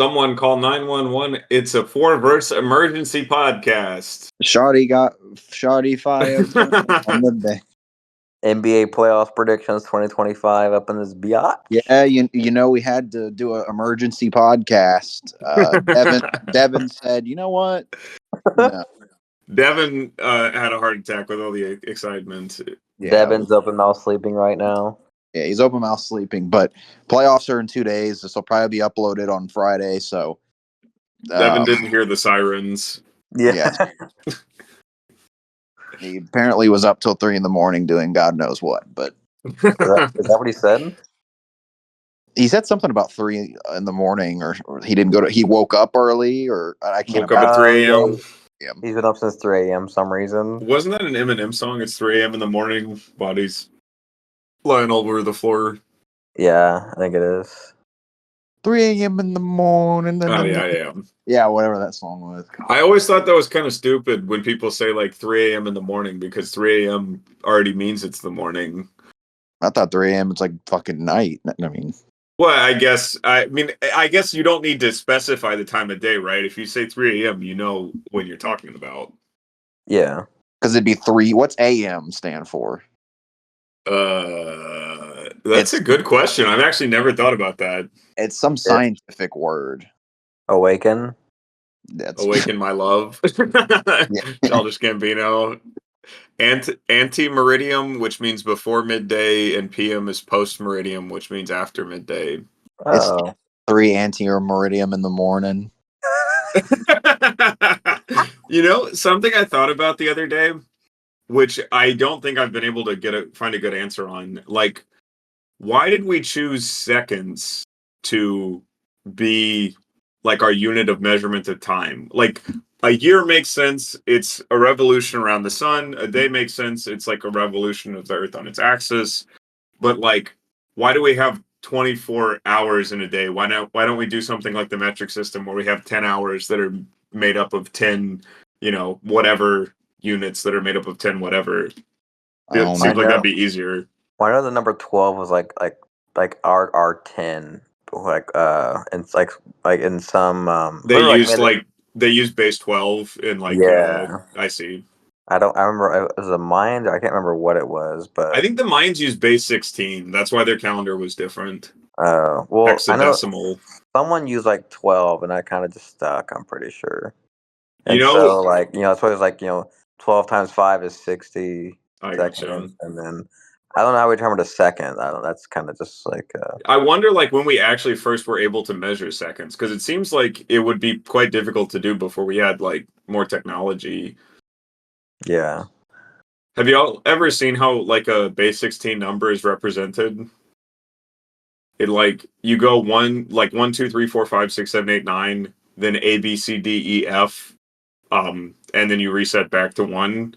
Someone call 911. It's a Vertz emergency podcast. Shardy fired on the day. NBA playoff predictions 2025 up in this biatch. Yeah, you know we had to do an emergency podcast. Debin said, "You know what? No." Debin had a heart attack with all the excitement. Yeah, Debin's open mouth sleeping right now. Yeah, he's open mouth sleeping. But playoffs are in 2 days. This will probably be uploaded on Friday. So Debin didn't hear the sirens. Yeah. He apparently was up till 3 a.m. doing God knows what. But is that what he said? He said something about 3 a.m, or he didn't go to. He woke up early, or I can't. Woke up at 3 a.m. Yeah. He's been up since 3 a.m. some reason. Wasn't that an Eminem song? It's 3 a.m. in the morning. Bodies lying all over the floor. Yeah, I think it is. 3 a.m. in the morning. Oh, yeah. Yeah, whatever that song was. I always thought that was kind of stupid when people say, like, 3 a.m. in the morning, because 3 a.m. already means it's the morning. I thought 3 a.m. it's like fucking night. I mean... Well, I guess you don't need to specify the time of day, right? If you say 3 a.m., you know when you're talking about. Yeah. Because it'd be 3. What's a.m. stand for? That's a good question. I've actually never thought about that. It's some scientific word. Awaken? Awaken my love. Childish Gambino. Ante-meridium, which means before midday, and PM is post-meridium, which means after midday. Oh. It's 3 ante-meridium in the morning. You know, something I thought about the other day, which I don't think I've been able to find a good answer on. Like, why did we choose seconds to be like our unit of measurement of time? Like, a year makes sense. It's a revolution around the sun. A day makes sense. It's like a revolution of the Earth on its axis. But like, why do we have 24 hours in a day? Why don't we do something like the metric system where we have 10 hours that are made up of 10, whatever units that are made up of 10 whatever? It seems like that'd be easier. Well, I know the number 12 was like R10. It's like in some they use base 12 in I see. I remember it was a Mayan. I can't remember what it was, but I think the Mayans used base 16. That's why their calendar was different. Well, hexadecimal. Someone used like 12, and I kind of just stuck. I'm pretty sure. And so that's why it's 12 times 5 is 60 seconds, and then I don't know how we determined a second. That's kind of just like. I wonder, when we actually first were able to measure seconds, because it seems like it would be quite difficult to do before we had more technology. Yeah. Have y'all ever seen how a base 16 number is represented? It you go 1, 1, 2, 3, 4, 5, 6, 7, 8, 9, then A, B, C, D, E, F, and then you reset back to 1.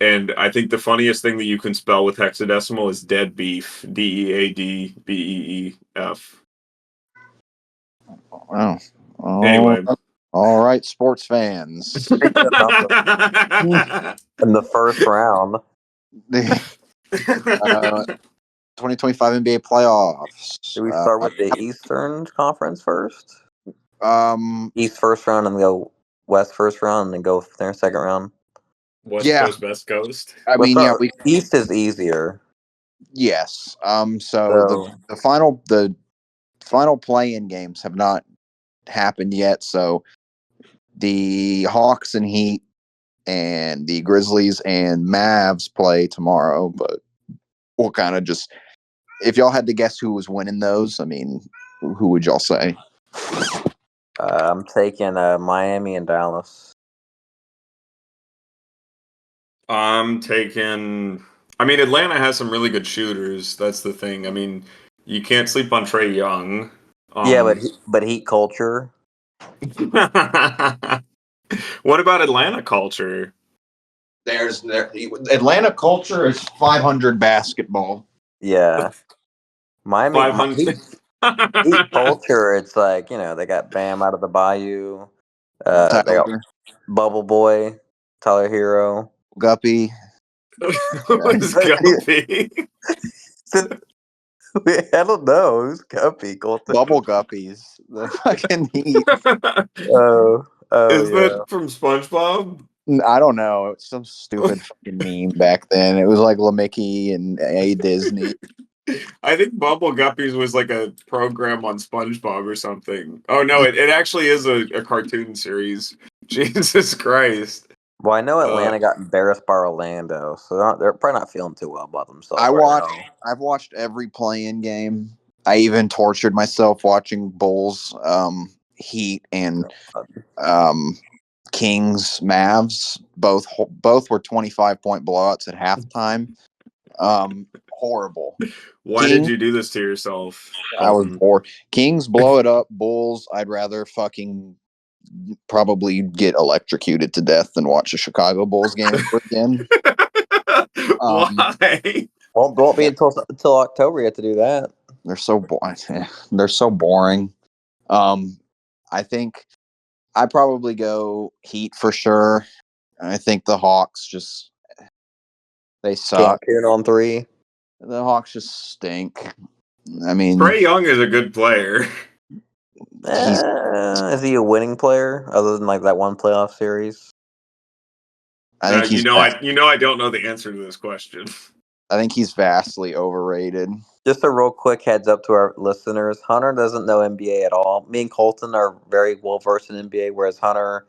And I think the funniest thing that you can spell with hexadecimal is dead beef. DEADBEEF. Wow. Anyway. All right, sports fans. In the first round. 2025 NBA playoffs. Do we start with the Eastern Conference first? East first round and go West first round and then go there second round. West Coast, West Coast. East is easier. Yes. So the final play-in games have not happened yet. So the Hawks and Heat and the Grizzlies and Mavs play tomorrow. But we'll kind of just, if y'all had to guess who was winning those, I mean, who would y'all say? I'm taking Miami and Dallas. I'm taking. Atlanta has some really good shooters. That's the thing. I mean, you can't sleep on Trae Young. But Heat culture. What about Atlanta culture? Atlanta culture is 500 basketball. Yeah, Miami 500. Heat culture. It's like they got Bam out of the Bayou. They got Bubble Boy, Tyler Hero. Guppy. Who's Guppy? I don't know. Who's Guppy? Colton? Bubble Guppies. The fucking Heat. Oh, Is yeah. that from SpongeBob? I don't know. It's some stupid fucking meme back then. It was like LaMickey and A Disney. I think Bubble Guppies was like a program on SpongeBob or something. Oh no, it actually is a cartoon series. Jesus Christ. Well, I know Atlanta got embarrassed by Orlando, so they're probably not feeling too well about themselves I right watched. now. I've watched every play-in game. I even tortured myself watching Bulls, Heat, and Kings, Mavs. Both were 25-point blowouts at halftime. Horrible. Why did you do this to yourself, I was Colton? bored. Kings blow it up. Bulls, I'd rather fucking probably get electrocuted to death than watch a Chicago Bulls game ever again. Why? Won't be until October you have to do that. They're so boring. They're so boring. I think I probably go Heat for sure. I think the Hawks they suck. Cancun on 3. The Hawks just stink. I mean, Trae Young is a good player. Is he a winning player other than like that one playoff series? I think he's I don't know the answer to this question. I think he's vastly overrated. Just a real quick heads up to our listeners: Hunter doesn't know NBA at all. Me and Colton are very well versed in NBA, whereas Hunter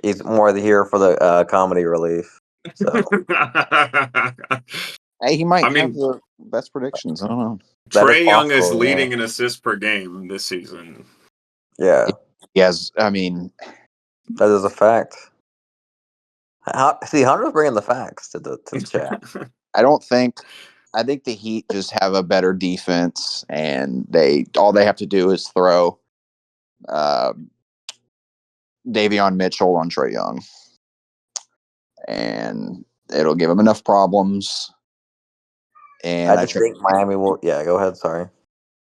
is more here for the comedy relief. So Hey, he might I have mean, the best predictions. I don't know. that is Trae Young is possible, leading in assists per game this season. Yeah, Yes, I mean, that is a fact. See, Hunter's bringing the facts to the chat. I think the Heat just have a better defense, and all they have to do is throw Davion Mitchell on Trae Young, and it'll give him enough problems. And I just think Miami will. Yeah, go ahead. Sorry.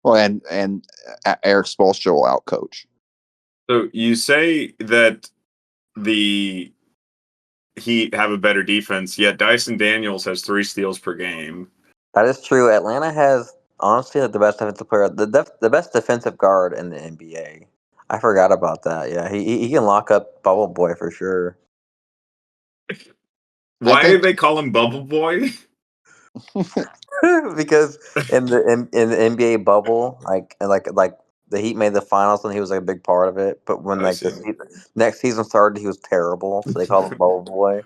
well, and Eric Spoelstra will outcoach. So you say that the Heat have a better defense, yet Dyson Daniels has 3 steals per game. That is true. Atlanta has honestly the best defensive player, the best defensive guard in the NBA. I forgot about that. Yeah, he can lock up Bubble Boy for sure. Why do they call him Bubble Boy? Because in the NBA bubble, like the Heat made the finals and he was like a big part of it. But when like the next season started, he was terrible, so they called him Bubble Boy.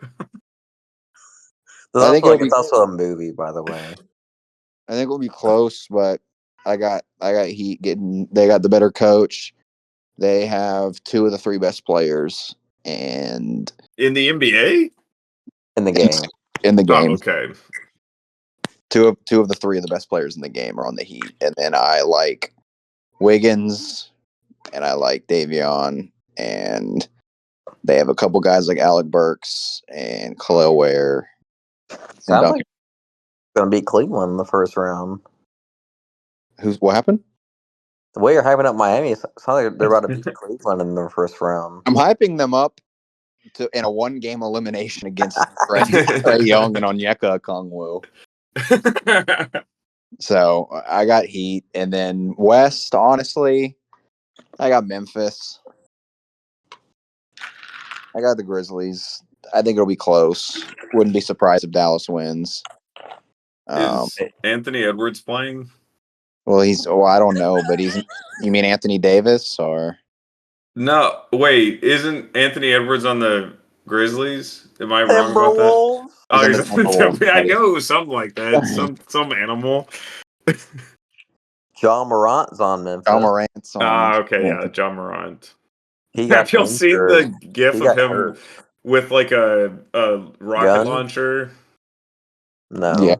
It's also a movie, by the way. I think it'll be close, but I got Heat getting. They got the better coach. They have 2 of the 3 best players, and in the NBA, in the game. Oh, okay. 2 of the 3 of the best players in the game are on the Heat, and then I like Wiggins, and I like Davion, and they have a couple guys like Alec Burks and Khalil Ware. Sounds like going to beat Cleveland in the first round. What happened? The way you're hyping up Miami, it sounds like they're about to beat Cleveland in the first round. I'm hyping them up in a 1-game elimination against Trae Young and Onyeka Okongwu. So I got Heat, and then West. Honestly, I got Memphis. I got the Grizzlies. I think it'll be close. Wouldn't be surprised if Dallas wins. Is Anthony Edwards playing? Well, I don't know, but you mean Anthony Davis or? No, wait, isn't Anthony Edwards on the Grizzlies? Am I wrong about that? Oh, he's I know it was something like that. Some animal. John Morant's on Memphis. John Morant's on. Okay, yeah, John Morant. Have y'all seen the gif of him with like a rocket launcher? No. Yeah.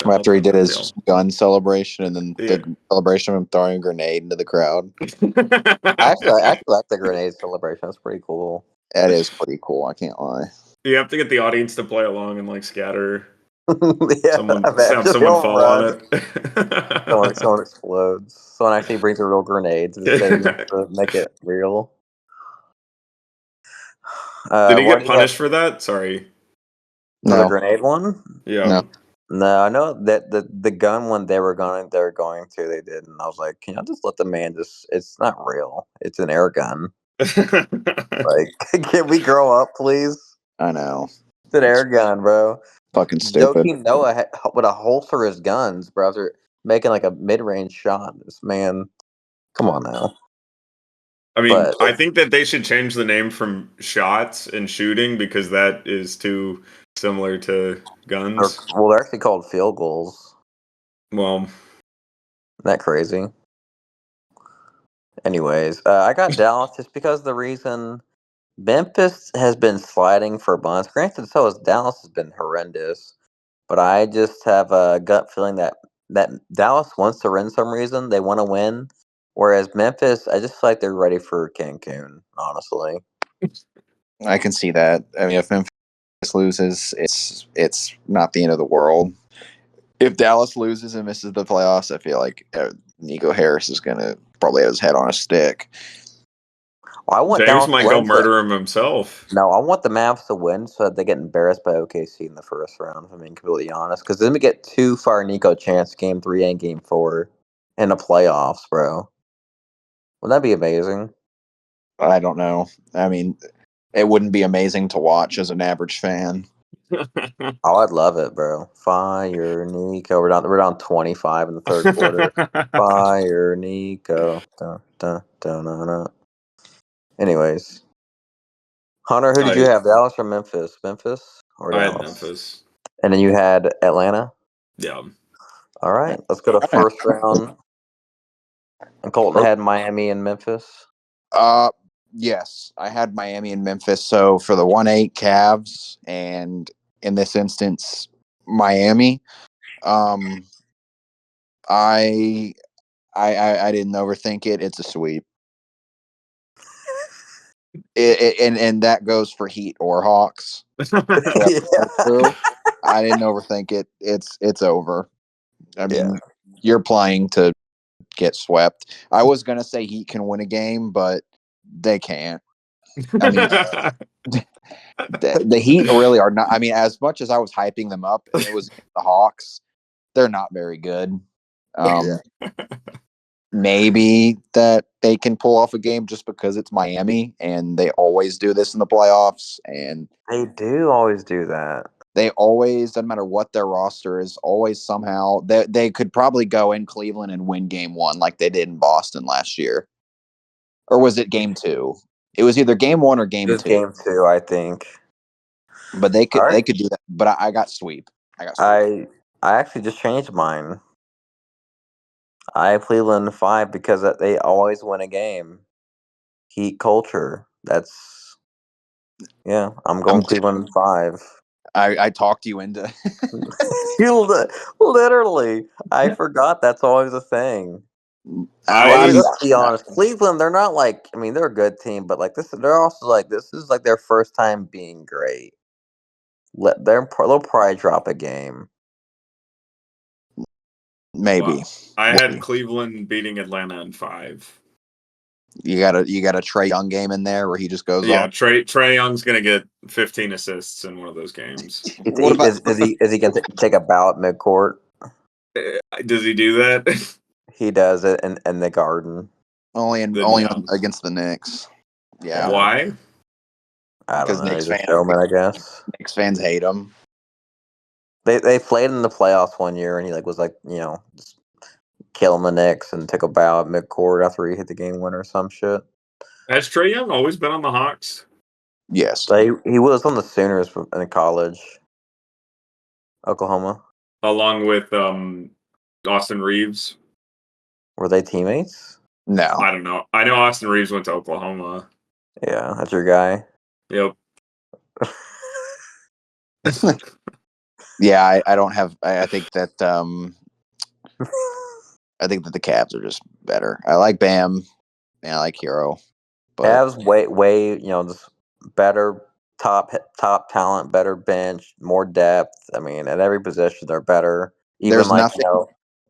After he did his gun celebration, and then the celebration of him throwing a grenade into the crowd. I actually like the grenade celebration. That's pretty cool. That is pretty cool. I can't lie. You have to get the audience to play along and like scatter. Someone fall on it. Someone explodes. Someone actually brings a real grenade to the stadium to make it real. Did he get punished for that? Sorry. For the grenade one? Yeah. No, I know that the gun one they were going to, they did, and I was like, can y'all just let the man it's not real. It's an air gun. Like, can we grow up, please? I know. It's an air gun, bro. Fucking stupid. Joakim Noah would holster his guns, bro. After making like a mid-range shot, this man, come on now. I mean, But I think that they should change the name from shots and shooting because that is too similar to guns. they're actually called field goals. Well, Isn't that crazy? Anyways, I got Dallas just because the reason Memphis has been sliding for months. Granted, so has Dallas has been horrendous. But I just have a gut feeling that Dallas wants to win some reason. They want to win. Whereas Memphis, I just feel like they're ready for Cancun, honestly. I can see that. I mean, if Memphis loses, it's not the end of the world. If Dallas loses and misses the playoffs, I feel like Nico Harris is going to probably have his head on a stick. Well, I want James Dallas might to go win. murder him himself. No, I want the Mavs to win so that they get embarrassed by OKC in the first round, if I'm being completely honest. Because then we get 2 fire Nico chance, game 3 and game 4 in the playoffs, bro. Wouldn't that be amazing? I don't know. I mean, it wouldn't be amazing to watch as an average fan. Oh, I'd love it, bro. Fire Nico. We're down 25 in the third quarter. Fire Nico. Dun, dun, dun, dun, dun. Anyways, Hunter, who did you have? Dallas or Memphis? Memphis or I had Dallas? Memphis. And then you had Atlanta. Yeah. All right, let's go to first round. And Colton had Miami and Memphis. Yes, I had Miami and Memphis. So for the 1-8 Cavs, and in this instance, Miami. I didn't overthink it. It's a sweep. And that goes for Heat or Hawks. True. I didn't overthink it. It's over. I mean, you're playing to get swept. I was gonna say Heat can win a game, but they can't. I mean, the Heat really are not. I mean, as much as I was hyping them up, and it was the Hawks, they're not very good. Maybe that they can pull off a game just because it's Miami and they always do this in the playoffs, and They do always do that. they always, doesn't matter what their roster is, always somehow they could probably go in Cleveland and win game 1 like they did in Boston last year. Or was it game 2? It was either game 1 or game 2. Game 2, I think. But they could do that. But I got sweep. I actually just changed mine. I have Cleveland 5 because they always win a game. Heat culture. I'm going Cleveland 5. I talked you into Literally, I forgot that's always a thing. Let's be honest. Cleveland, they're not like, I mean, they're a good team, but like this, they're also like, this is like their first time being great. They'll probably drop a game. Maybe. Well, I had Cleveland beating Atlanta in 5. You got a Trae Young game in there where he just goes Yeah, off. Trae Young's gonna get 15 assists in one of those games. Is he gonna take a bow at midcourt? Does he do that? He does it in the Garden. Only against the Knicks. Yeah. Why? I don't know. He's a showman, I guess. Knicks fans hate him. They played in the playoffs one year, and he was just killing the Knicks and took a bow at midcourt after he hit the game winner or some shit. Has Trae Young always been on the Hawks? Yes. So he was on the Sooners in college, Oklahoma. Along with Austin Reeves. Were they teammates? No. I don't know. I know Austin Reeves went to Oklahoma. Yeah, that's your guy. Yep. Yeah, I don't have. I think that I think that the Cavs are just better. I like Bam and I like Hero. But Cavs way just better top talent, better bench, more depth. I mean, at every position they're better.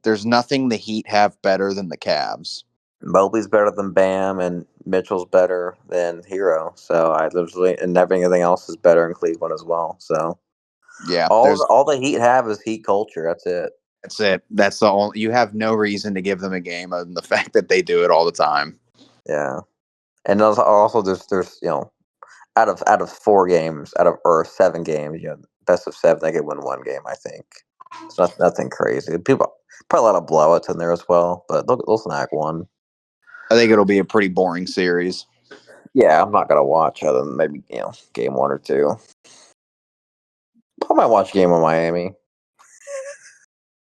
There's nothing the Heat have better than the Cavs. Mobley's better than Bam, and Mitchell's better than Hero. So and everything else is better in Cleveland as well. So Yeah, all the Heat have is Heat culture. That's it. that's it. That's the only. You have no reason to give them a game other than the fact that they do it all the time. Yeah, and also there's out of 4 games, or 7 games, best of 7, they could win 1 game. I think it's nothing crazy. People probably a lot of blowouts in there as well, but they'll snag one. I think it'll be a pretty boring series. Yeah, I'm not gonna watch other than maybe game 1 or 2. I might watch a game of Miami.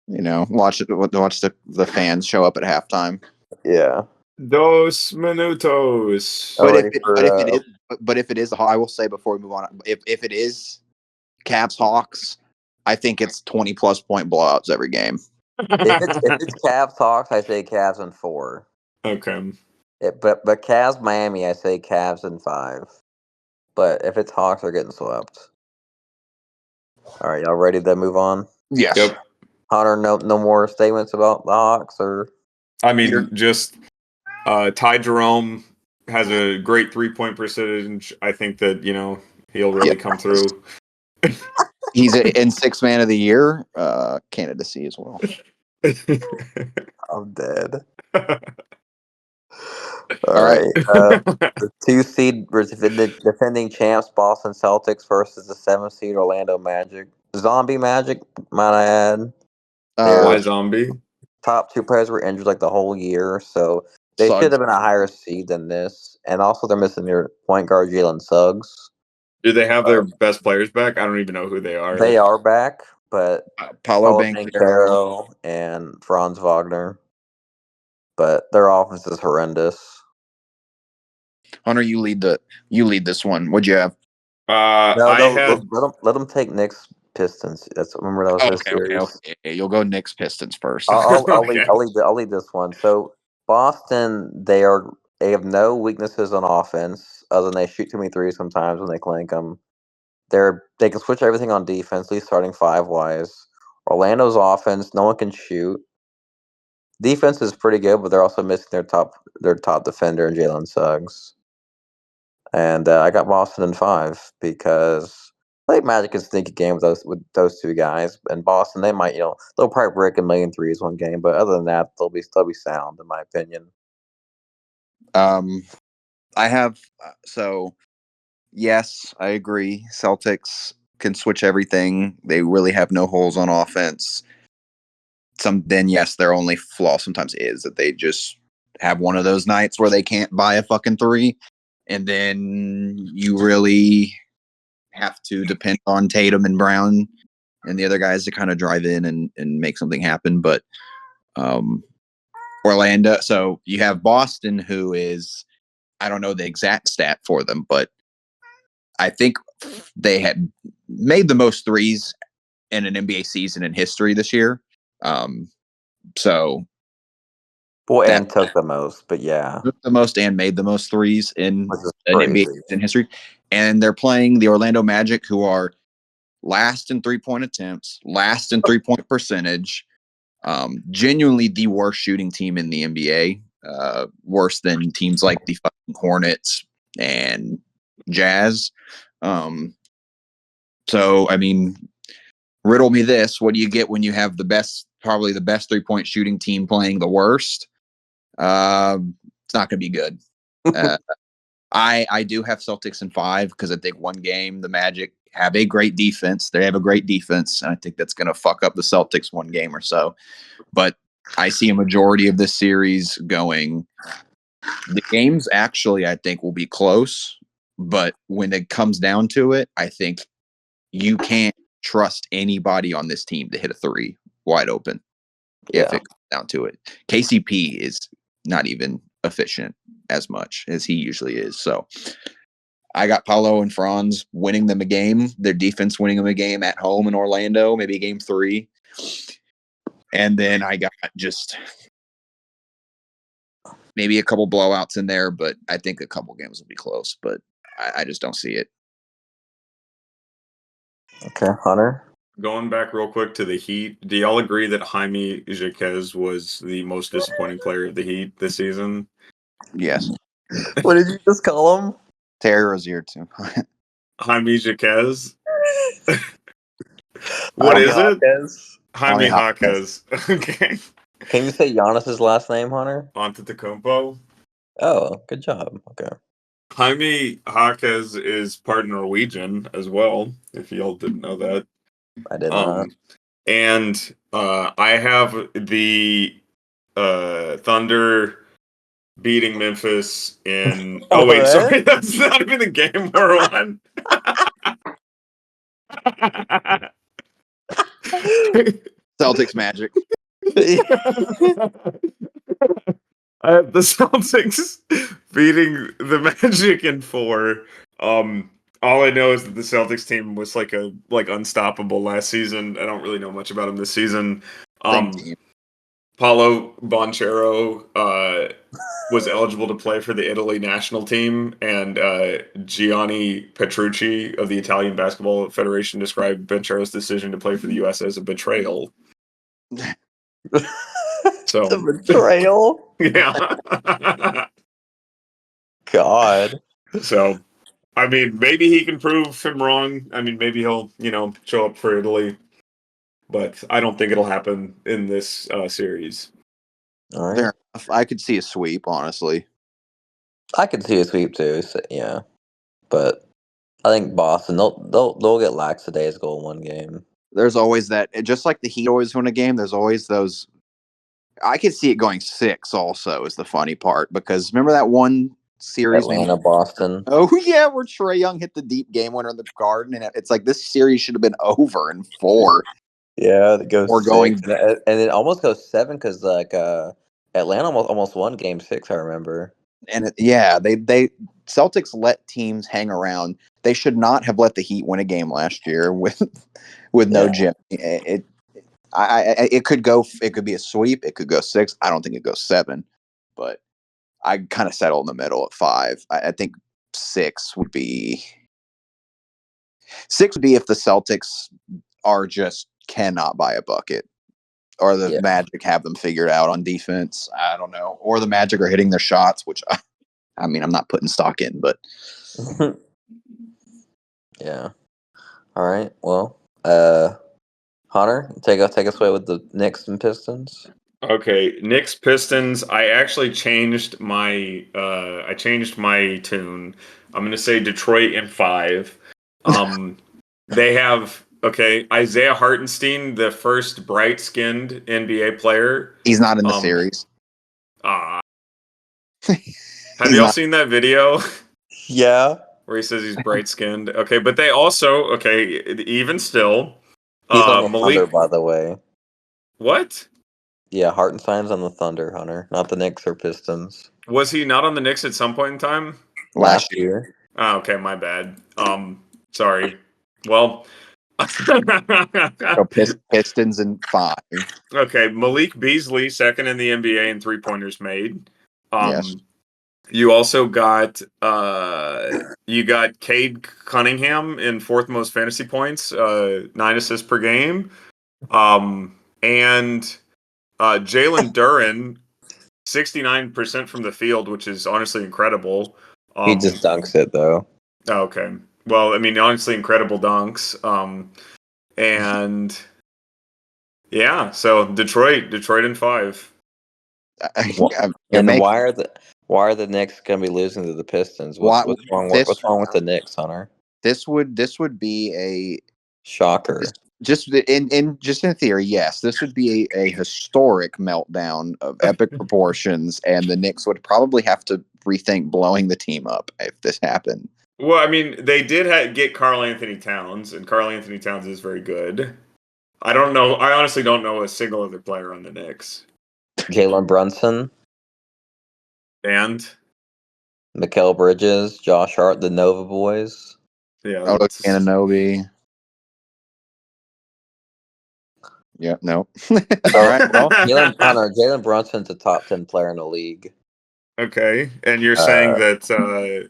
Watch the fans show up at halftime. Yeah. 2 minutos. Oh, ready for If it is, I will say before we move on, if it is Cavs Hawks, I think it's 20+ point blowouts every game. if it's Cavs Hawks, I say Cavs in 4. Okay. But Cavs Miami, I say Cavs in 5. But if it's Hawks, they're getting swept. All right, y'all ready to move on? Yes. Yep. Hunter, no more statements about the Hawks, or I mean, just Ty Jerome has a great 3-point percentage. I think that he'll really come through. He's in 6th man of the year candidacy as well. I'm dead. All right. The 2 seed defending champs Boston Celtics versus the 7 seed Orlando Magic. Zombie Magic, might I add. Why Their zombie? top 2 players were injured like the whole year, so they should have been a higher seed than this. And also, they're missing their point guard Jalen Suggs. Do they have their best players back? I don't even know who they are. They are back, but Paulo Paulo Banchero Banchero and Franz Wagner. But their offense is horrendous. Hunter, you lead this one. What'd you have? Let them take Knicks Pistons. Remember that was their series. Okay. You'll go Knicks Pistons first. I'll lead this one. So Boston, they have no weaknesses on offense other than they shoot too many threes sometimes when they clank them. They can switch everything on defense, at least starting 5 wise. Orlando's offense, no one can shoot. Defense is pretty good, but they're also missing their top defender in Jalen Suggs. And I got Boston in 5 because I think Magic can sneak a game with those 2 guys. And Boston, they might, they'll probably break 1,000,000 threes one game, but other than that, they'll be sound in my opinion. I have yes, I agree. Celtics can switch everything. They really have no holes on offense. Yes, their only flaw sometimes is that they just have one of those nights where they can't buy a fucking 3, and then you really have to depend on Tatum and Brown and the other guys to kind of drive in and make something happen. But Orlando, so you have Boston, who is, I don't know the exact stat for them, but I think they had made the most threes in an NBA season in history this year. And took the most, but yeah, took the most and made the most threes in an crazy. NBA in history. And they're playing the Orlando Magic, who are last in 3-point attempts, last in 3-point percentage, genuinely the worst shooting team in the NBA, worse than teams like the fucking Hornets and Jazz. So, I mean, riddle me this: what do you get when you have probably the best 3-point shooting team playing the worst? It's not going to be good. I do have Celtics in 5 because I think one game the Magic have a great defense. They have a great defense, and I think that's going to fuck up the Celtics one game or so. But I see a majority of this series going. The games actually, I think, will be close, but when it comes down to it, I think you can't trust anybody on this team to hit a 3 wide open. Yeah. If it comes down to it, KCP is not even efficient as much as he usually is. So I got Paolo and Franz winning them a game, their defense winning them a game at home in Orlando, maybe game 3. And then I got just maybe a couple blowouts in there, but I think a couple games will be close, but I just don't see it. Okay, Hunter? Going back real quick to the Heat, do y'all agree that Jaime Jaquez was the most disappointing player of the Heat this season? Yes. What did you just call him? Terry Rozier too. Jaime Jaquez? What Jaime is it? Jaquez. Jaime Jaime Jaquez. Okay. Can you say Giannis's last name, Hunter? Antetokounmpo. Oh, good job. Okay. Jaime Jaquez is part Norwegian as well, if y'all didn't know that. I did not. And I have the Thunder beating Memphis in. Oh wait, What? sorry, that's not even the game we're on. Celtics Magic. I have the Celtics beating the Magic in 4. All I know is that the Celtics team was like unstoppable last season. I don't really know much about them this season. Same team. Paulo Bonchero was eligible to play for the Italy national team, and Gianni Petrucci of the Italian Basketball Federation described Bonchero's decision to play for the U.S. as a betrayal. So The betrayal. yeah. God. So, I mean, maybe he can prove him wrong. I mean, maybe he'll, show up for Italy, but I don't think it'll happen in this series. All right. Fair enough. I could see a sweep, honestly. I could see a sweep too. So, yeah, but I think Boston they'll get lackadaisical in one game. There's always that, just like the Heat always win a game, there's always those. I could see it going 6 also, is the funny part, because remember that one series? Atlanta, Boston. Oh, yeah, where Trae Young hit the deep game winner in the Garden, and it's like this series should have been over in 4. Yeah, it goes Or 6. going- and it almost goes 7 because Atlanta almost won Game 6. I remember. And they Celtics let teams hang around. They should not have let the Heat win a game last year with no Jim. It could be a sweep. It could go 6. I don't think it goes 7, but I kind of settle in the middle at 5. I think 6 would be if the Celtics are just cannot buy a bucket, or the Magic have them figured out on defense. I don't know, or the Magic are hitting their shots, which I mean, I'm not putting stock in, but yeah. All right. Well, Hunter, take us away with the Knicks and Pistons. Okay, Knicks Pistons. I actually changed my tune. I'm going to say Detroit in 5. They have Isaiah Hartenstein, the first bright-skinned NBA player. He's not in the series. Have y'all seen that video? Yeah. Where he says he's bright-skinned. Okay, but they also even still. He's on the Thunder, by the way. What? Yeah, Hartenstein's on the Thunder, Hunter, not the Knicks or Pistons. Was he not on the Knicks at some point in time? Last year. Oh, okay, my bad. Sorry. Well, Pistons in 5. Okay, Malik Beasley, second in the NBA in 3-pointers made. Yes. You also got Cade Cunningham in 4th most fantasy points, 9 assists per game. And Jalen Duren, 69% from the field, which is honestly incredible. He just dunks it though. Okay. Well, I mean, honestly, incredible dunks. And yeah, so Detroit in 5. And why are the Knicks going to be losing to the Pistons? What's wrong with the Knicks, Hunter? This would be a shocker. Just in theory, yes, this would be a historic meltdown of epic proportions, and the Knicks would probably have to rethink blowing the team up if this happened. Well, I mean, they did get Karl Anthony Towns, and Karl Anthony Towns is very good. I don't know. I honestly don't know a single other player on the Knicks. Jalen Brunson. And? Mikal Bridges, Josh Hart, the Nova Boys. Yeah. Anunoby. Yeah, no. All right, well. Jalen Brunson's a top 10 player in the league. Okay, and you're saying that Jalen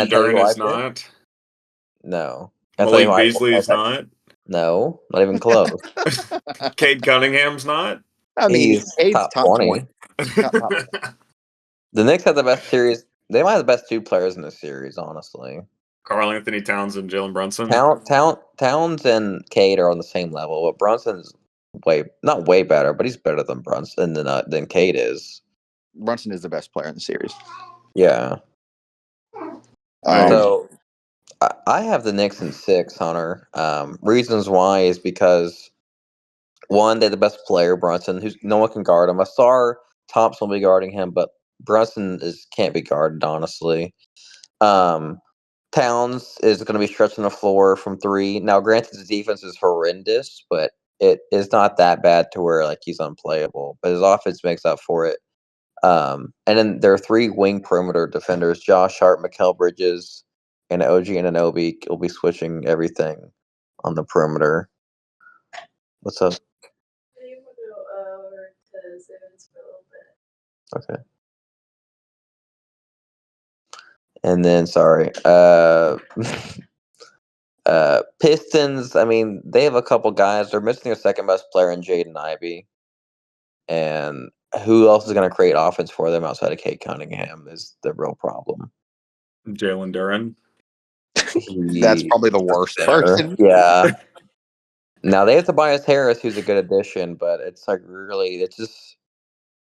Duren is not? No. Malik Beasley is not? No, not even close. Cade Cunningham's not? I mean, he's top 20. The Knicks have the best series. They might have the best 2 players in the series, honestly. Karl Anthony Towns and Jalen Brunson. Towns and Cade are on the same level, but Brunson's not way better, but he's better than Brunson than Cade is. Brunson is the best player in the series. Yeah. So I have the Knicks in 6, Hunter. Reasons why is because one, they're the best player, Brunson, who's no one can guard him. Asar Thompson will be guarding him, but Brunson can't be guarded, honestly. Towns is going to be stretching the floor from 3. Now, granted, his defense is horrendous, but it is not that bad to where like he's unplayable. But his offense makes up for it. And then there are 3 wing perimeter defenders: Josh Hart, Mikal Bridges, and OG Anunoby will be switching everything on the perimeter. What's up? Okay. And then, sorry, Pistons. I mean, they have a couple guys. They're missing their second best player in Jaden Ivey, and who else is going to create offense for them outside of Kate Cunningham is the real problem. Jalen Duren. That's probably the worst person. Yeah. Now they have Tobias Harris, who's a good addition, but it's like really, it's just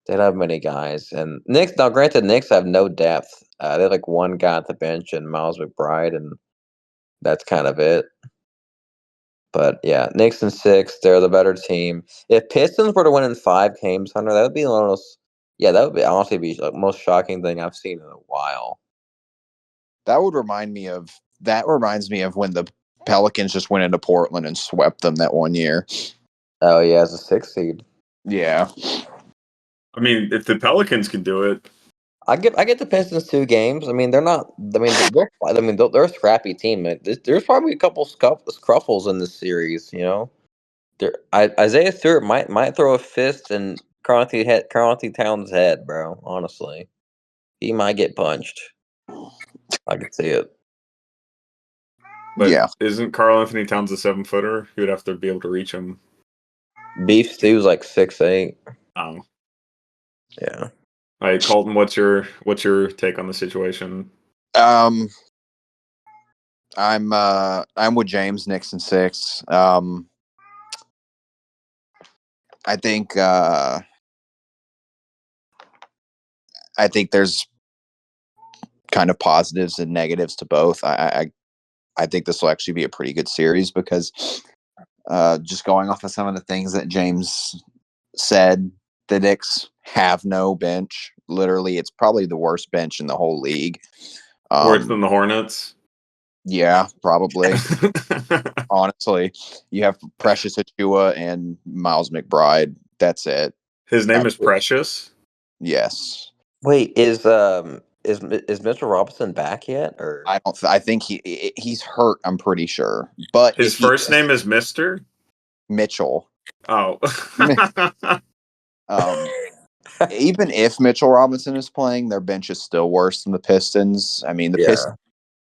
they don't have many guys. And Knicks, now granted, Knicks have no depth. They have like one guy at the bench and Miles McBride, and that's kind of it. But yeah, Knicks in 6, they're the better team. If Pistons were to win in 5 games, Hunter, that would be one of those. Yeah, that would be honestly be the most shocking thing I've seen in a while. That reminds me of when the Pelicans just went into Portland and swept them that one year. Oh yeah, as a 6 seed. Yeah. I mean, if the Pelicans can do it, I get the Pistons 2 games. I mean, they're not. They're a scrappy team. There's probably a couple scruffles in this series. You know, Isaiah Stewart might throw a fist in Karl Anthony Towns' head, bro. Honestly, he might get punched. I can see it. but Yeah. isn't Karl Anthony Towns a 7-footer? He would have to be able to reach him. Beef Stew's like 6'8". Oh, Yeah. all right, Colton, what's your take on the situation? I'm with James, Knicks in 6. I think there's kind of positives and negatives to both. I think this will actually be a pretty good series because just going off of some of the things that James said, the Knicks have no bench. Literally, it's probably the worst bench in the whole league. Worse than the Hornets? Yeah, probably. Honestly, you have Precious Achiuwa and Miles McBride. That's it. His name is Precious? Yes. Wait, is Mitchell Robinson back yet? Or I think he's hurt. I'm pretty sure. But his first name is Mr. Mitchell. Oh. Even if Mitchell Robinson is playing, their bench is still worse than the Pistons. I mean, the Pistons,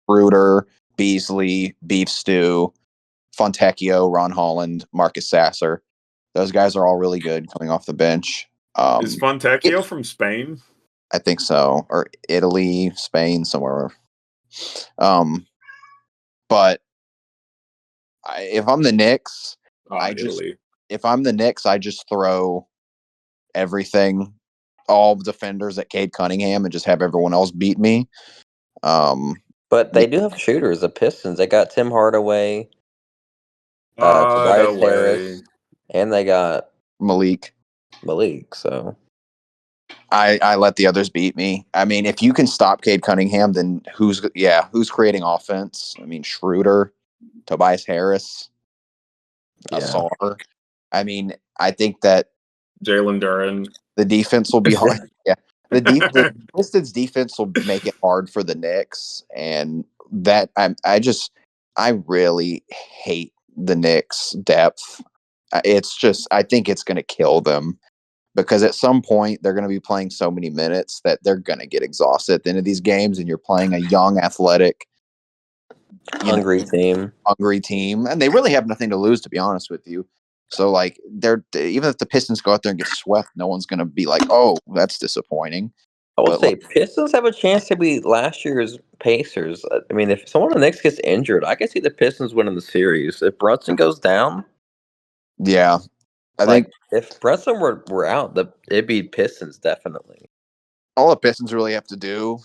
Bruder, Beasley, Beef Stew, Fontecchio, Ron Holland, Marcus Sasser. Those guys are all really good coming off the bench. Is Fontecchio from Spain? I think so, or Italy, Spain, somewhere. But if I'm the Knicks, if I'm the Knicks, I just throw everything, all defenders at Cade Cunningham, and just have everyone else beat me. But they do have shooters. The Pistons, they got Tim Hardaway, Tobias Harris, and they got Malik. So I let the others beat me. I mean, if you can stop Cade Cunningham, then who's creating offense? I mean, Schroeder, Tobias Harris, Asar. I mean, I think that Jalen Duren. The defense will be hard. Yeah, the Pistons defense will make it hard for the Knicks, and that I really hate the Knicks' depth. It's just I think it's going to kill them because at some point they're going to be playing so many minutes that they're going to get exhausted at the end of these games, and you're playing a young, athletic, hungry team, and they really have nothing to lose, to be honest with you. So, like, even if the Pistons go out there and get swept, no one's going to be like, "Oh, that's disappointing." I would But say Pistons have a chance to beat last year's Pacers. I mean, if someone on the Knicks gets injured, I can see the Pistons winning the series. If Brunson goes down, yeah, I like think if Brunson were out, it'd be Pistons definitely. all the Pistons really have to do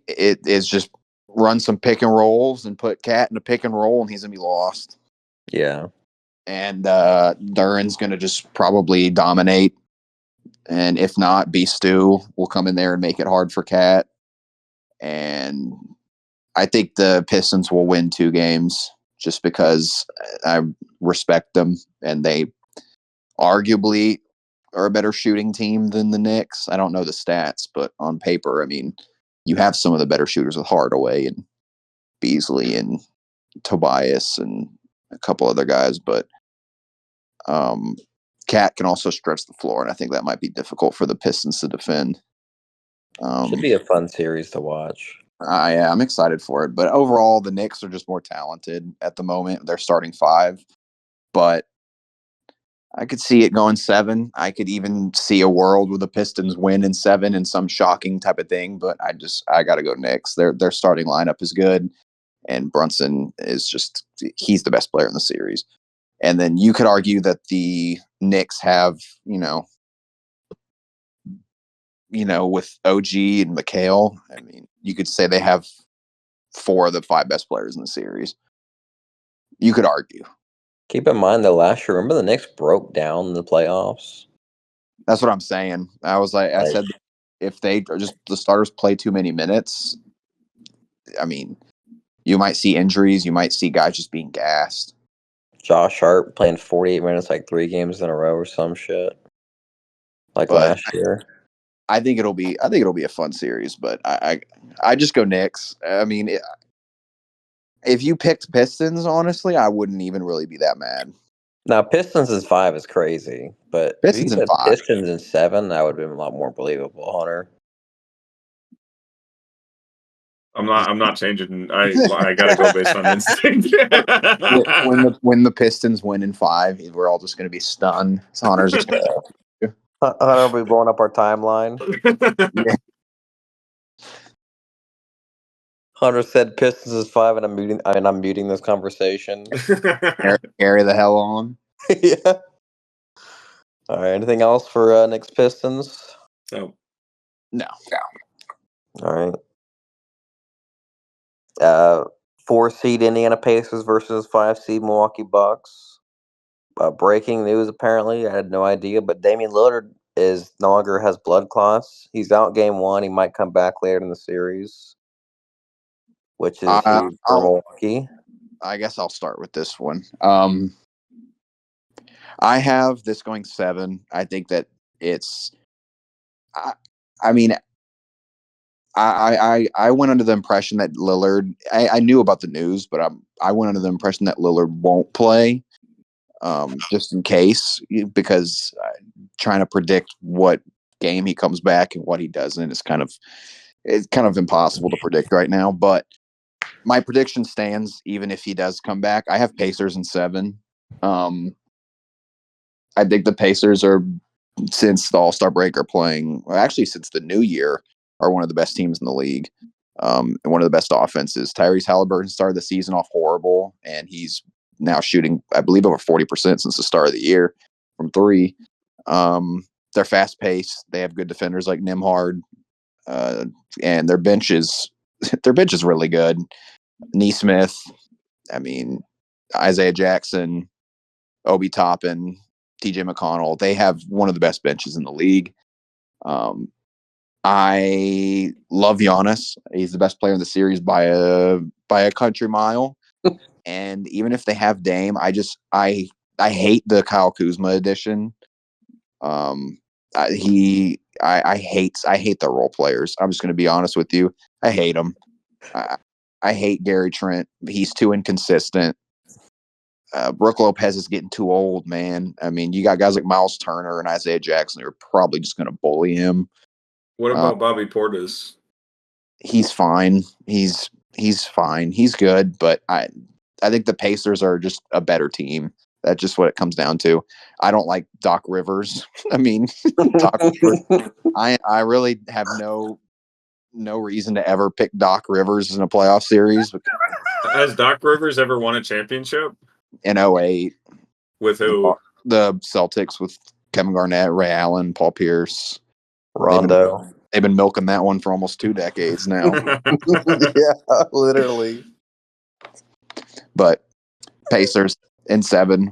is just run some pick and rolls and put Cat in a pick and roll, and he's gonna be lost. Yeah. And Duran's gonna just probably dominate. And if not, B Stu will come in there and make it hard for Cat. And I think the Pistons will win 2 games just because I respect them and they arguably are a better shooting team than the Knicks. I don't know the stats, but on paper, I mean, you have some of the better shooters with Hardaway and Beasley and Tobias and a couple other guys, but Cat can also stretch the floor, and I think that might be difficult for the Pistons to defend. Should be a fun series to watch. I'm excited for it, but overall, the Knicks are just more talented at the moment. They're starting 5, but I could see it going 7. I could even see a world where the Pistons win in 7 and some shocking type of thing. But I got to go Knicks. Their starting lineup is good, and Brunson is he's the best player in the series. And then you could argue that the Knicks have with OG and McHale. I mean, you could say they have 4 of the 5 best players in the series. You could argue. Keep in mind that last year, remember the Knicks broke down in the playoffs? That's what I'm saying. I said if the starters play too many minutes, I mean, you might see injuries. You might see guys just being gassed. Josh Hart playing 48 minutes like 3 games in a row or some shit. Like But last year. I think it'll be a fun series, but I just go Knicks. I mean, if you picked Pistons, honestly, I wouldn't even really be that mad. Now Pistons in 5 is crazy, but if you Pistons in said 5. Pistons in 7, that would have been a lot more believable, Hunter. I'm not changing. I gotta go based on instinct. when the Pistons win in 5, we're all just going to be stunned. Hunter's just going to. Hunter will be blowing up our timeline. Yeah. Hunter said Pistons is 5, and I'm muting this conversation. Carry the hell on. Yeah. All right. Anything else for Knicks Pistons? No. All right. 4 seed Indiana Pacers versus 5 seed Milwaukee Bucks. Breaking news, apparently. I had no idea, but Damian Lillard no longer has blood clots. He's out game 1. He might come back later in the series, which is huge for Milwaukee. I guess I'll start with this one. I have this going 7. I think that it's. I mean, I went under the impression that Lillard. I knew about the news, but I went under the impression that Lillard won't play, just in case, because trying to predict what game he comes back and what he doesn't is kind of impossible to predict right now. But my prediction stands, even if he does come back. I have Pacers in 7. I think the Pacers are, since the All-Star break, are playing, well, actually since the new year, are one of the best teams in the league, and one of the best offenses. Tyrese Halliburton started the season off horrible, and he's now shooting, I believe, over 40% since the start of the year from 3. They're fast-paced. They have good defenders like Nimhard, and their bench is really good. Neesmith, I mean, Isaiah Jackson, Obi Toppin, TJ McConnell. They have one of the best benches in the league. I love Giannis. He's the best player in the series by a country mile. And even if they have Dame, I hate the Kyle Kuzma edition. I hate the role players. I'm just going to be honest with you. I hate them. I hate Gary Trent. He's too inconsistent. Brooke Lopez is getting too old, man. I mean, you got guys like Miles Turner and Isaiah Jackson who are probably just going to bully him. What about Bobby Portis? He's fine. He's fine. He's good, but I think the Pacers are just a better team. That's just what it comes down to. I don't like Doc Rivers. I mean, Doc Rivers, I really have no no reason to ever pick Doc Rivers in a playoff series Has Doc Rivers ever won a championship? in 08. With who? The Celtics with Kevin Garnett, Ray Allen, Paul Pierce. Rondo. They've been milking that one for almost 2 decades now. Yeah, literally. But Pacers in 7.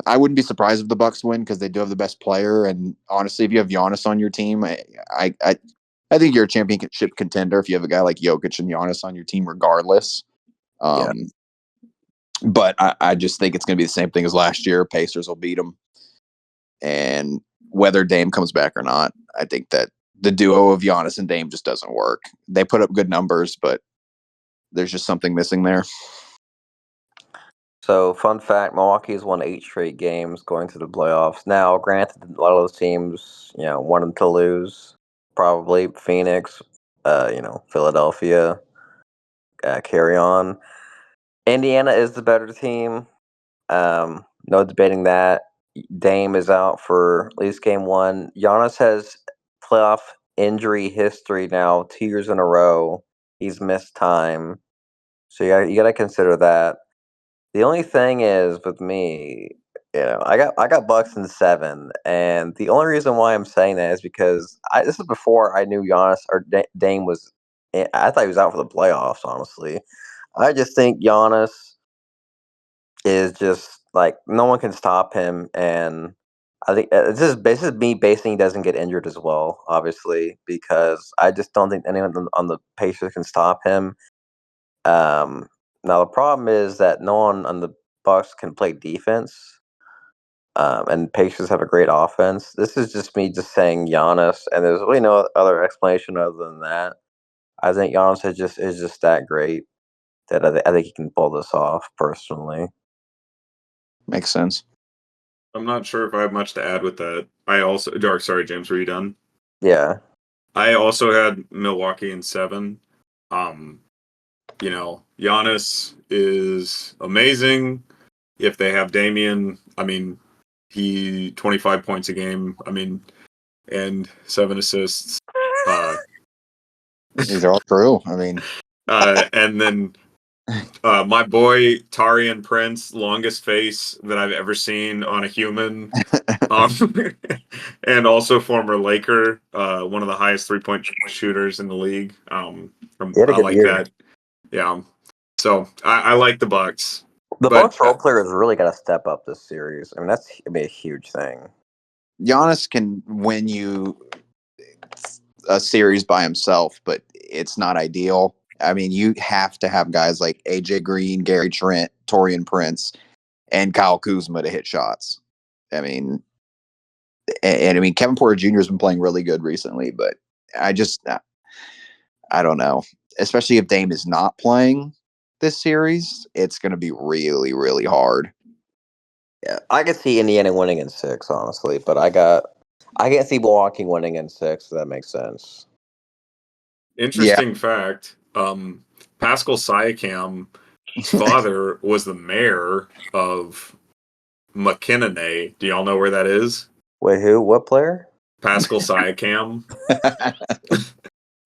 I wouldn't be surprised if the Bucks win because they do have the best player. And honestly, if you have Giannis on your team, I think you're a championship contender if you have a guy like Jokic and Giannis on your team, regardless. Yeah. But I just think it's going to be the same thing as last year. Pacers will beat them. And whether Dame comes back or not, I think that the duo of Giannis and Dame just doesn't work. They put up good numbers, but there's just something missing there. So, fun fact: Milwaukee's won 8 straight games going to the playoffs. Now, granted, a lot of those teams, wanted to lose. Probably Phoenix, Philadelphia, carry on. Indiana is the better team. No debating that. Dame is out for at least game 1. Giannis has playoff injury history now 2 years in a row. He's missed time, so you got to consider that. The only thing is with me, I got Bucks in 7, and the only reason why I'm saying that is because this is before I knew Giannis or Dame was. I thought he was out for the playoffs. Honestly, I just think Giannis is just like no one can stop him, and I think this is me basing he doesn't get injured as well, obviously, because I just don't think anyone on the Pacers can stop him. Now the problem is that no one on the Bucks can play defense, and Pacers have a great offense. This is just me just saying Giannis, and there's really no other explanation other than that. I think Giannis is just that great that I think he can pull this off personally. Makes sense. I'm not sure if I have much to add with that. Sorry, James, were you done? Yeah. I also had Milwaukee in 7. Giannis is amazing. If they have Damian, he 25 points a game. And 7 assists. These are all true. And then my boy Tarian Prince, longest face that I've ever seen on a human. And also former Laker, one of the highest 3-point shooters in the league. I like year. that. Yeah. So I like the Bucks. The Bucks role players really got to step up this series. That's a huge thing. Giannis can win you a series by himself, but it's not ideal. You have to have guys like AJ Green, Gary Trent, Taurean Prince, and Kyle Kuzma to hit shots. Kevin Porter Jr. has been playing really good recently, but I don't know. Especially if Dame is not playing this series, it's going to be really, really hard. Yeah, I could see Indiana winning in 6, honestly, but I can't see Milwaukee winning in 6. If that makes sense. Interesting fact. Pascal Siakam's father was the mayor of McKinney. Do y'all know where that is? Wait, who? What player? Pascal Siakam.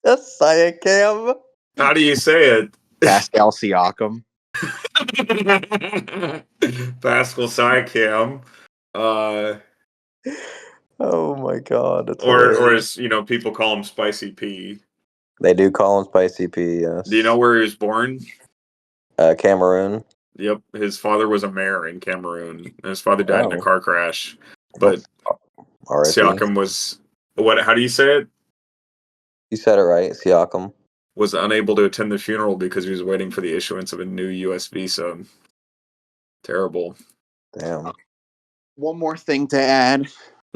That's Siakam. How do you say it? Pascal Siakam. Pascal Siakam. Oh my God! That's or as people call him, Spicy P. They do call him Spicy P. Yes. Do you know where he was born? Cameroon. Yep, his father was a mayor in Cameroon, and his father died in a car crash. But Siakam was what? How do you say it? You said it right, Siakam. Was unable to attend the funeral because he was waiting for the issuance of a new U.S. visa. Terrible. Damn. One more thing to add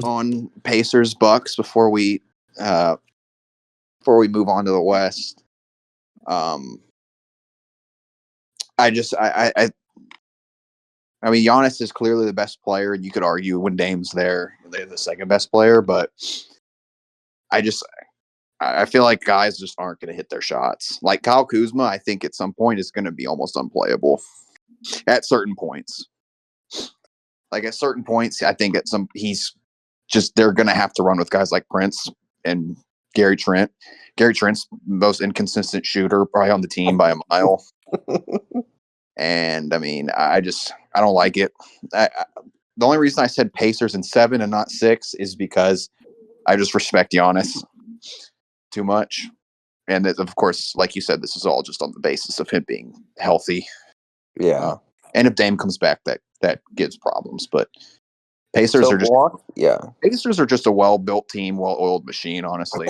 on Pacers Bucks before we move on to the West. Giannis is clearly the best player, and you could argue when Dame's there, they're the second best player, but I feel like guys just aren't going to hit their shots. Like Kyle Kuzma, I think at some point is going to be almost unplayable at certain points. Like at certain points, I think they're going to have to run with guys like Prince and Gary Trent. Gary Trent's most inconsistent shooter probably on the team by a mile. And I mean, I don't like it. The only reason I said Pacers in 7 and not 6 is because I just respect Giannis too much. And of course, like you said, this is all just on the basis of him being healthy. Yeah. And if Dame comes back, that gives problems. But Pacers Pacers are just a well-built team, well-oiled machine, honestly.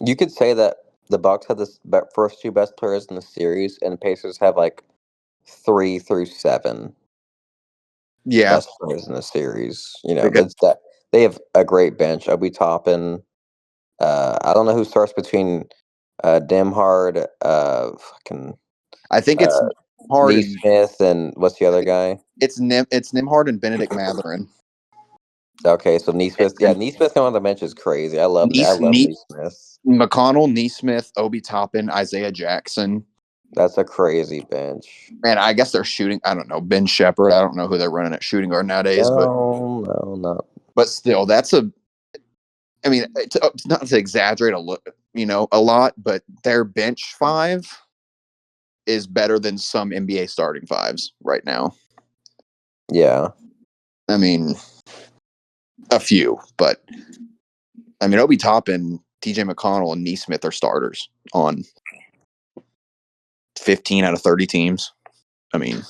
You could say that the Bucks had the first 2 best players in the series, and Pacers have like 3 through 7 best players in the series. Because they have a great bench. Obi Toppin. I don't know who starts between Demhard, I think it's hard. Neesmith, and what's the other guy? It's Nembhard and Benedict Mathurin. Okay, so Neesmith. Yeah, Neesmith on the bench is crazy. I love Neesmith. McConnell, Neesmith, Obi Toppin, Isaiah Jackson. That's a crazy bench. Man, I guess they're shooting. I don't know. Ben Shepherd. I don't know who they're running at shooting guard nowadays. No. But still, that's a. I mean, not to exaggerate a lot, but their bench 5 is better than some NBA starting 5s right now. Yeah. I mean, a few, but I mean, Obi Toppin, TJ McConnell, and Neesmith are starters on 15 out of 30 teams. I mean,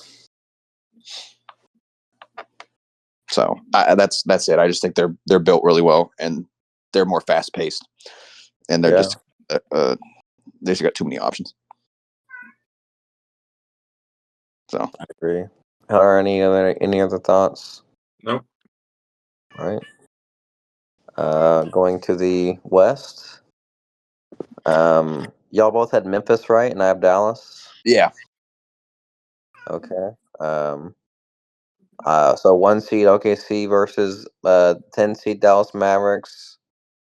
so that's it. I just think they're built really well, and they're more fast paced, and they're just they just got too many options. So I agree. Are any other thoughts? Nope. All right. Going to the West. Y'all both had Memphis, right? And I have Dallas. yeah. Okay. So 1 seed OKC versus 10 seed Dallas Mavericks.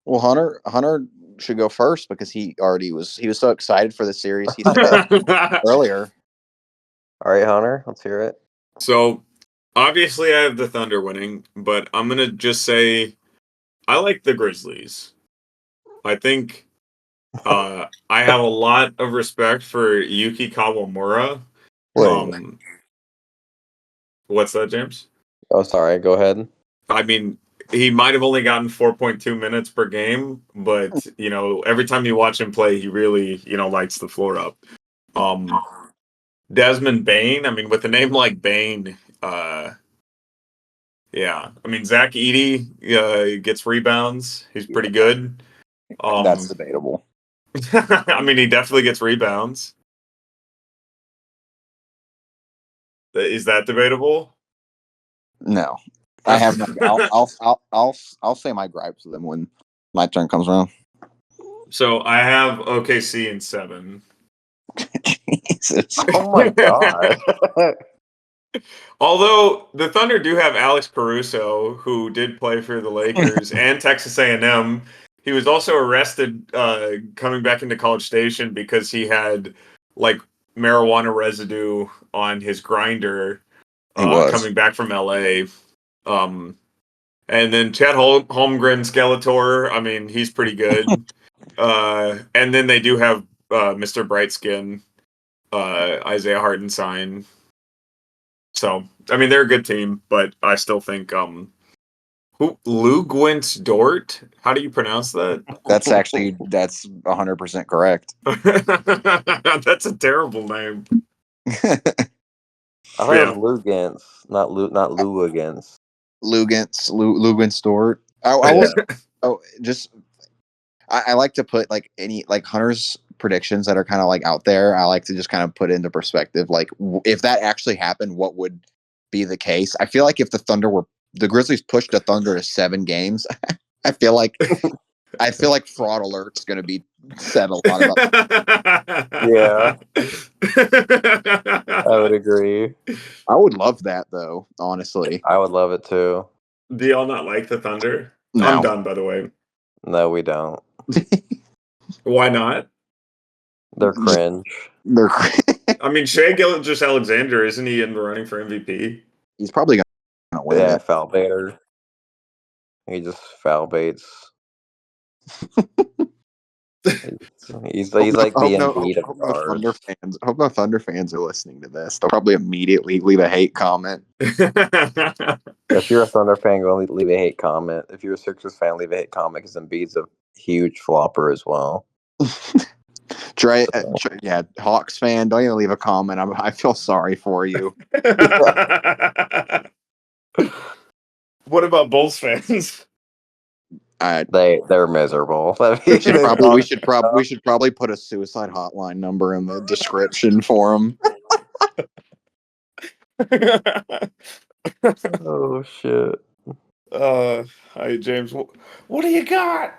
Well, Hunter should go first because he was so excited for the series. He said earlier. All right, Hunter, let's hear it. So, obviously, I have the Thunder winning, but I'm gonna just say I like the Grizzlies. I think I have a lot of respect for Yuki Kawamura. What's that, James? Oh, sorry. Go ahead. I mean, he might have only gotten 4.2 minutes per game, but every time you watch him play, he really lights the floor up. Desmond Bane. I mean, with a name like Bane, yeah. I mean, Zach Edey gets rebounds. He's pretty good. That's debatable. I mean, he definitely gets rebounds. Is that debatable? No, I have no. I'll say my gripes with them when my turn comes around. So I have OKC in 7. Jesus. Oh my god. Although the Thunder do have Alex Caruso, who did play for the Lakers and Texas A&M. He was also arrested coming back into College Station because he had like marijuana residue on his grinder coming back from LA. And then Chet Holmgren, Skeletor. I mean, he's pretty good. And then they do have Mr. Brightskin, Isaiah Hartenstein. So, I mean, they're a good team, but I still think Lou Gwent Dort? How do you pronounce that? That's 100% correct. That's a terrible name. I thought it was Lugans, not Lugans. Lugans Dort. I like to put like any like Hunter's predictions that are kind of like out there. I like to just kind of put into perspective, like if that actually happened, what would be the case? I feel like if the Grizzlies pushed the Thunder to 7 games, I feel like fraud alert's going to be said a lot about. Yeah, I would agree. I would love that though. Honestly, I would love it too. Do y'all not like the Thunder? No. I'm done, by the way. No, we don't. Why not? They're cringe. I mean, Shai Gilgeous-Alexander, isn't he in the running for MVP? He's probably going to win. Yeah, foul baiter. He just foul baits. He's like the Embiid of guards. Hope no Thunder fans are listening to this. They'll probably immediately leave a hate comment. If you're a Thunder fan, go leave a hate comment. If you're a Sixers fan, leave a hate comment because Embiid's a huge flopper as well. Yeah, Hawks fan, don't even leave a comment. I feel sorry for you. What about Bulls fans? They're miserable. We should probably put a suicide hotline number in the description for them. Oh shit. Hi James. What do you got?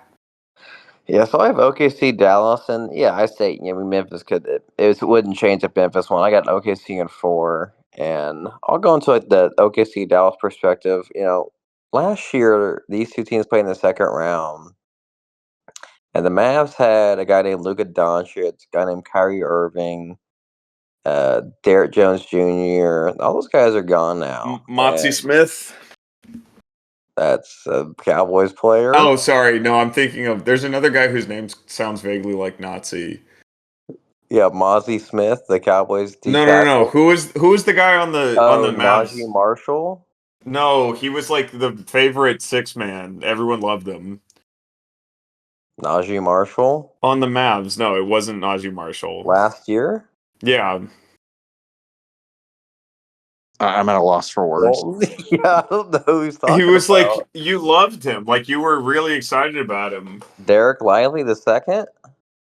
Yeah, so I have OKC, Dallas, and yeah, I say Memphis could it wouldn't change if Memphis won. I got OKC in 4, and I'll go into like the OKC Dallas perspective. Last year these two teams played in the second round, and the Mavs had a guy named Luka Doncic, a guy named Kyrie Irving, Derrick Jones Jr. All those guys are gone now. Motzi and Smith. That's a Cowboys player. Oh, sorry. No, I'm thinking of. There's another guy whose name sounds vaguely like Nazi. Yeah, Mozzie Smith, the Cowboys. No. Who was the guy on the Mavs? Najee Marshall. No, he was like the favorite 6-man. Everyone loved him. Najee Marshall On the Mavs. No, it wasn't Najee Marshall. last year. Yeah. I'm at a loss for words. Yeah, I don't know who he's talking about. He was like, you loved him. Like, you were really excited about him. Derek Lively the second?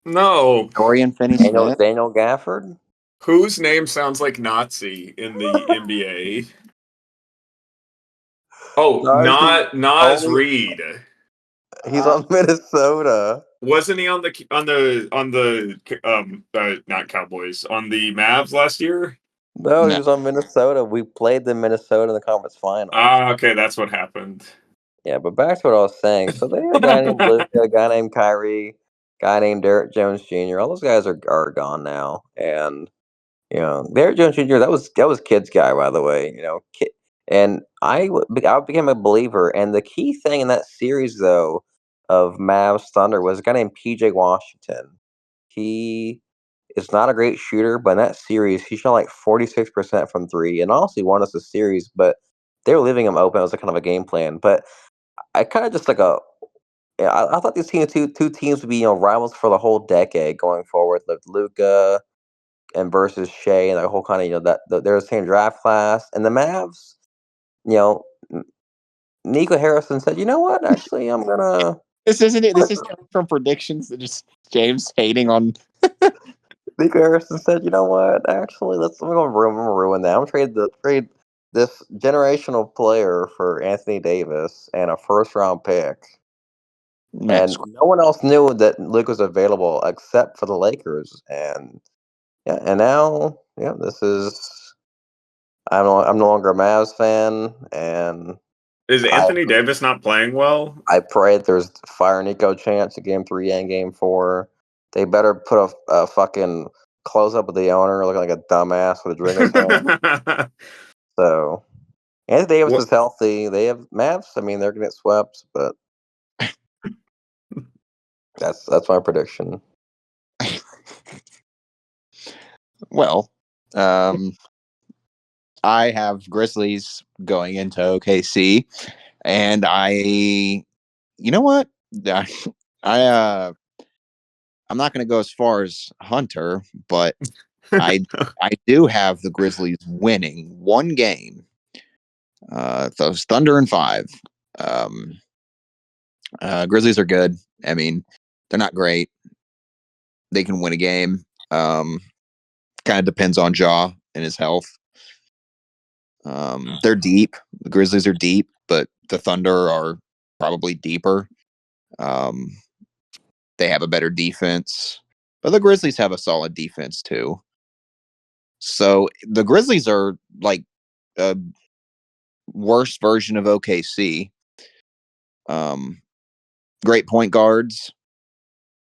No. Dorian Finney-Smith? Daniel Gafford? Whose name sounds like Nazi in the NBA? Oh, Nas Reed. He's on Minnesota. Wasn't he on the not Cowboys, on the Mavs last year? No, he was on Minnesota. We played the Minnesota in the conference final. Ah, okay, that's what happened. Yeah, but back to what I was saying. So they have a guy named Luka, a guy named Kyrie, a guy named Derrick Jones Jr. All those guys are gone now, and Derrick Jones Jr. That was kid's guy, by the way. And I became a believer. And the key thing in that series, though, of Mavs Thunder was a guy named PJ Washington. He is not a great shooter, but in that series, he shot like 46% from three, and honestly won us a series. But they were leaving him open. It was a kind of a game plan. But I kind of just I thought these two teams would be rivals for the whole decade going forward. With Luka and versus Shea and the whole kind of they're the same draft class. And the Mavs, Nico Harrison said, "You know what? Actually, I'm gonna." This isn't it. This is coming from predictions that just James hating on. Nico Harrison said, "You know what? Actually, I'm gonna ruin that. I'm gonna trade this generational player for Anthony Davis and a first-round pick." And no one else knew that Luke was available except for the Lakers. And now this is. I'm no longer a Mavs fan, and is Anthony Davis not playing well? I pray that there's fire Nico chance in Game 3 and Game 4. They better put a fucking close up of the owner looking like a dumbass with a drink in his hand. So Anthony Davis is healthy. They have Mavs. I mean, they're gonna get swept, but that's my prediction. Well, I have Grizzlies going into OKC, and you know what? I'm not going to go as far as Hunter, but I do have the Grizzlies winning one game. Those Thunder in 5. Grizzlies are good. I mean, they're not great. They can win a game. Kind of depends on Ja and his health. They're deep. The Grizzlies are deep, but the Thunder are probably deeper. They have a better defense, but the Grizzlies have a solid defense too. So the Grizzlies are like a worse version of OKC. Great point guards,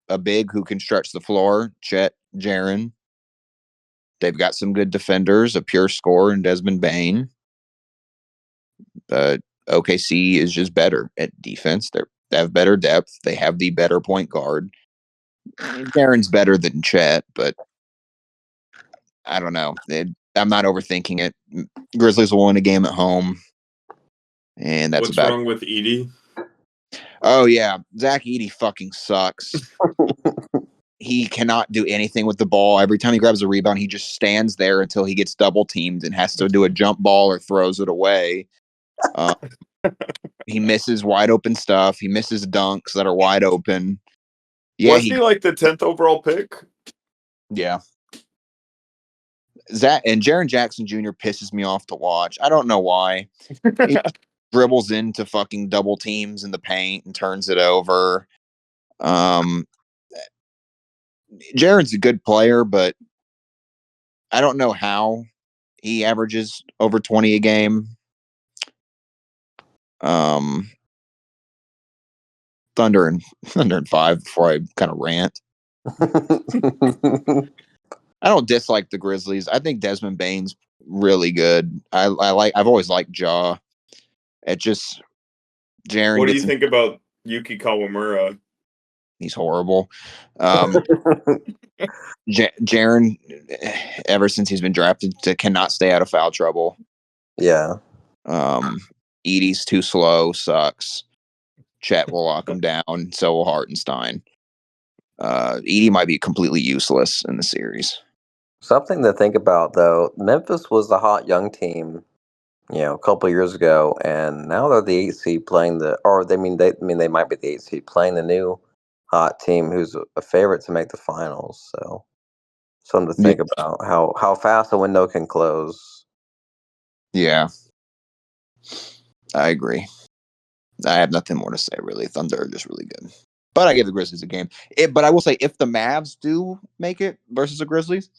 a big who can stretch the floor, Chet, Jaren. They've got some good defenders, a pure scorer in Desmond Bane. OKC is just better at defense. They have better depth. They have the better point guard. Darren's better than Chet, but I don't know. I'm not overthinking it. Grizzlies will win a game at home, and that's What's about wrong with Edie? Oh yeah, Zach Edey fucking sucks. He cannot do anything with the ball. Every time he grabs a rebound, he just stands there until he gets double teamed and has to do a jump ball or throws it away. He misses wide open stuff. He misses dunks that are wide open. Yeah, Wasn't he like the 10th overall pick? Yeah. Zach and Jaren Jackson Jr. pisses me off to watch. I don't know why. He dribbles into fucking double teams in the paint and turns it over. Jaren's a good player, but I don't know how he averages over 20 a game. Thunder and 5 before I kind of rant. I don't dislike the Grizzlies. I think Desmond Bane's really good. I've always liked Ja. It just Jaren What do you gets think about Yuki Kawamura? he's horrible. Jaren, ever since he's been drafted, cannot stay out of foul trouble. Yeah. Edie's too slow, sucks. Chet will lock him down. So will Hartenstein. Edie might be completely useless in the series. Something to think about, though. Memphis was the hot young team, a couple of years ago, and now they're the 8th seed playing they might be the 8th seed playing the new hot team, who's a favorite to make the finals. So, something to think about how fast a window can close. Yeah, I agree. I have nothing more to say, really. Thunder are just really good. But I give the Grizzlies a game. But I will say, if the Mavs do make it versus the Grizzlies,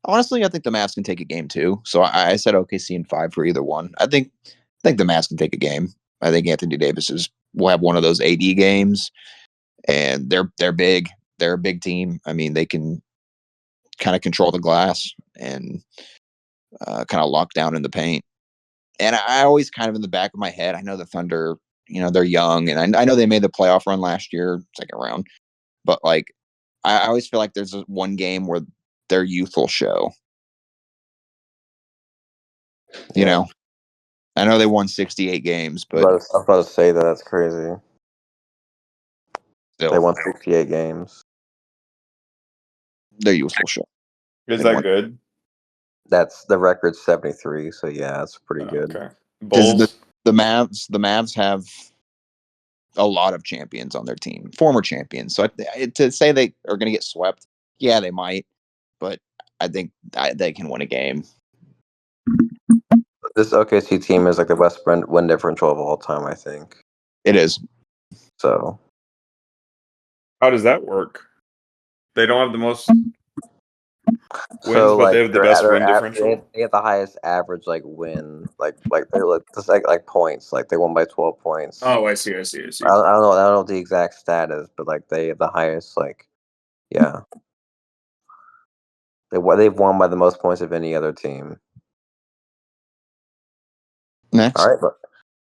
honestly, I think the Mavs can take a game too. So I said OKC in 5 for either one. I think the Mavs can take a game. I think Anthony Davis will have one of those AD games, and they're big. They're a big team. I mean, they can kind of control the glass and kind of lock down in the paint. And I always kind of in the back of my head, I know the Thunder, they're young, and I know they made the playoff run last year, second round, but like I always feel like there's one game where their youth will show. You know, I know they won 68 games, but I was about to say that's crazy. still, They won 68 games. their youth will show. Is that good? That's the record 73, so yeah, that's pretty good. Okay. Because Bulls. the Mavs have a lot of champions on their team, former champions. So to say they are going to get swept, yeah, they might, but I think they can win a game. This OKC team is like the best win differential of all time, I think. It is. So, how does that work? They don't have the most wins, but they have the best win differential. They have the highest average win, they look just like points. Like they won by 12 points. Oh, I see. I don't know what the exact stat is, but they have the highest. Yeah, they've won by the most points of any other team. Next. All right,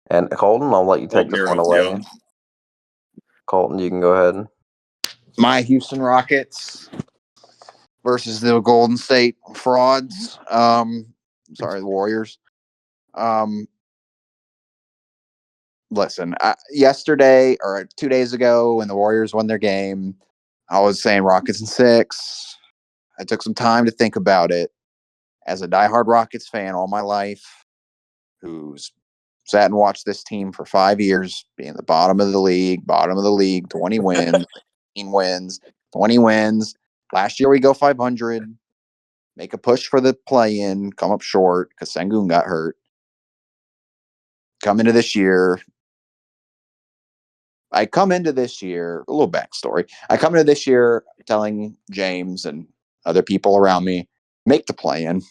and Colton, I'll let you take this one away. Yeah. Colton, you can go ahead. My Houston Rockets versus the Golden State frauds. The Warriors. Listen, yesterday or 2 days ago when the Warriors won their game, I was saying Rockets in 6. I took some time to think about it. As a diehard Rockets fan all my life, who's sat and watched this team for 5 years, being the bottom of the league, 20 wins, 18 wins, 20 wins. Last year we go 500, make a push for the play-in, come up short because Sengun got hurt. Come into this year, a little backstory. I come into this year telling James and other people around me, make the play-in.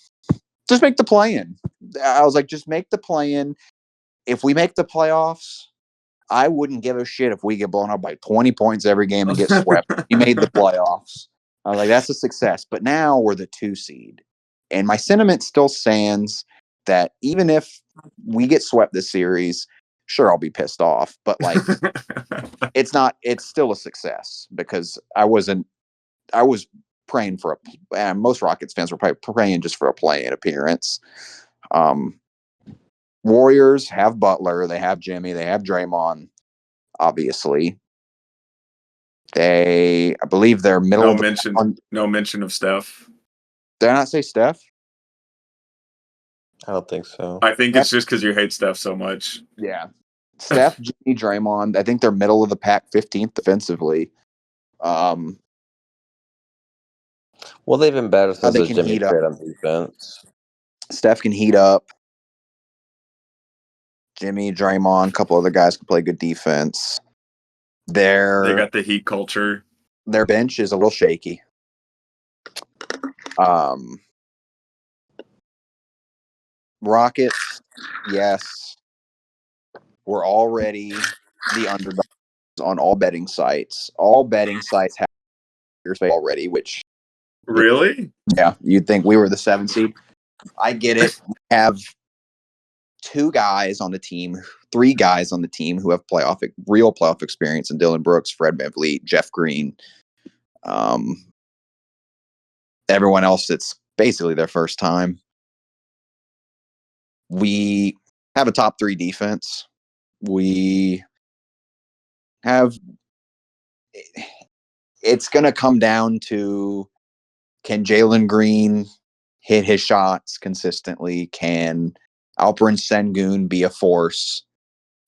Just make the play-in. I was like, just make the play-in. If we make the playoffs, I wouldn't give a shit if we get blown up by 20 points every game and get swept. We made the playoffs. I was like, that's a success. But now we're the 2 seed. And my sentiment still stands that even if we get swept this series, sure, I'll be pissed off. But it's still a success because I wasn't I was praying for and most Rockets fans were probably praying just for a play-in appearance. Warriors have Butler, they have Jimmy, they have Draymond, obviously. I believe they're middle of the no mention of Steph. Did I not say Steph? I don't think so. I think it's just because you hate Steph so much. Yeah. Steph, Jimmy, Draymond, I think they're middle of the pack, 15th defensively. Well, they've been better since they the can Jimmy heat up. trade on defense. Steph can heat up. Jimmy, Draymond, a couple other guys can play good defense. They got the Heat culture. Their bench is a little shaky. Rockets, yes. We're already the underdogs on all betting sites. All betting sites have already, which really? Yeah, you'd think we were the 7th seed. I get it. We have 3 guys on the team who have real playoff experience in Dylan Brooks, Fred VanVleet, Jeff Green. Everyone else, it's basically their first time. We have a top 3 defense. We have. It's going to come down to, can Jalen Green hit his shots consistently? Can Alperen Sengun be a force?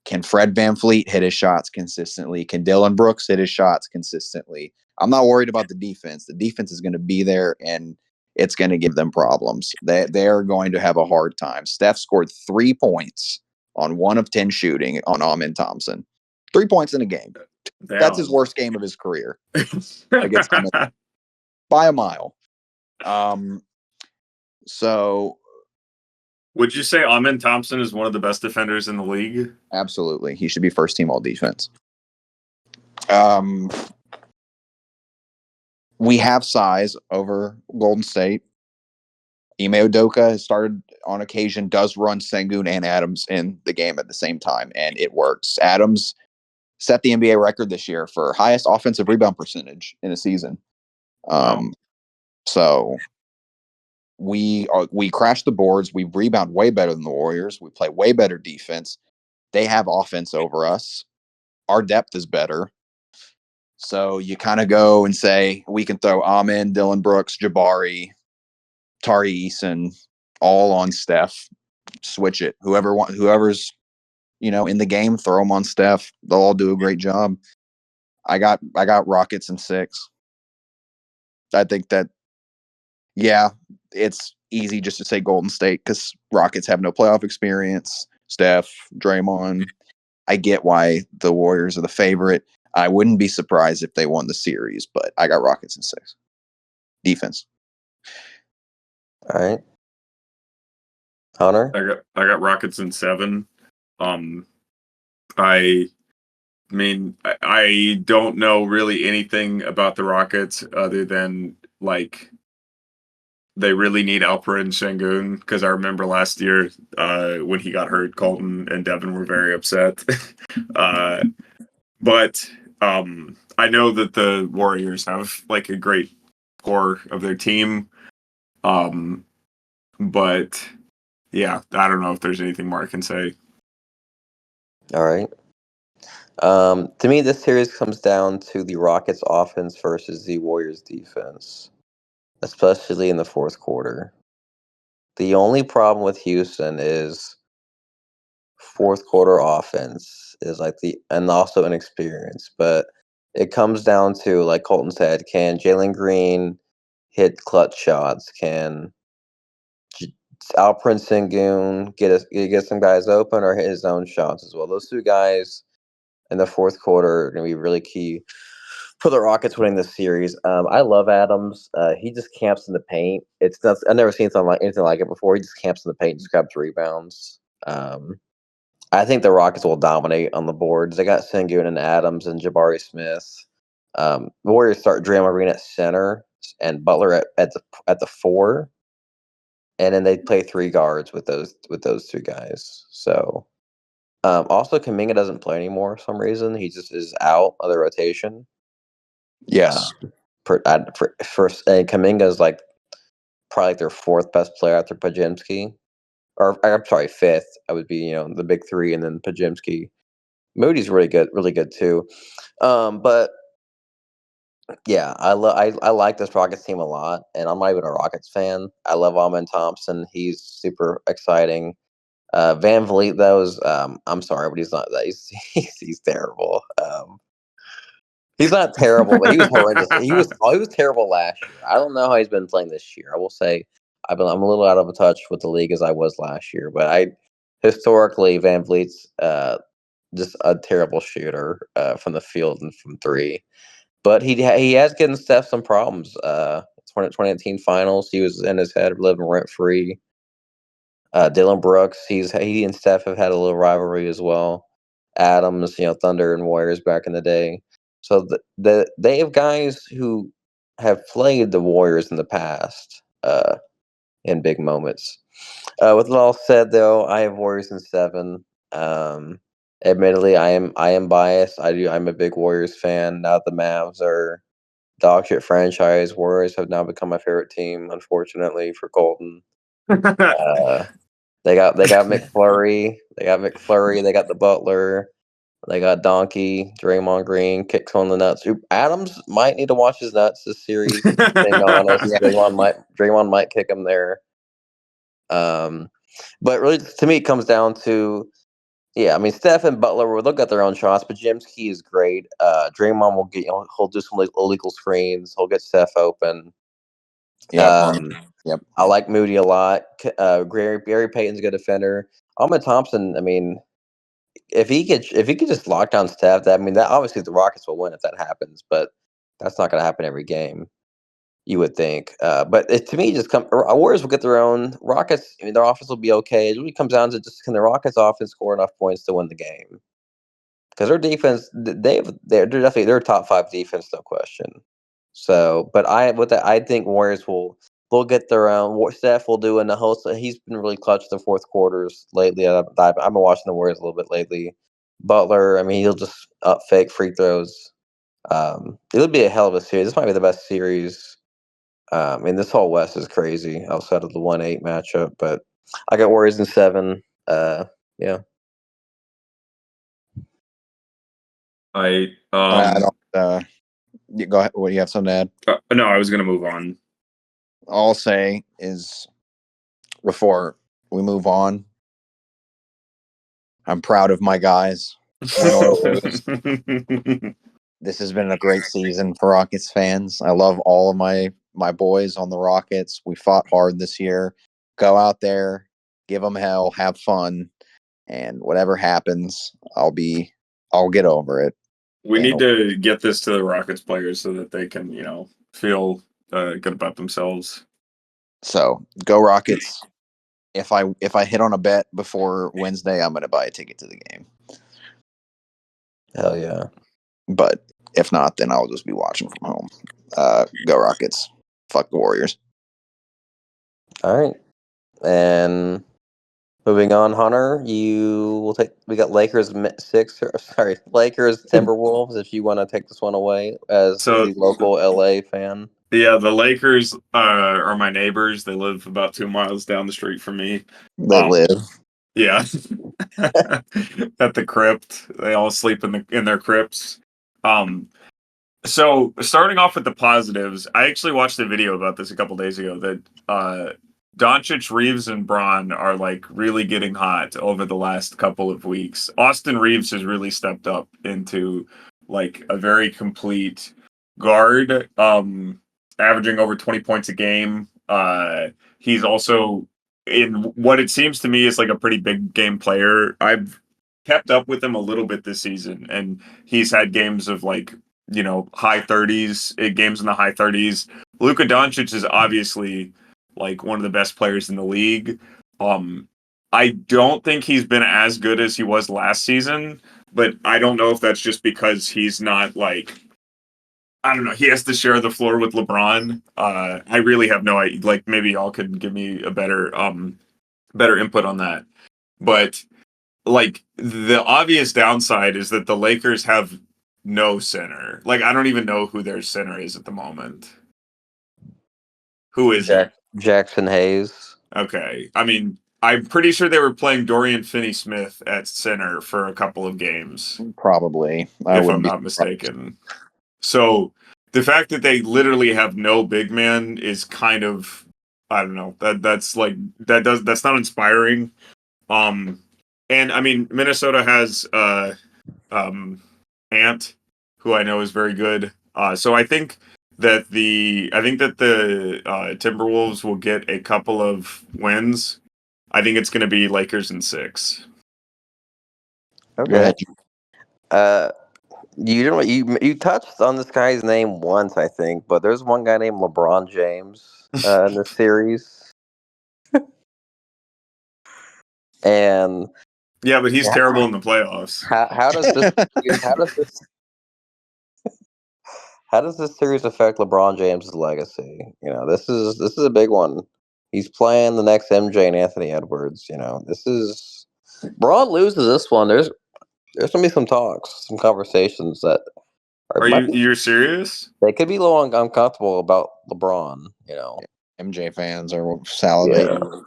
Can Fred VanVleet hit his shots consistently? Can Dylan Brooks hit his shots consistently? I'm not worried about the defense. The defense is going to be there, and it's going to give them problems. They're going to have a hard time. Steph scored 3 points on 1 of 10 shooting on Amen Thompson. 3 points in a game. Damn. That's his worst game of his career against by a mile. So would you say Amen Thompson is one of the best defenders in the league? Absolutely. He should be first team all defense. We have size over Golden State. Ime Udoka has started on occasion, does run Sengun and Adams in the game at the same time, and it works. Adams set the NBA record this year for highest offensive rebound percentage in a season. So we crash the boards. We rebound way better than the Warriors. We play way better defense. They have offense over us. Our depth is better. So you kind of go and say, we can throw Amen, Dylan Brooks, Jabari, Tari Eason all on Steph. Switch it. Whoever's in the game, throw them on Steph. They'll all do a great job. I got Rockets in 6. I think that, yeah, it's easy just to say Golden State because Rockets have no playoff experience. Steph, Draymond. I get why the Warriors are the favorite. I wouldn't be surprised if they won the series, but I got Rockets in 6. Defense. All right. Hunter? I got Rockets in 7. I mean, I don't know really anything about the Rockets other than they really need Alperen Sengun because I remember last year when he got hurt, Colton and Debin were very upset. But I know that the Warriors have a great core of their team. But yeah, I don't know if there's anything more I can say. All right. To me, this series comes down to the Rockets' offense versus the Warriors' defense, especially in the fourth quarter. The only problem with Houston is fourth quarter offense is and also inexperience. But it comes down to, like Colton said, can Jalen Green hit clutch shots? Can Alperen Sengun get some guys open or hit his own shots as well? Those 2 guys in the fourth quarter are going to be really key for the Rockets winning this series. I love Adams. He just camps in the paint. It's not, I've never seen anything like it before. He just camps in the paint, just grabs rebounds. I think the Rockets will dominate on the boards. They got Sengun and Adams and Jabari Smith. The Warriors start Draymond Green at center and Butler at the 4, and then they play 3 guards with those 2 guys. So. Also, Kuminga doesn't play anymore for some reason. He just is out of the rotation. Yes. first, and Kuminga's like probably like their fourth best player after Podziemski, or I'm sorry, fifth. I would be the big three, and then Podziemski. Moody's really good too. But yeah, I like this Rockets team a lot, and I'm not even a Rockets fan. I love Amen Thompson. He's super exciting. Van Vliet, though, is I'm sorry, but he's not that. He's terrible. He's not terrible, but he was horrendous. He was terrible last year. I don't know how he's been playing this year. I will say I'm a little out of touch with the league as I was last year, but historically Van Vliet's just a terrible shooter from the field and from three. But he has given Steph some problems. 2018 finals, he was in his head, living rent free. Dylan Brooks, he and Steph have had a little rivalry as well. Adams, Thunder and Warriors back in the day. So they have guys who have played the Warriors in the past in big moments. With it all said, though, I have Warriors in 7. Admittedly, I am biased. I'm a big Warriors fan. Now the Mavs are dog shit franchise. Warriors have now become my favorite team, unfortunately for Colton. They got McFlurry. They got McFlurry. They got the Butler. They got Donkey, Draymond Green, kicks on the nuts. Adams might need to watch his nuts this series. Being honest, Draymond might kick him there. But really, to me, it comes down to Steph and Butler, they'll get their own shots, but Jimski is great. Draymond will he'll do some illegal screens. He'll get Steph open. Yep. I like Moody a lot. Gary Payton's a good defender. Ahmed Thompson, if he could just lock down Steph, that obviously the Rockets will win if that happens, but that's not going to happen every game. You would think, but to me, Warriors will get their own. Rockets, their offense will be okay. It really comes down to just can the Rockets offense score enough points to win the game? Because their defense, they're definitely they're top 5 defense, no question. So, but I think Warriors will get their own. Steph will do in the host. He's been really clutch in the fourth quarters lately. I've been watching the Warriors a little bit lately. Butler, he'll just up fake free throws. It'll be a hell of a series. This might be the best series. This whole West is crazy outside of the 1-8 matchup, but I got Warriors in 7. Yeah. I don't. Go ahead. What do you have something to add? No, I was going to move on. All I'll say is, before we move on, I'm proud of my guys. This has been a great season for Rockets fans. I love all of my boys on the Rockets. We fought hard this year. Go out there, give them hell, have fun, and whatever happens, I'll get over it. We need to get this to the Rockets players so that they can, feel good about themselves. So go Rockets. If I hit on a bet before Wednesday, I'm going to buy a ticket to the game. Hell yeah. But if not, then I'll just be watching from home. Go Rockets. Fuck the Warriors. All right. And moving on, Hunter, we got Lakers 6. Lakers Timberwolves. If you want to take this one away as the local LA fan. Yeah, the Lakers are my neighbors. They live about 2 miles down the street from me. They live. Yeah. At the crypt. They all sleep in their crypts. So starting off with the positives, I actually watched a video about this a couple days ago that Doncic, Reeves, and Braun are like really getting hot over the last couple of weeks. Austin Reeves has really stepped up into like a very complete guard, averaging over 20 points a game. He's also in what it seems to me is like a pretty big game player. I've kept up with him a little bit this season, and he's had games of like, high 30s, games in the high 30s. Luka Doncic is obviously like one of the best players in the league. I don't think he's been as good as he was last season, but I don't know if that's just because he's not like, I don't know, he has to share the floor with LeBron. I really have no idea. Like, maybe y'all could give me a better input on that. But like, the obvious downside is that the Lakers have no center. Like, I don't even know who their center is at the moment. Who is it? Jackson Hayes. Okay. I mean, I'm pretty sure they were playing Dorian Finney-Smith at center for a couple of games, Probably. if I'm not mistaken. So the fact that they literally have no big man is kind of, I don't know, that's not inspiring. And I mean, Minnesota has Ant, who I know is very good. So I think that the Timberwolves will get a couple of wins. I think it's going to be Lakers in 6. Okay. You touched on this guy's name once, I think, but there's one guy named LeBron James in the series, and yeah, but he's terrible in the playoffs. How does this series affect LeBron James' legacy? This is a big one. He's playing the next MJ and Anthony Edwards. This is Braun loses this one. There's gonna be some talks, some conversations that you're serious? They could be a little uncomfortable about LeBron. MJ fans are salivating.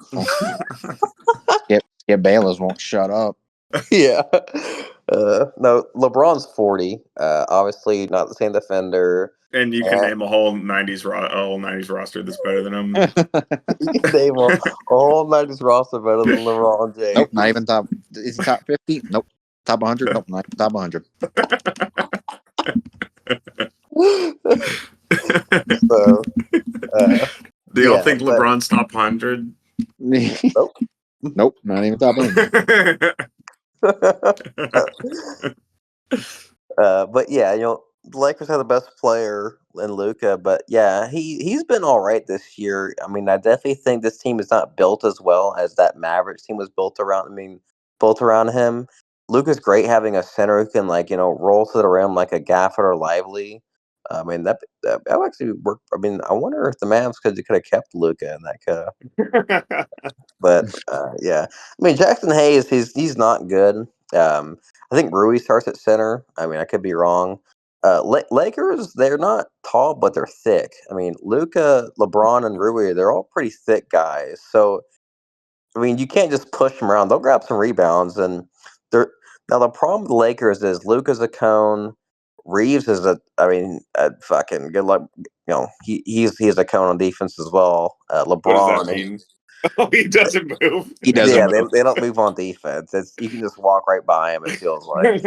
Yeah. Skip Bayless won't shut up. Yeah. No, LeBron's 40. Obviously, not the same defender. And you can name a whole 90s roster that's better than him. You can name a whole 90s roster better than LeBron James. Nope, not even top. Is he top 50? Nope. Top 100? Nope, not top 100. So, do y'all think LeBron's top 100? Nope. Nope, not even top 100. But yeah, the Lakers have the best player in Luka, but yeah, he's been all right this year. I mean, I definitely think this team is not built as well as that Mavericks team was built around. Built around him. Luka's great having a center who can roll to the rim like a Gafford or Lively. I mean that would actually work. I mean, I wonder if the Mavs could have kept Luka in that. But yeah, I mean Jackson Hayes, he's not good. I think Rui starts at center. I mean, I could be wrong. Lakers, they're not tall, but they're thick. I mean, Luka, LeBron, and Rui, they're all pretty thick guys. So, I mean, you can't just push them around. They'll grab some rebounds, and they're now the problem with the Lakers is Luka's a cone. Reeves is a fucking good luck. He's a cone on defense as well. LeBron. What does that mean? Oh, he doesn't move. He doesn't move. They don't move on defense. You can just walk right by him, it feels like.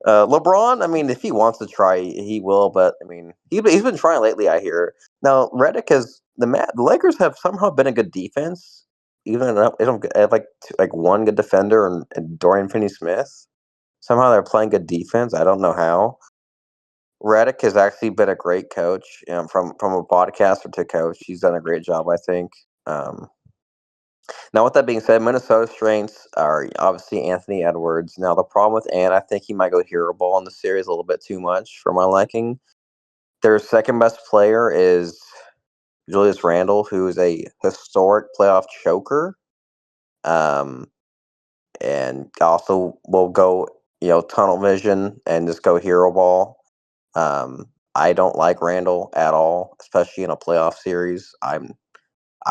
LeBron, I mean, if he wants to try, he will. But I mean, he's been trying lately. I hear now. Redick has the Lakers have somehow been a good defense, even though they don't have one good defender and Dorian Finney-Smith. Somehow they're playing good defense. I don't know how. Redick has actually been a great coach. From a podcaster to coach, he's done a great job, I think. Now, with that being said, Minnesota's strengths are obviously Anthony Edwards. Now, the problem with Ant, I think he might go hero ball in the series a little bit too much for my liking. Their second best player is Julius Randle, who is a historic playoff choker, and also will go tunnel vision and just go hero ball. I don't like Randle at all, especially in a playoff series. I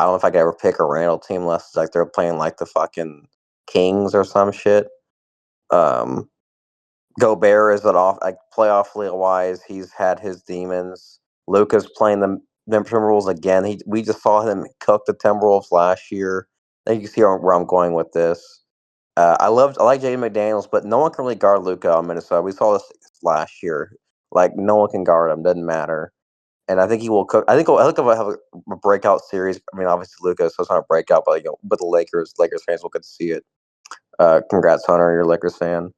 don't know if I could ever pick a Randall team unless it's like they're playing like the fucking Kings or some shit. Gobert is playoff wise. He's had his demons. Luka's playing the Timberwolves again. We just saw him cook the Timberwolves last year. I think you see where I'm going with this. I like Jaden McDaniels, but no one can really guard Luka on Minnesota. We saw this last year. Like no one can guard him. Doesn't matter. And I think he will cook. I think he'll have a breakout series. I mean, obviously Luka, so it's not a breakout, but but the Lakers fans will get to see it. Congrats, Hunter, you're a Lakers fan.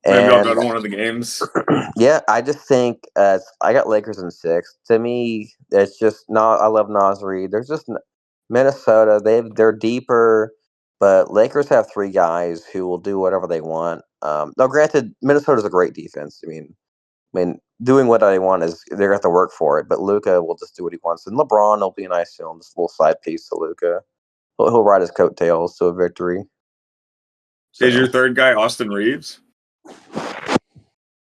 Maybe I'll go to one of the games. Yeah, I just think I got Lakers in 6. To me, it's just not. I love Naz Reid. There's just Minnesota. They're deeper, but Lakers have 3 guys who will do whatever they want. Now, granted, Minnesota's a great defense. I mean, doing what I want is they're gonna have to work for it. But Luka will just do what he wants, and LeBron will be nice to him. Just a little side piece to Luka. He'll ride his coattails to a victory. So. Is your third guy Austin Reeves?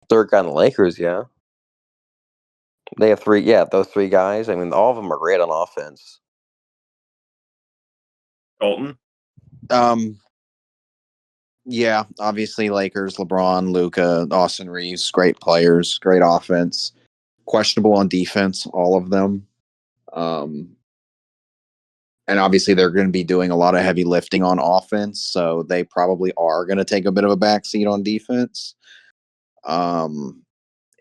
third guy on the Lakers, yeah. They have three, those three guys. I mean, all of them are great on offense. Colton? Yeah, obviously Lakers, LeBron, Luka, Austin Reeves, great players, great offense. Questionable on defense, all of them. And obviously they're going to be doing a lot of heavy lifting on offense, so they probably are going to take a bit of a backseat on defense. And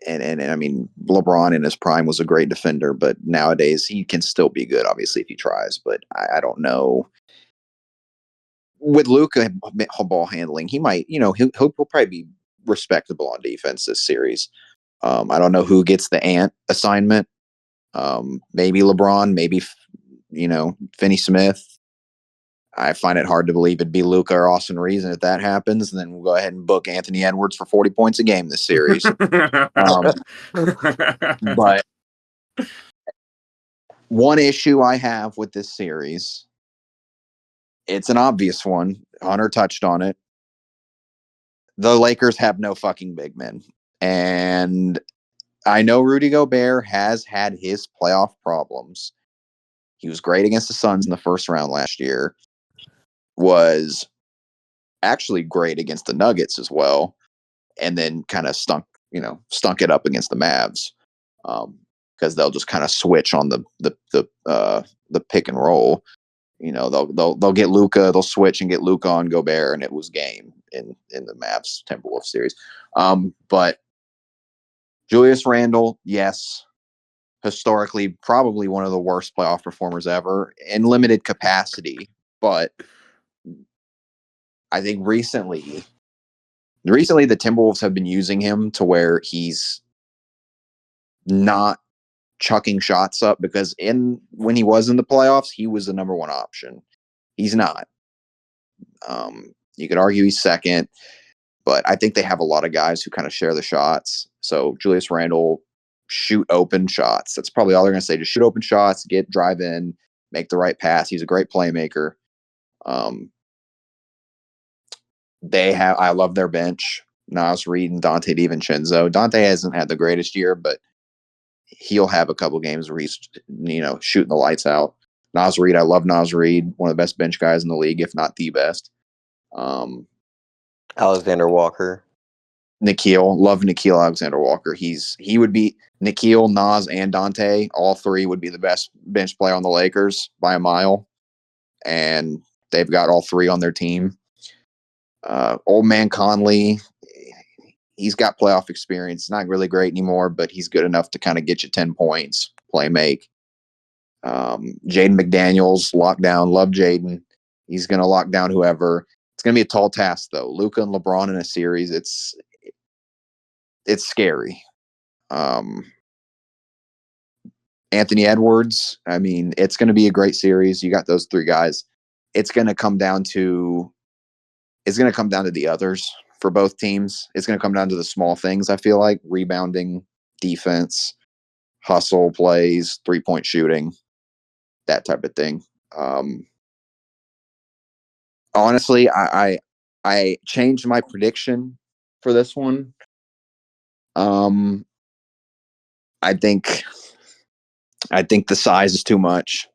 I mean, LeBron in his prime was a great defender, but nowadays he can still be good, obviously, if he tries. But I don't know. With Luka ball handling, he might, he'll probably be respectable on defense this series. I don't know who gets the Ant assignment. Maybe LeBron, maybe Finney Smith. I find it hard to believe it'd be Luka or Austin Reeves, and if that happens, then we'll go ahead and book Anthony Edwards for 40 points a game this series. But one issue I have with this series, it's an obvious one. Hunter touched on it. The Lakers have no fucking big men. And I know Rudy Gobert has had his playoff problems. He was great against the Suns in the first round last year. Was actually great against the Nuggets as well. And then kind of stunk it up against the Mavs. Because they'll just kind of switch on the pick and roll. They'll get Luka, they'll switch and get Luka on Gobert, and it was game in the Mavs Timberwolves series. But Julius Randle, yes, historically probably one of the worst playoff performers ever in limited capacity, but I think recently the Timberwolves have been using him to where he's not chucking shots up, because when he was in the playoffs, he was the number one option. He's not. You could argue he's second, but I think they have a lot of guys who kind of share the shots. So Julius Randle, shoot open shots. That's probably all they're going to say. Just shoot open shots, drive in, make the right pass. He's a great playmaker. I love their bench. Nas Reed and Dante DiVincenzo. Dante hasn't had the greatest year, but he'll have a couple games where he's, shooting the lights out. Nas Reed, I love Nas Reed, one of the best bench guys in the league, if not the best. Alexander Walker. Love Nickeil Alexander-Walker. He would be Nickeil, Nas, and Dante. All three would be the best bench player on the Lakers by a mile, and they've got all three on their team. Old man Conley, he's got playoff experience. Not really great anymore, but he's good enough to kind of get you 10 points, play make. Jaden McDaniels, lockdown. Love Jaden. He's going to lock down whoever. It's going to be a tall task, though. Luka and LeBron in a series, it's scary. Anthony Edwards, I mean, it's going to be a great series. You got those three guys. It's going to come down to the others for both teams. It's going to come down to the small things, I feel like: rebounding, defense, hustle plays, 3-point shooting, that type of thing. Honestly, I changed my prediction for this one. I think the size is too much.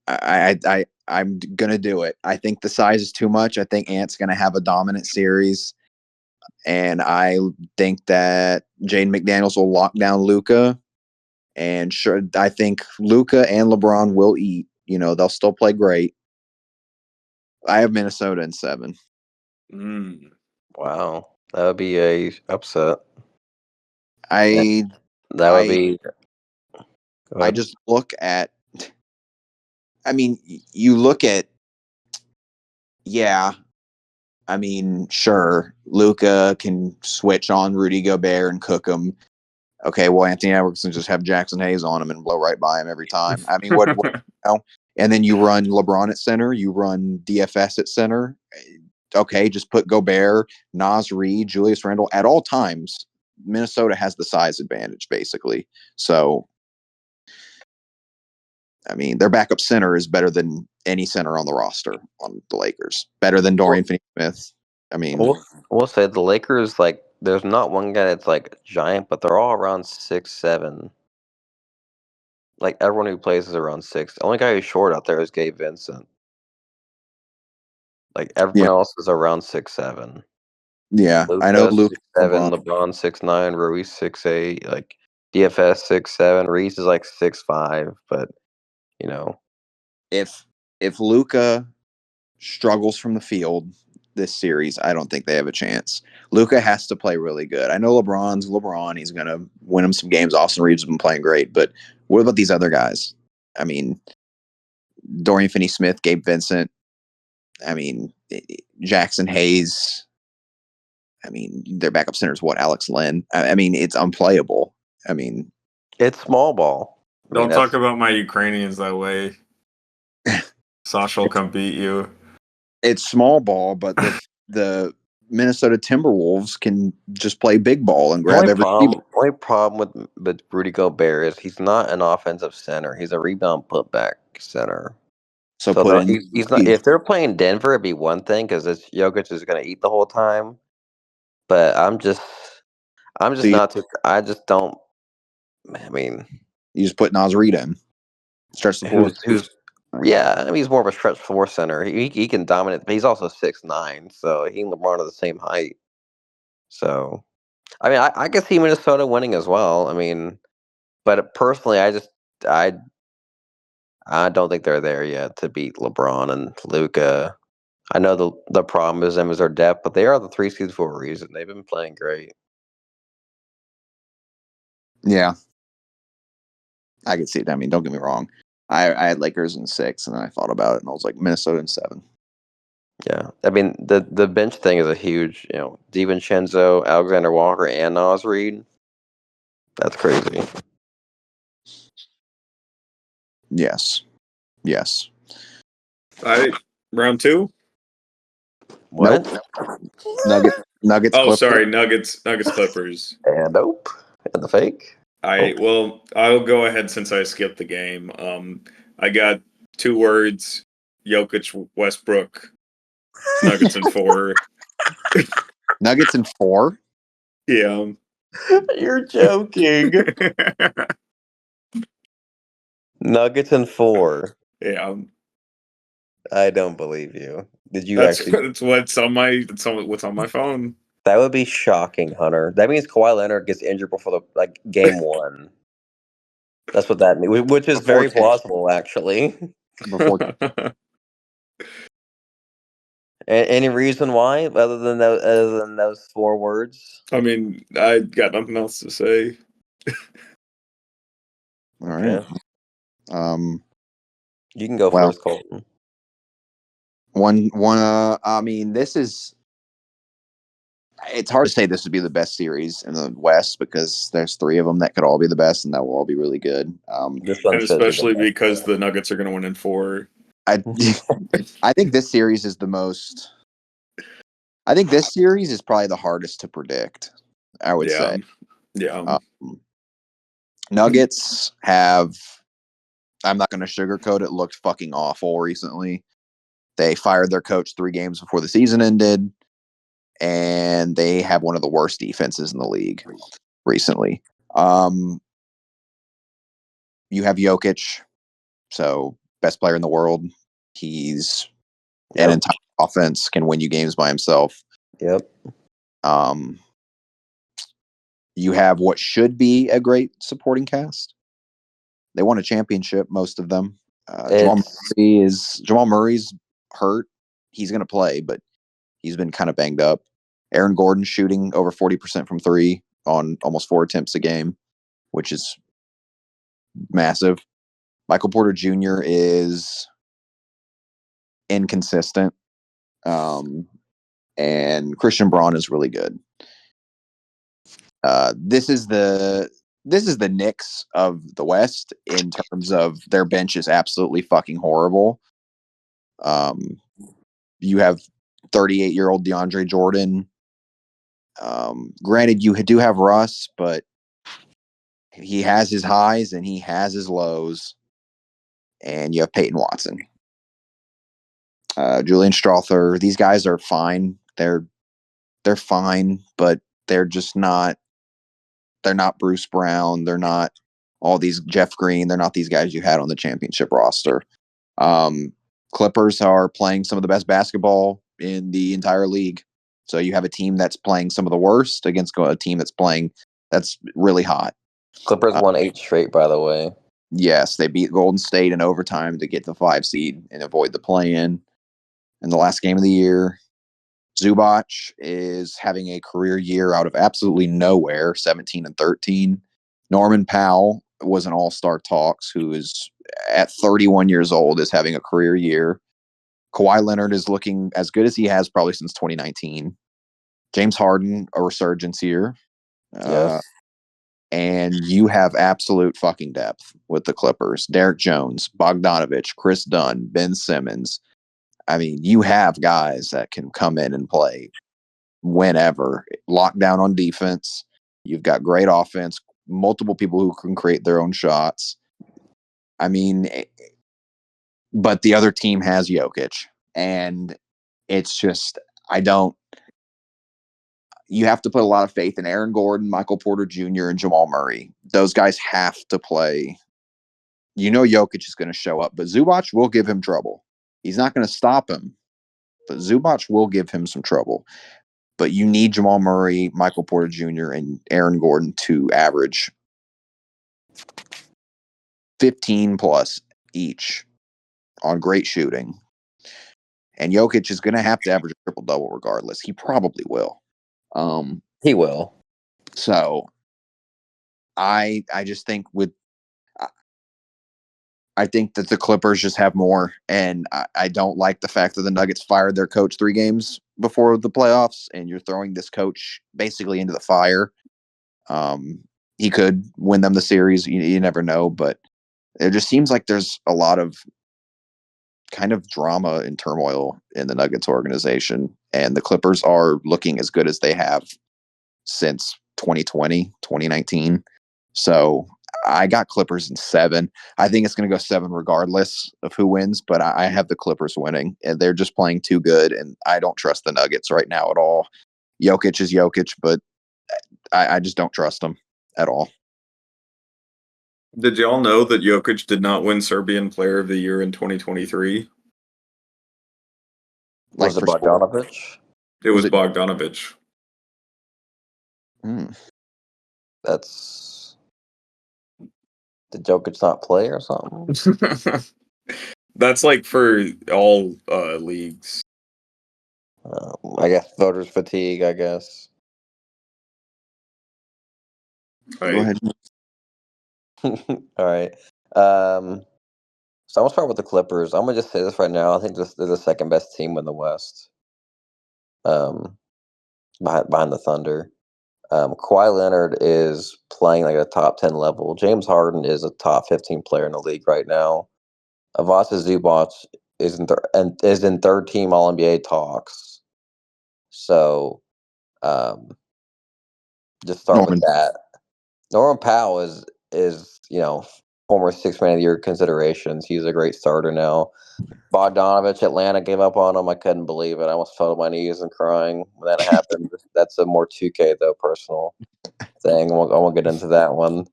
I'm gonna do it. I think the size is too much. I think Ant's gonna have a dominant series, and I think that Jaden McDaniels will lock down Luka. And sure, I think Luka and LeBron will eat. They'll still play great. I have Minnesota in 7. Wow, that would be a upset. Would be. I just look at. I mean, you look at. Yeah, I mean, sure, Luka can switch on Rudy Gobert and cook him. Okay, well, Anthony Edwards can just have Jackson Hayes on him and blow right by him every time. I mean, what And then you run LeBron at center, you run DFS at center. Okay, just put Gobert, Nas Reed, Julius Randle at all times. Minnesota has the size advantage, basically. So, I mean, their backup center is better than any center on the roster on the Lakers. Better than Dorian Finney-Smith. I mean, we'll say the Lakers, there's not one guy that's like giant, but they're all around 6'7". Like everyone who plays is around 6. The only guy who's short out there is Gabe Vincent. Like everyone else is around 6'7". Yeah, I know Luka Luke 6'7", LeBron 6'9", Ruiz 6'8", like DFS 6'7", Reese is like 6'5", but you know, if Luka struggles from the field this series, I don't think they have a chance. Luka has to play really good. I know LeBron's LeBron. He's going to win him some games. Austin Reeves has been playing great, but what about these other guys? I mean, Dorian Finney-Smith, Gabe Vincent. I mean, Jackson Hayes. I mean, their backup center's what? Alex Len. I mean, it's unplayable. I mean, it's small ball. Don't talk about my Ukrainians that way. Sasha will come beat you. It's small ball, but the Minnesota Timberwolves can just play big ball and grab every only problem with Rudy Gobert is he's not an offensive center. He's a rebound putback center. So he's not. If they're playing Denver, it'd be one thing because Jokic is going to eat the whole time. But I'm just not too. I just don't. I mean, you just put Naz Reid in, stretch the floor. Yeah, I mean, he's more of a stretch floor center. He can dominate, but he's also 6'9", so he and LeBron are the same height. So, I mean, I could see Minnesota winning as well. I mean, but personally, I don't think they're there yet to beat LeBron and Luka. I know the problem is them is their depth, but they are the 3 seeds for a reason. They've been playing great. Yeah, I could see it. I mean, don't get me wrong. I had Lakers in 6, and then I thought about it, and I was like Minnesota in 7. Yeah, I mean the bench thing is a huge, DiVincenzo, Alexander Walker, and Naz Reid. That's crazy. Yes. Round 2. What? Nope. Nuggets. Oh, Clippers. sorry, Nuggets Clippers. And nope. And the fake. I'll go ahead since I skipped the game. I got 2 words: Jokic, Westbrook. Nuggets in 4. Nuggets in 4. Yeah. You're joking. Nuggets in 4. Yeah. I don't believe you. Did you That's actually? what's on my phone. That would be shocking, Hunter. That means Kawhi Leonard gets injured before game 1. That's what that means, which is very plausible, actually. Before. Any reason why, other than those 4 words? I mean, I got nothing else to say. All right. Yeah. You can go first, Colton. One. I mean, this is. It's hard to say this would be the best series in the West because there's 3 of them that could all be the best, and that will all be really good. And especially because the Nuggets are going to win in 4. I think this series is the most. I think this series is probably the hardest to predict. I would say. Yeah. Nuggets have. I'm not going to sugarcoat it. Looked fucking awful recently. They fired their coach 3 games before the season ended, and they have one of the worst defenses in the league recently. You have Jokic, so best player in the world. He's an entire offense, can win you games by himself. Yep. You have what should be a great supporting cast. They won a championship, most of them. Jamal Murray's hurt. He's going to play, but he's been kind of banged up. Aaron Gordon shooting over 40% from 3 on almost 4 attempts a game, which is massive. Michael Porter Jr. is inconsistent. And Christian Braun is really good. This is the Knicks of the West in terms of their bench is absolutely fucking horrible. You have 38-year-old DeAndre Jordan. Granted, you do have Russ, but he has his highs and he has his lows. And you have Peyton Watson. Julian Strother. These guys are fine. They're fine, but they're just not. They're not Bruce Brown. They're not all these Jeff Green. They're not these guys you had on the championship roster. Clippers are playing some of the best basketball in the entire league. So you have a team that's playing some of the worst against a team that's really hot. Clippers won 8 straight, by the way. Yes, they beat Golden State in overtime to get the 5 seed and avoid the play-in in the last game of the year. Zubac is having a career year out of absolutely nowhere, 17 and 13. Norman Powell was an all-star talks, who is at 31 years old, is having a career year. Kawhi Leonard is looking as good as he has probably since 2019. James Harden, a resurgence here. Yes. And you have absolute fucking depth with the Clippers. Derek Jones, Bogdanovich, Chris Dunn, Ben Simmons. I mean, you have guys that can come in and play whenever. Lock down on defense. You've got great offense, multiple people who can create their own shots. I mean, but the other team has Jokic. And it's just, you have to put a lot of faith in Aaron Gordon, Michael Porter Jr., and Jamal Murray. Those guys have to play. You know Jokic is going to show up, but Zubac will give him trouble. He's not going to stop him, but Zubac will give him some trouble. But you need Jamal Murray, Michael Porter Jr., and Aaron Gordon to average 15 plus each on great shooting. And Jokic is going to have to average a triple-double regardless. He probably will. He will. So I just think I think that the Clippers just have more, and I don't like the fact that the Nuggets fired their coach 3 games before the playoffs, and you're throwing this coach basically into the fire. He could win them the series. You never know, but it just seems like there's a lot of kind of drama and turmoil in the Nuggets organization, and the Clippers are looking as good as they have since 2020, 2019. So I got Clippers in 7. I think it's going to go 7 regardless of who wins, but I have the Clippers winning, and they're just playing too good, and I don't trust the Nuggets right now at all. Jokic is Jokic, but I just don't trust him at all. Did y'all know that Jokic did not win Serbian Player of the Year in 2023? Was it Bogdanovich? It was Bogdanovich. That's... Did Jokic not play or something? That's like for all leagues. I guess voters fatigue, I guess. Go ahead. All right. So I'm going to start with the Clippers. I'm going to just say this right now. I think they're the second best team in the West. Behind the Thunder. Kawhi Leonard is playing like a top 10 level. James Harden is a top 15 player in the league right now. Vertz Zubac is in third team All NBA talks. So, just start with that. Norman Powell is former 6th man of the year considerations. He's a great starter now. Bogdanovich, Atlanta gave up on him. I couldn't believe it. I almost fell to my knees and crying when that happened. That's a more 2K though personal thing. I won't get into that one.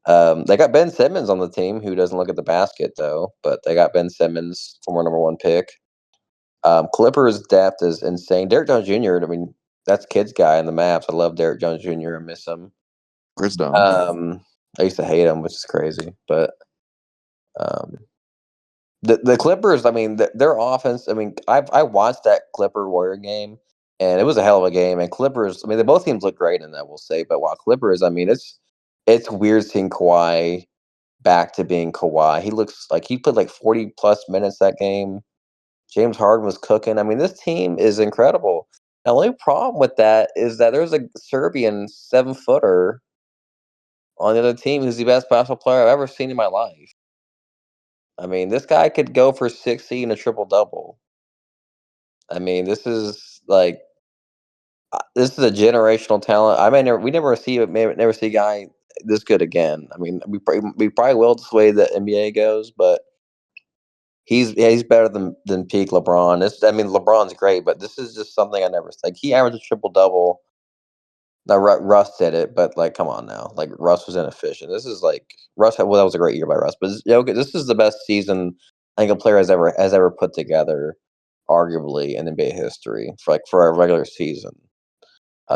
They got Ben Simmons on the team, who doesn't look at the basket though, but they got Ben Simmons, former number 1 pick. Clippers depth is insane. Derek Jones Jr., I mean, that's kid's guy in the Mavs. I love Derek Jones Jr. I miss him. Chris Dunn. I used to hate him, which is crazy, but the Clippers, I mean, their offense. I mean, I watched that Clipper Warrior game, and it was a hell of a game. And Clippers, I mean, both teams look great in that, we'll say. But while Clippers, I mean, it's weird seeing Kawhi back to being Kawhi. He looks like he played like 40 plus minutes that game. James Harden was cooking. I mean, this team is incredible. The only problem with that is that there's a Serbian 7-footer on the other team who's the best basketball player I've ever seen in my life. I mean, this guy could go for 60 and a triple double. I mean, this is a generational talent. We never see a guy this good again. I mean, we probably will this way the NBA goes, but he's better than peak LeBron. LeBron's great, but this is just something I never like. He averaged a triple double No, Russ did it, but like, come on now. Like, Russ was inefficient. This is like Russ. That was a great year by Russ, but this is the best season I think a player has ever put together, arguably in NBA history for a regular season.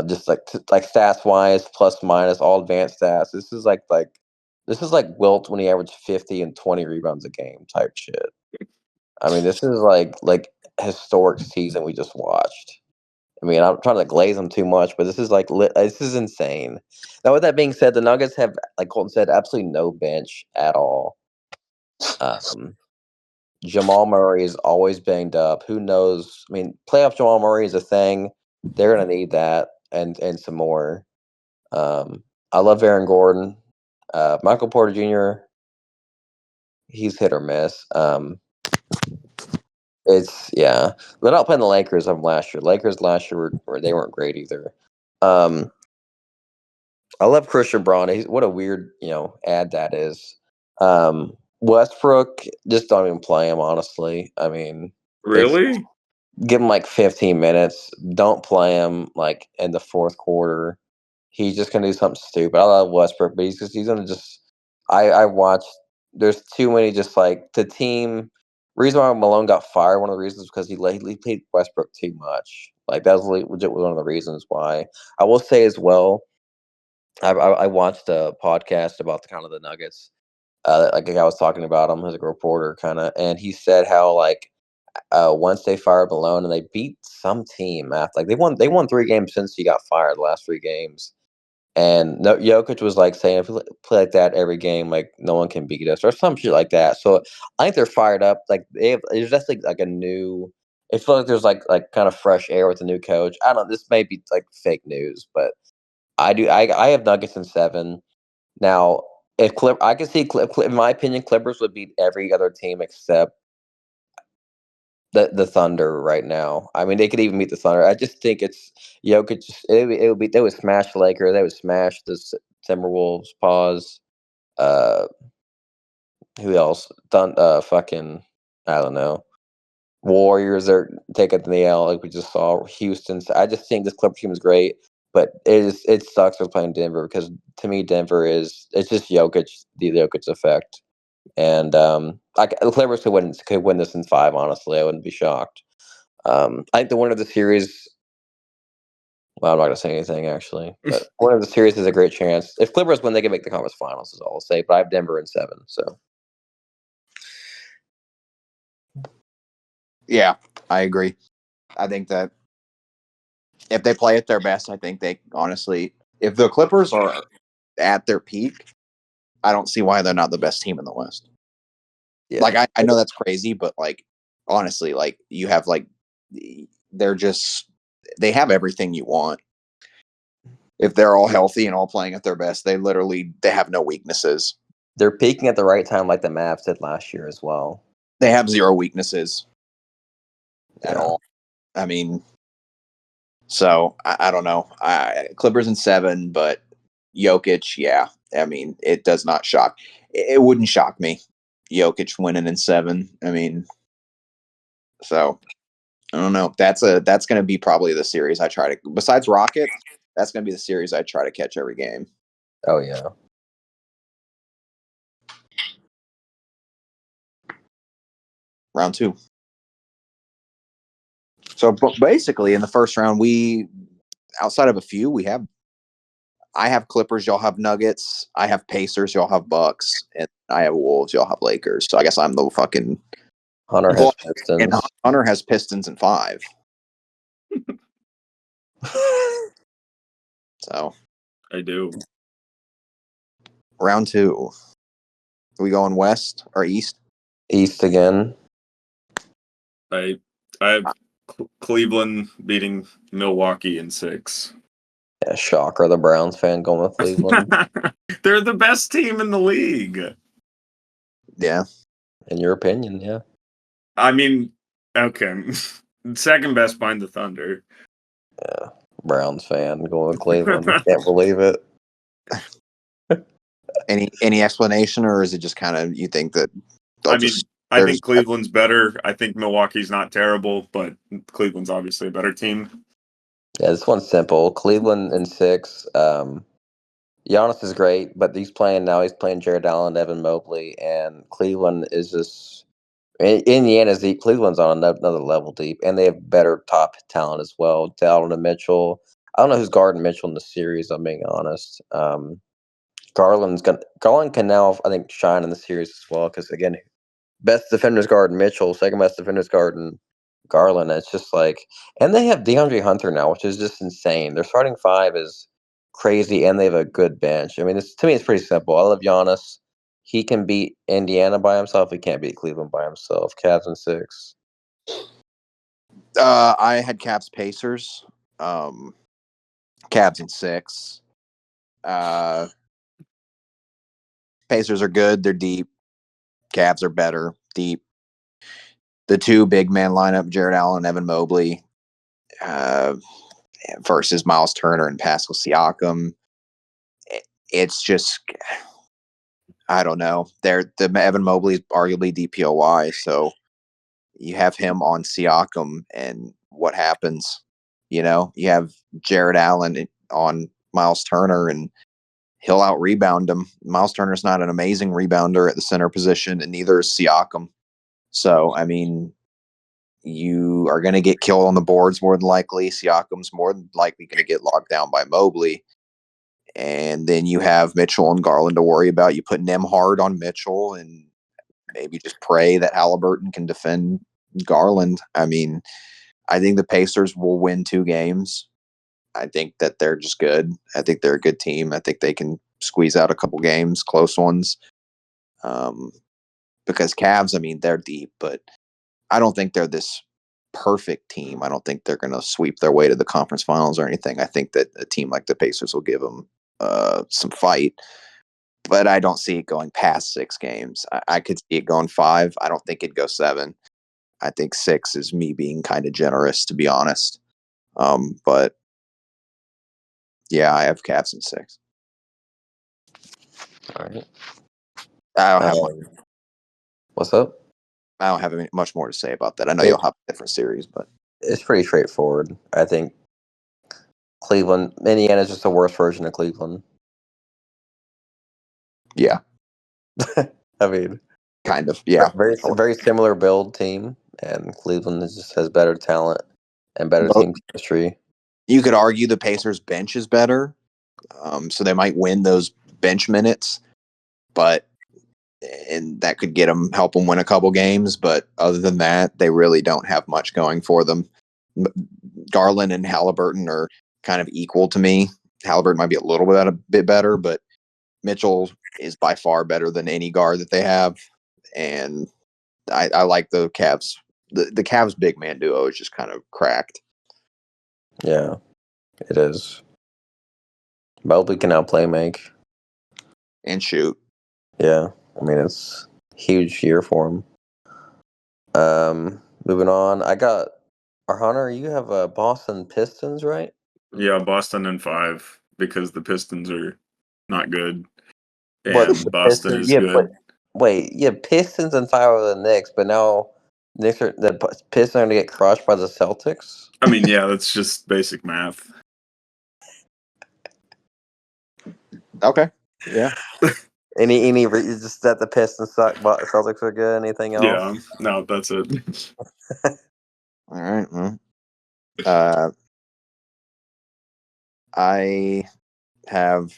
Just like stats wise, plus minus, all advanced stats. This is like Wilt when he averaged 50 and 20 rebounds a game type shit. I mean, this is like historic season we just watched. I mean, I'm trying to glaze them too much, but this is this is insane. Now, with that being said, the Nuggets have, like Colton said, absolutely no bench at all. Jamal Murray is always banged up. Who knows? I mean, playoff Jamal Murray is a thing. They're gonna need that and some more. I love Aaron Gordon, Michael Porter Jr. He's hit or miss. They're not playing the Lakers of last year. Lakers last year they weren't great either. I love Christian Braun. What a weird, ad that is. Westbrook, just don't even play him, honestly. I mean, Really? give him like 15 minutes. Don't play him like in the fourth quarter. He's just gonna do something stupid. I love Westbrook, but he's gonna just. I watched. There's too many. Just like the team. Reason why Malone got fired. One of the reasons is because he played Westbrook too much. Like that was legit one of the reasons why. I will say as well. I watched a podcast about the Nuggets. Like a guy was talking about him as a reporter, and he said how once they fired Malone and they beat some team after they won 3 games since he got fired, the last 3 games. And no, Jokic was like saying if we play like that every game, like no one can beat us or some shit like that. So I think they're fired up. Like there's just like a new. It feels like there's like kind of fresh air with the new coach. I don't know. This may be like fake news, but I do. I have Nuggets in 7 now. If I can see, in my opinion, Clippers would beat every other team except the Thunder right now. I mean, they could even beat the Thunder. I just think it's Jokic. It would be they would smash the Lakers. They would smash the Timberwolves. Pause. Uh, who else? Fucking I don't know. Warriors are taking the L like we just saw. Houston. So I just think this Clipper team is great, but it sucks for playing Denver because to me Denver it's just Jokic, the Jokic effect, and the Clippers could win this in 5. Honestly, I wouldn't be shocked. I think the winner of the series. Well, I'm not gonna say anything actually, but winner of the series is a great chance. If Clippers win, they can make the conference finals. Is all I'll say. But I have Denver in 7. So Yeah, I agree. I think that if they play at their best, I think they honestly, if the Clippers are at their peak, I don't see why they're not the best team in the West. yeah, Like I know that's crazy, but like honestly, like you have they have everything you want. If they're all healthy and all playing at their best, they have no weaknesses. they're peaking at the right time, like the Mavs did last year as well. They have zero weaknesses at Yeah. all. I mean, so I don't know. Clippers in 7, but Jokic, yeah. I mean, it does not shock. It wouldn't shock me. Jokic winning in 7. I mean, so I don't know. That's going to be probably the series I try to. Besides Rockets, that's going to be the series I try to catch every game. Oh yeah. Round 2. So basically, in the first round, outside of a few, I have Clippers, y'all have Nuggets, I have Pacers, y'all have Bucks, and I have Wolves, y'all have Lakers. So I guess I'm the fucking Hunter has Pistons. and Hunter has Pistons in 5. So I do. round 2. Are we going west or east? East again. I have Cleveland beating Milwaukee in 6. Yeah, shocker. The Browns fan going with Cleveland. They're the best team in the league. Yeah. In your opinion, yeah. I mean, okay. Second best behind the Thunder. Yeah. Browns fan going with Cleveland. Can't believe it. Any explanation, or is it just kind of you think that I think Cleveland's better. I think Milwaukee's not terrible, but Cleveland's obviously a better team. Yeah, this one's simple. Cleveland in 6. Giannis is great, but he's playing Jared Allen, Evan Mobley, and Cleveland is just Indiana's deep. Cleveland's on another level deep, and they have better top talent as well. Dalton and Mitchell. I don't know who's guarding Mitchell in the series. I'm being honest. Garland can now, I think, shine in the series as well because again, best defenders guarding Mitchell, second best defenders guarding Garland. It's just like, and they have DeAndre Hunter now, which is just insane. Their starting 5 is crazy, and they have a good bench. I mean, to me, it's pretty simple. I love Giannis. He can beat Indiana by himself. He can't beat Cleveland by himself. Cavs in 6. I had Cavs Pacers. Cavs in 6. Pacers are good. They're deep. Cavs are better, deep. The 2 big man lineup, Jared Allen, Evan Mobley, versus Miles Turner and Pascal Siakam. It's just, I don't know. The Evan Mobley is arguably DPOY, so you have him on Siakam, and what happens? You have Jared Allen on Miles Turner, and he'll out rebound him. Miles Turner's not an amazing rebounder at the center position, and neither is Siakam. So, I mean, you are going to get killed on the boards more than likely. Siakam's more than likely going to get locked down by Mobley. And then you have Mitchell and Garland to worry about. You put Nembhard on Mitchell and maybe just pray that Halliburton can defend Garland. I mean, I think the Pacers will win 2 games. I think that they're just good. I think they're a good team. I think they can squeeze out a couple games, close ones. Because Cavs, I mean, they're deep, but I don't think they're this perfect team. I don't think they're going to sweep their way to the conference finals or anything. I think that a team like the Pacers will give them some fight, but I don't see it going past 6 games. I could see it going 5. I don't think it'd go 7. I think 6 is me being kind of generous, to be honest. But yeah, I have Cavs in 6. All right. I don't have What's up? I don't have much more to say about that. I know you'll have a different series, but It's pretty straightforward. I think Indiana is just a worse version of Cleveland. yeah, I mean, kind of. Yeah, very similar build team, and Cleveland just has better talent and better team chemistry. You could argue the Pacers bench is better, so they might win those bench minutes, and that could help them win a couple games. But other than that, they really don't have much going for them. Garland and Halliburton are kind of equal to me. Halliburton might be a bit better, but Mitchell is by far better than any guard that they have, and I like the Cavs. The Cavs big man duo is just kind of cracked. Yeah, it is. Mobley can now play make and shoot. Yeah, I mean it's a huge year for him. Moving on, I got Hunter. You have Boston Pistons, right? Yeah, Boston in 5 because the Pistons are not good, But and Boston is good. Wait, you have Pistons and 5 over the Knicks, but now the Pistons are going to get crushed by the Celtics. I mean, yeah, that's just basic math. Okay. Yeah. Any just that the Pistons suck, but the Celtics are good. Anything else? Yeah, no, that's it. All right. Well,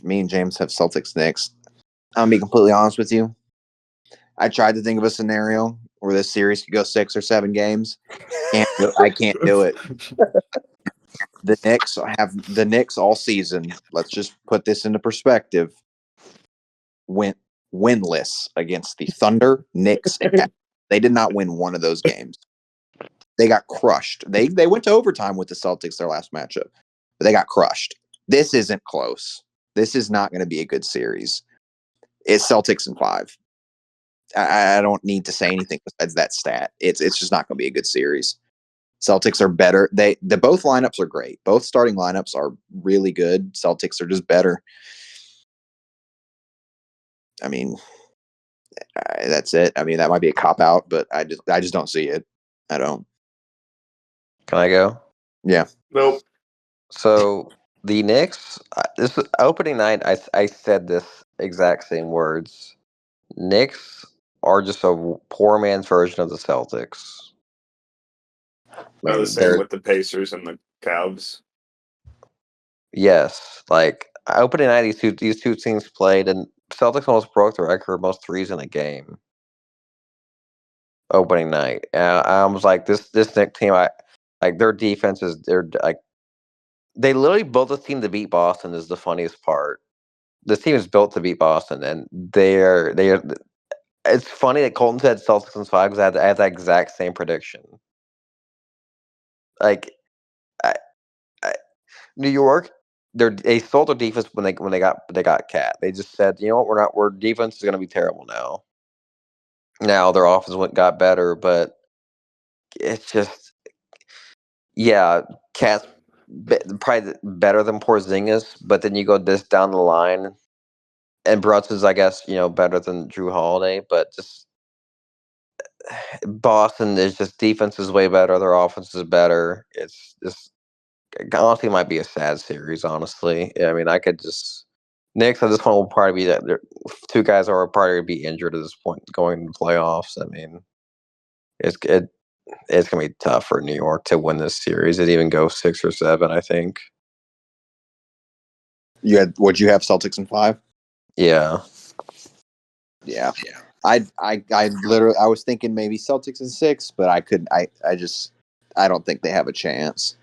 me and James have Celtics next. I'll be completely honest with you. I tried to think of a scenario where this series could go 6 or 7 games. I can't do it. The Knicks all season. Let's just put this into perspective. Went winless against the Thunder, Knicks, and Cavs. They did not win one of those games. They got crushed. They went to overtime with the Celtics their last matchup, but they got crushed. This isn't close. This is not going to be a good series. It's Celtics in 5. I don't need to say anything besides that stat. It's just not going to be a good series. Celtics are better. Both lineups are great. Both starting lineups are really good. Celtics are just better. I mean, that's it. I mean, that might be a cop out, but I just don't see it. I don't. Can I go? Yeah. Nope. So the Knicks, this opening night, I said this exact same words. Knicks are just a poor man's version of the Celtics. The same with the Pacers and the Cavs. Yes, like opening night, these two teams played, and Celtics almost broke the record for most threes in a game. Opening night, I was like, this Knicks team, like their defense is they literally built this team to beat Boston. Is the funniest part. This team is built to beat Boston, and they're. It's funny that Colton said Celtics in 5 because I had that exact same prediction. Like, I, New York, they sold their defense when they got Cat. They just said, you know what, we're defense is going to be terrible now. Now their offense got better, but it's just Cat's probably better than Porzingis. But then you go this down the line, and Vertz is, I guess, better than Drew Holiday, but just Boston is just defense is way better. Their offense is better. It's just honestly might be a sad series. Honestly, I mean, I could just Knicks at this point will probably be that two guys are probably be injured at this point going into the playoffs. I mean, it's gonna be tough for New York to win this series. It even go 6 or 7, I think. Would you have Celtics in 5? Yeah. I literally I was thinking maybe Celtics in 6, but I don't think they have a chance.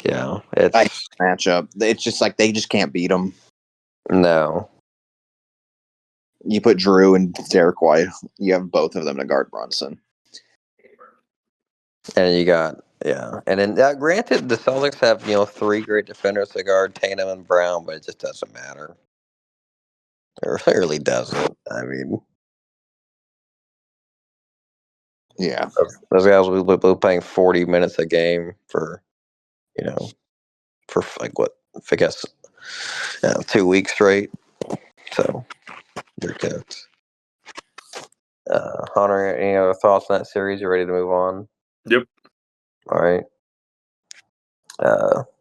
Yeah, it's matchup. It's just like they just can't beat them. No. You put Drew and Derek White, you have both of them to guard Brunson. And you got and then granted, the Celtics have 3 great defenders to guard Tatum and Brown, but it just doesn't matter. It really doesn't. I mean, yeah, those guys will be playing 40 minutes a game for like what I guess 2 weeks straight. So they're cooked. Hunter, any other thoughts on that series? You ready to move on? Yep. All right.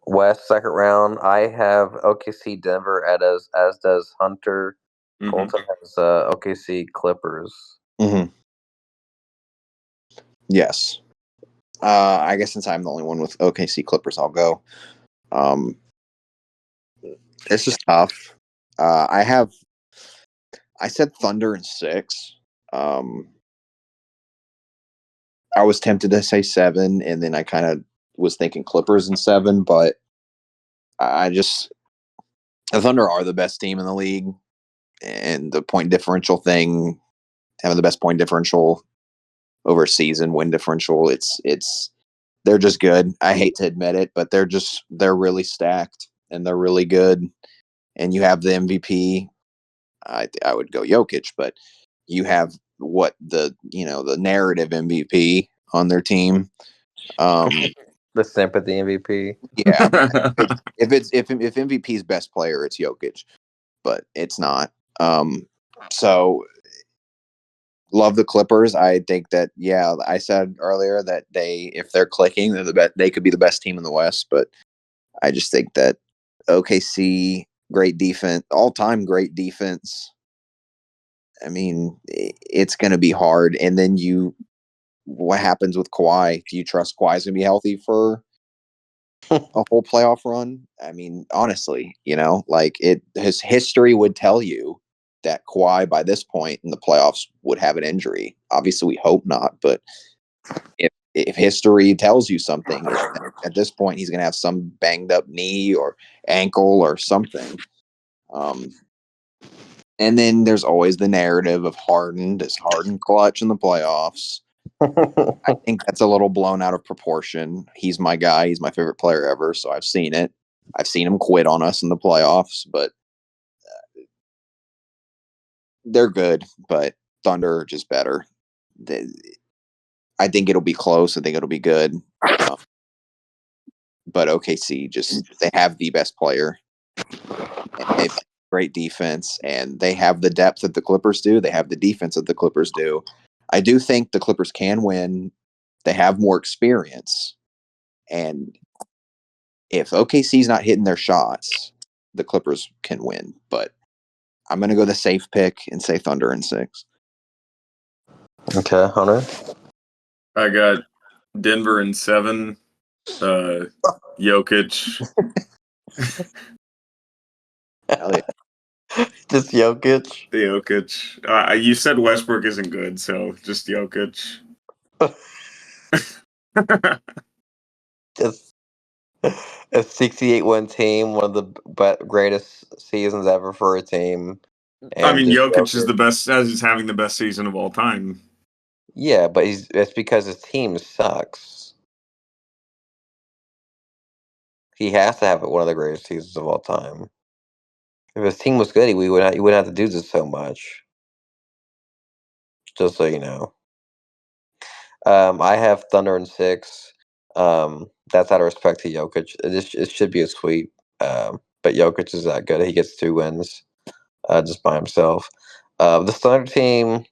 West second round. I have OKC Denver as does Hunter. Mm-hmm. Colton has OKC Clippers. Mm-hmm. Yes. I guess since I'm the only one with OKC Clippers, I'll go. This is tough. I said Thunder in 6. I was tempted to say 7, and then I kind of was thinking Clippers in 7, but the Thunder are the best team in the league, and the point differential thing, having the best point differential over season win differential, they're just good. I hate to admit it, but they're really stacked and they're really good. And you have the MVP. I would go Jokic, but you have the narrative MVP on their team. The sympathy MVP. Yeah, if MVP's best player, it's Jokic, but it's not. So love the Clippers. I think that I said earlier that if they're clicking, they're the best. They could be the best team in the West, but I just think that OKC great defense, all time great defense. I mean, it's going to be hard. And then what happens with Kawhi? Do you trust Kawhi's going to be healthy for a whole playoff run? I mean, honestly, his history would tell you that Kawhi by this point in the playoffs would have an injury. Obviously, we hope not, but if history tells you something, at this point he's going to have some banged up knee or ankle or something. And then there's always the narrative of Harden. Does Harden clutch in the playoffs? I think that's a little blown out of proportion. He's my guy. He's my favorite player ever. So I've seen it. I've seen him quit on us in the playoffs, but they're good. But Thunder are just better. I think it'll be close. I think it'll be good. But OKC they have the best player. And they've got great defense, and they have the depth that the Clippers do. They have the defense that the Clippers do. I do think the Clippers can win. They have more experience, and if OKC's not hitting their shots, the Clippers can win. But I'm going to go the safe pick and say Thunder in 6. Okay, Hunter. I got Denver in 7. Jokic. Hell yeah. Just Jokic. Jokic. You said Westbrook isn't good, so just Jokic. Just a 68-win team, one of the greatest seasons ever for a team. I And mean, just Jokic is Jokic. the best, as he's having the best season of all time. Yeah, but it's because his team sucks. He has to have one of the greatest seasons of all time. If his team was good, he wouldn't have to do this so much. Just so you know. I have Thunder in 6. That's out of respect to Jokic. It should be a sweep. But Jokic is that good. He gets 2 wins just by himself. The Thunder team,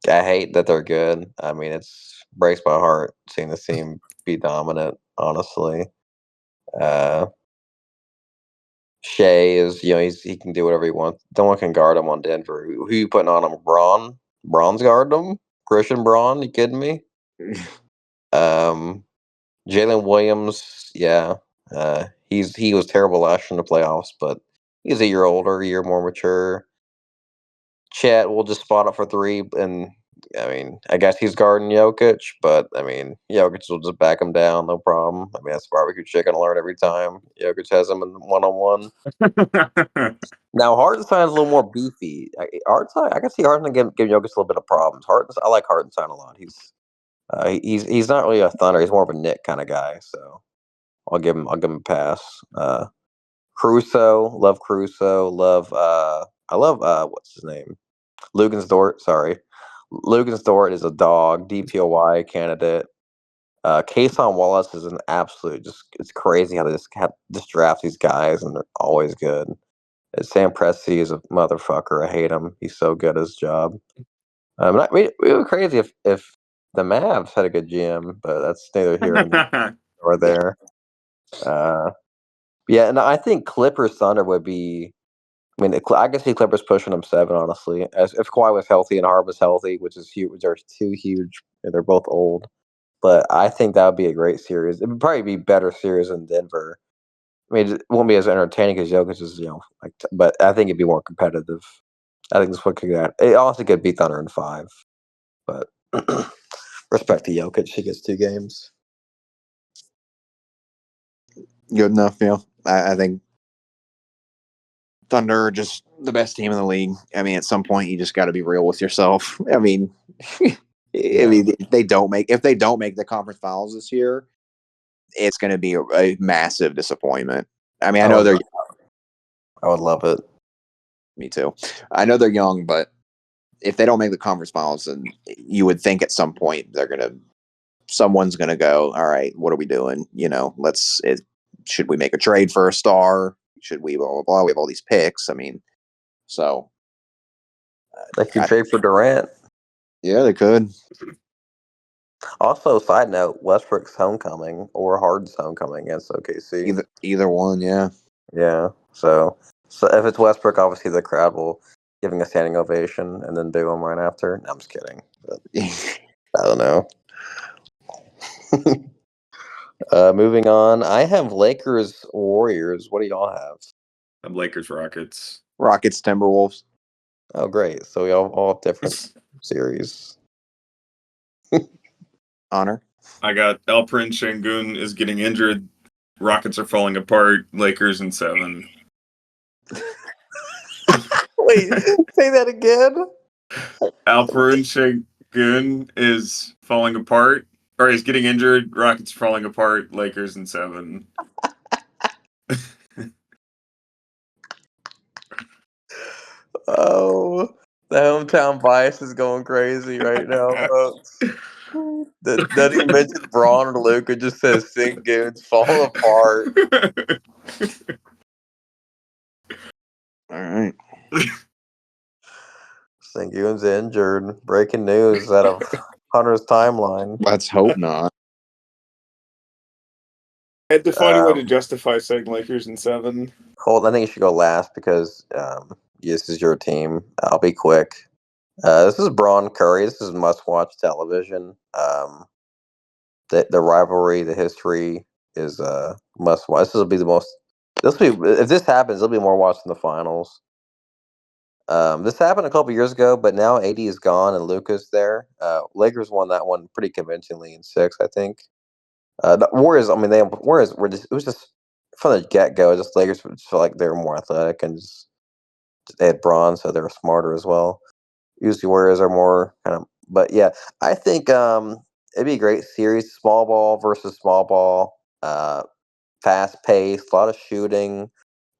I hate that they're good. I mean, it's breaks my heart seeing the team be dominant, honestly. Shea is, he can do whatever he wants. No one can guard him on Denver. Who you putting on him? Braun? Braun's guarding him? Christian Braun? You kidding me? Jalen Williams, yeah. He was terrible last year in the playoffs, but he's a year older, a year more mature. Chet will just spot up for 3, and I mean, I guess he's guarding Jokic, but I mean, Jokic will just back him down, no problem. I mean, that's barbecue chicken alert every time. Jokic has him in 1-on-1. Now, Hartenstein's a little more beefy. I can see Hartenstein give Jokic a little bit of problems. I like Hartenstein a lot. He's not really a Thunder. He's more of a Knick kind of guy. So I'll give him a pass. Caruso, love Caruso. I love what's his name? Lugensdort. Sorry, Lugensdort is a dog. DPOY candidate. Kason Wallace is an absolute. It's crazy how they just draft these guys and they're always good. Sam Presti is a motherfucker. I hate him. He's so good at his job. We would be crazy if the Mavs had a good GM, but that's neither here nor there. Yeah, and I think Clippers Thunder would be. I mean, I can see Clippers pushing them 7, honestly. As if Kawhi was healthy and Harden was healthy, which is huge. Which are 2 huge. And they're both old, but I think that would be a great series. It would probably be a better series than Denver. I mean, it won't be as entertaining as Jokic is, but I think it'd be more competitive. I think this one could get. It also could beat Thunder in 5, but respect to Jokic, he gets 2 games. Good enough, I think Thunder are just the best team in the league. I mean, at some point, you just got to be real with yourself. I mean, if they don't make the conference finals this year, it's going to be a massive disappointment. I mean, I know they're. I would love it. Me too. I know they're young, but if they don't make the conference finals, then you would think at some point someone's gonna go, all right, what are we doing? Should we make a trade for a star? Should we blah blah blah? We have all these picks. I mean, so They could trade for Durant. Yeah, they could. Also, side note: Westbrook's homecoming or Harden's homecoming against OKC. Either one, yeah. Yeah. So if it's Westbrook, obviously the crowd will give him a standing ovation and then boo him right after. No, I'm just kidding. But I don't know. Moving on, I have Lakers Warriors. What do y'all have? I'm Lakers Rockets. Rockets Timberwolves. Oh, great! So we all have different series. Honor. I got Alperen Şengün is getting injured. Rockets are falling apart. Lakers in 7. Wait, say that again. Alperen Şengün is falling apart, or he's getting injured. Rockets falling apart. Lakers in 7. Oh, the hometown bias is going crazy right now, folks. That he mentioned Braun or Luka just says Sengun's falling apart. All right. Sengun's injured. Breaking news out of Hunter's timeline. Let's hope not. I had to find a way to justify saying Lakers in 7. Colt, I think you should go last because this is your team. I'll be quick. This is Braun Curry. This is must-watch television. The rivalry, the history is must-watch. This will be the most. This will be if this happens, it'll be more watched than the finals. This happened a couple years ago, but now AD is gone and Luka's there. Lakers won that one pretty convincingly in 6, I think. The Warriors, I mean, Warriors were just it was just from the get go. Just Lakers just felt like they were more athletic and just they had Braun, so they were smarter as well. Usually Warriors are more kind of, but yeah, I think it'd be a great series. Small ball versus small ball, fast paced, a lot of shooting,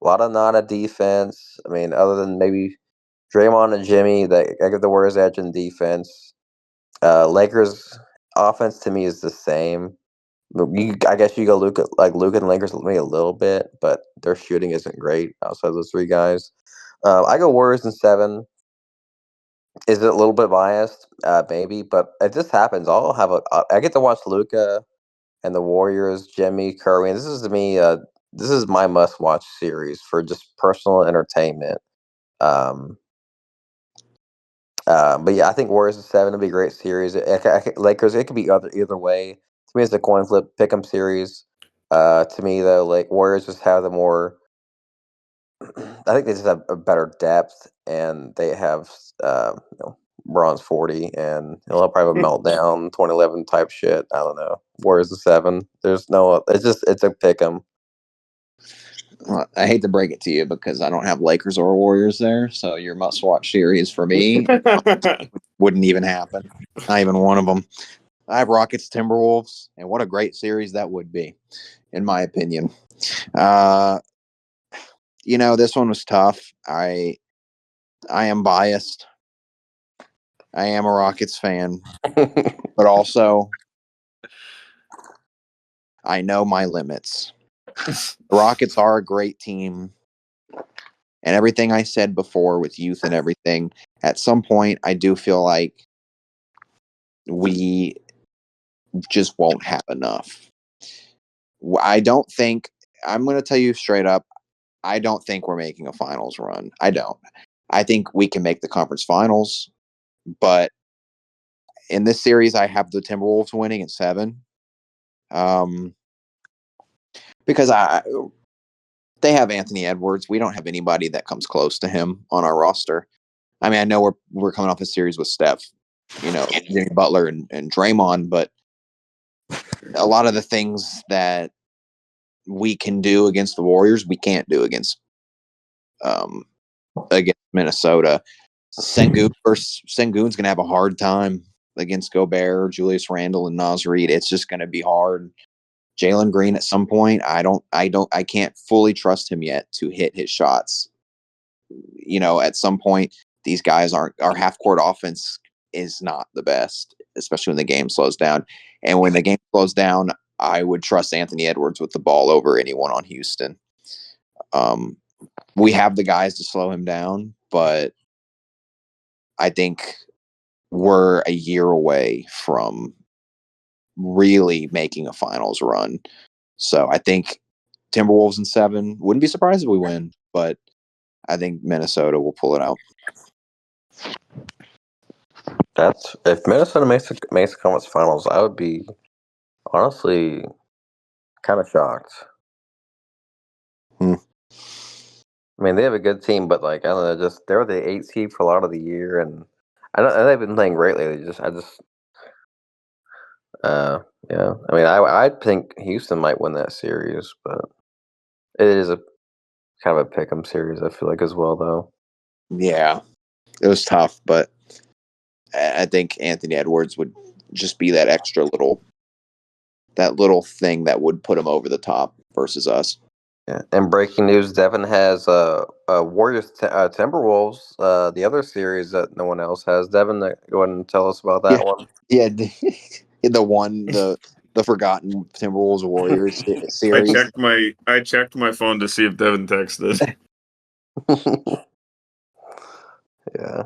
a lot of not a defense. I mean, other than maybe Draymond and Jimmy, I give the Warriors edge in defense. Lakers offense to me is the same. I guess you go Luka and Lakers maybe a little bit, but their shooting isn't great outside of those 3 guys. I go Warriors in 7. Is it a little bit biased? Maybe, but if this happens, I get to watch Luka and the Warriors, Jimmy, Curry. And this is to me, this is my must-watch series for just personal entertainment. But yeah, I think Warriors in 7 would be a great series. Lakers, it could be either way. To me, it's a coin flip pick'em series. To me, though, like Warriors just have the more. I think they just have a better depth, and they have Bronze 40, and he'll probably have a meltdown, 2011 type shit. I don't know. Warriors in 7. There's no. It's a pick 'em. Well, I hate to break it to you because I don't have Lakers or Warriors there, so your must-watch series for me wouldn't even happen. Not even one of them. I have Rockets Timberwolves, and what a great series that would be, in my opinion. This one was tough. I am biased. I am a Rockets fan, but also I know my limits. The Rockets are a great team, and everything I said before with youth and everything, at some point I do feel like we just won't have enough. I don't think, I'm going to tell you straight up, I don't think we're making a finals run. I don't. I think we can make the conference finals, but in this series, I have the Timberwolves winning in 7. Because they have Anthony Edwards. We don't have anybody that comes close to him on our roster. I mean, I know we're coming off a series with Steph, Jimmy Butler and Draymond, but a lot of the things that we can do against the Warriors, we can't do against Minnesota. Sengun's going to have a hard time against Gobert, Julius Randle, and Naz Reid. It's just going to be hard. Jalen Green at some point, I can't fully trust him yet to hit his shots. At some point, these guys our half court offense is not the best, especially when the game slows down. And when the game slows down, I would trust Anthony Edwards with the ball over anyone on Houston. We have the guys to slow him down, but I think we're a year away from really making a finals run. So I think Timberwolves in 7. Wouldn't be surprised if we win, but I think Minnesota will pull it out. That's if Minnesota makes the conference finals, I would be honestly kind of shocked. I mean, they have a good team, but I don't know, they were the 8th seed for a lot of the year, and they've been playing great lately. Yeah. I mean, I think Houston might win that series, but it is a kind of a pick'em series. I feel like as well, though. Yeah, it was tough, but I think Anthony Edwards would just be that extra little thing that would put him over the top versus us. Yeah. And breaking news: Devin has Warriors Timberwolves, the other series that no one else has. Devin, go ahead and tell us about that one. Yeah, the forgotten Timberwolves Warriors series. I checked my phone to see if Devin texted. Yeah.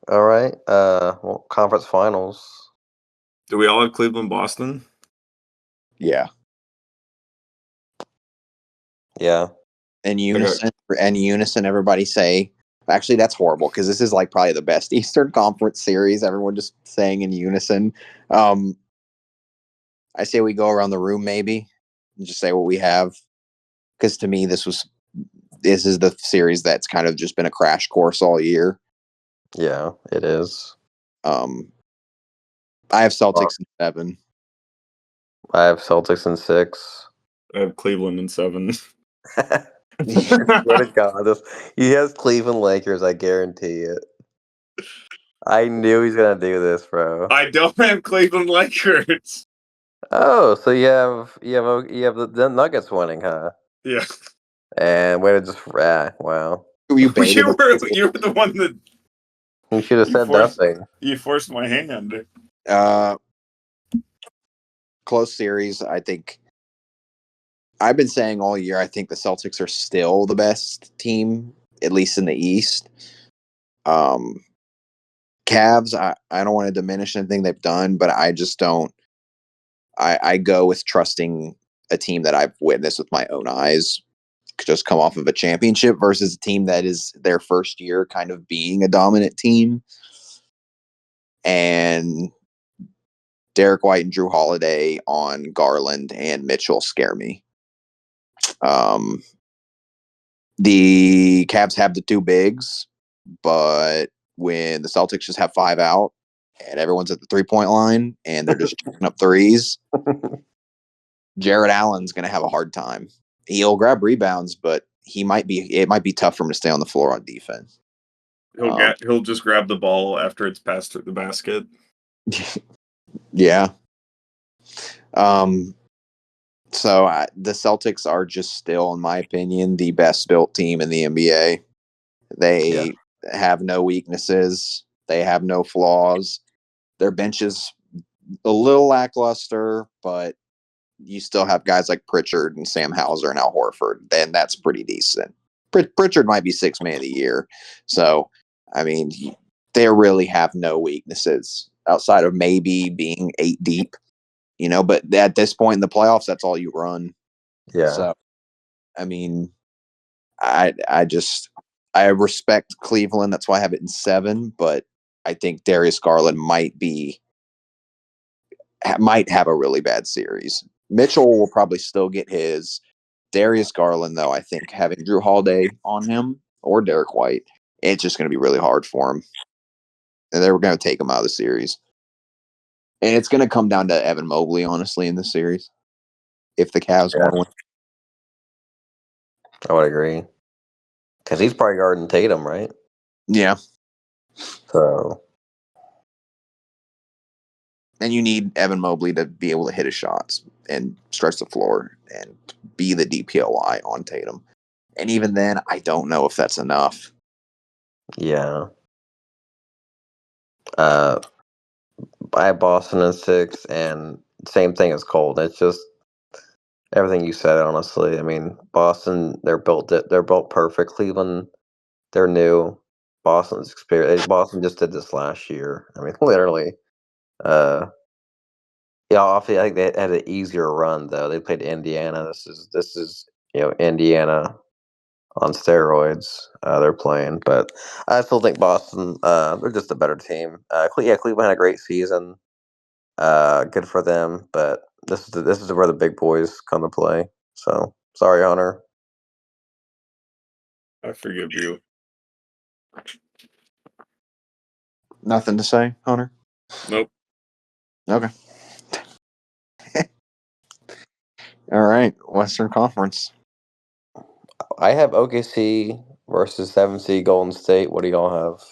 All right. Well, conference finals. Do we all have Cleveland, Boston? Yeah. Yeah. In unison, everybody say. Actually, that's horrible because this is like probably the best Eastern Conference series. Everyone just saying in unison. I say we go around the room maybe and just say what we have. Because to me, this is the series that's kind of just been a crash course all year. Yeah, it is. I have Celtics in 7. I have Celtics in 6. I have Cleveland in 7. Swear to God, he has Cleveland Lakers. I guarantee it. I knew he's gonna do this, bro. I don't have Cleveland Lakers. Oh, so you have the Nuggets winning, huh? Yeah. And way to just wow. You baited you were the one that You should have said nothing. You forced my hand. Close series. I think I've been saying all year. I think the Celtics are still the best team, at least in the East. Cavs. I don't want to diminish anything they've done, but I just don't. I go with trusting a team that I've witnessed with my own eyes just come off of a championship versus a team that is their first year kind of being a dominant team. And Derek White and Drew Holiday on Garland and Mitchell scare me. The Cavs have the two bigs, but when the Celtics just have 5 out and everyone's at the 3-point line and they're just chucking up threes, Jared Allen's going to have a hard time. He'll grab rebounds, but it might be tough for him to stay on the floor on defense. He'll just grab the ball after it's passed through the basket. Yeah. So the Celtics are just still, in my opinion, the best built team in the NBA. They have no weaknesses. They have no flaws. Their bench is a little lackluster, but you still have guys like Pritchard and Sam Hauser and Al Horford. Then that's pretty decent. Pritchard might be 6th man of the year. So, I mean, they really have no weaknesses outside of maybe being 8 deep, but at this point in the playoffs, that's all you run. Yeah. So, I mean, I respect Cleveland. That's why I have it in 7, but I think Darius Garland might have a really bad series. Mitchell will probably still get his. Darius Garland, though, I think having Drew Holiday on him or Derek White, it's just going to be really hard for him. And they were going to take him out of the series. And it's going to come down to Evan Mobley, honestly, in this series. If the Cavs want to win. I would agree. Because he's probably guarding Tatum, right? Yeah. So. And you need Evan Mobley to be able to hit his shots and stretch the floor and be the DPOI on Tatum. And even then, I don't know if that's enough. Yeah. I have Boston in 6, and same thing as Colton. It's just everything you said, honestly. I mean, Boston, they're built perfect. Cleveland, they're new. Boston's experience. Boston just did this last year. I mean, literally. Obviously, I think they had an easier run though. They played Indiana. This is Indiana on steroids. They're playing, but I still think Boston. They're just a better team. Cleveland had a great season. Good for them, but this is where the big boys come to play. So sorry, Hunter. I forgive you. Nothing to say, Hunter? Nope. Okay. All right. Western Conference. I have OKC versus 7 seed Golden State. What do y'all have?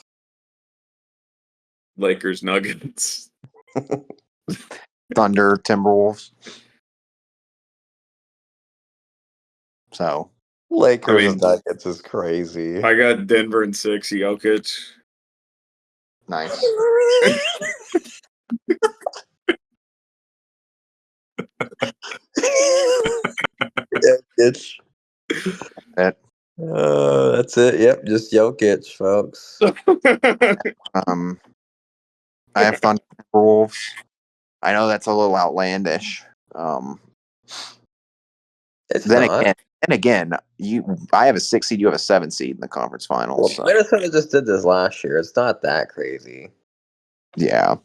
Lakers Nuggets. Thunder Timberwolves. So Lakers and Nuggets is crazy. I got Denver in 6, Jokic. Nice. Jokic. That's it. Yep, just Jokic, folks. I have Thunder Timberwolves. I know that's a little outlandish. It's Then not. again, And again, I have a 6 seed, you have a 7 seed in the conference finals. Well, So. Minnesota just did this last year. It's not that crazy. Yeah.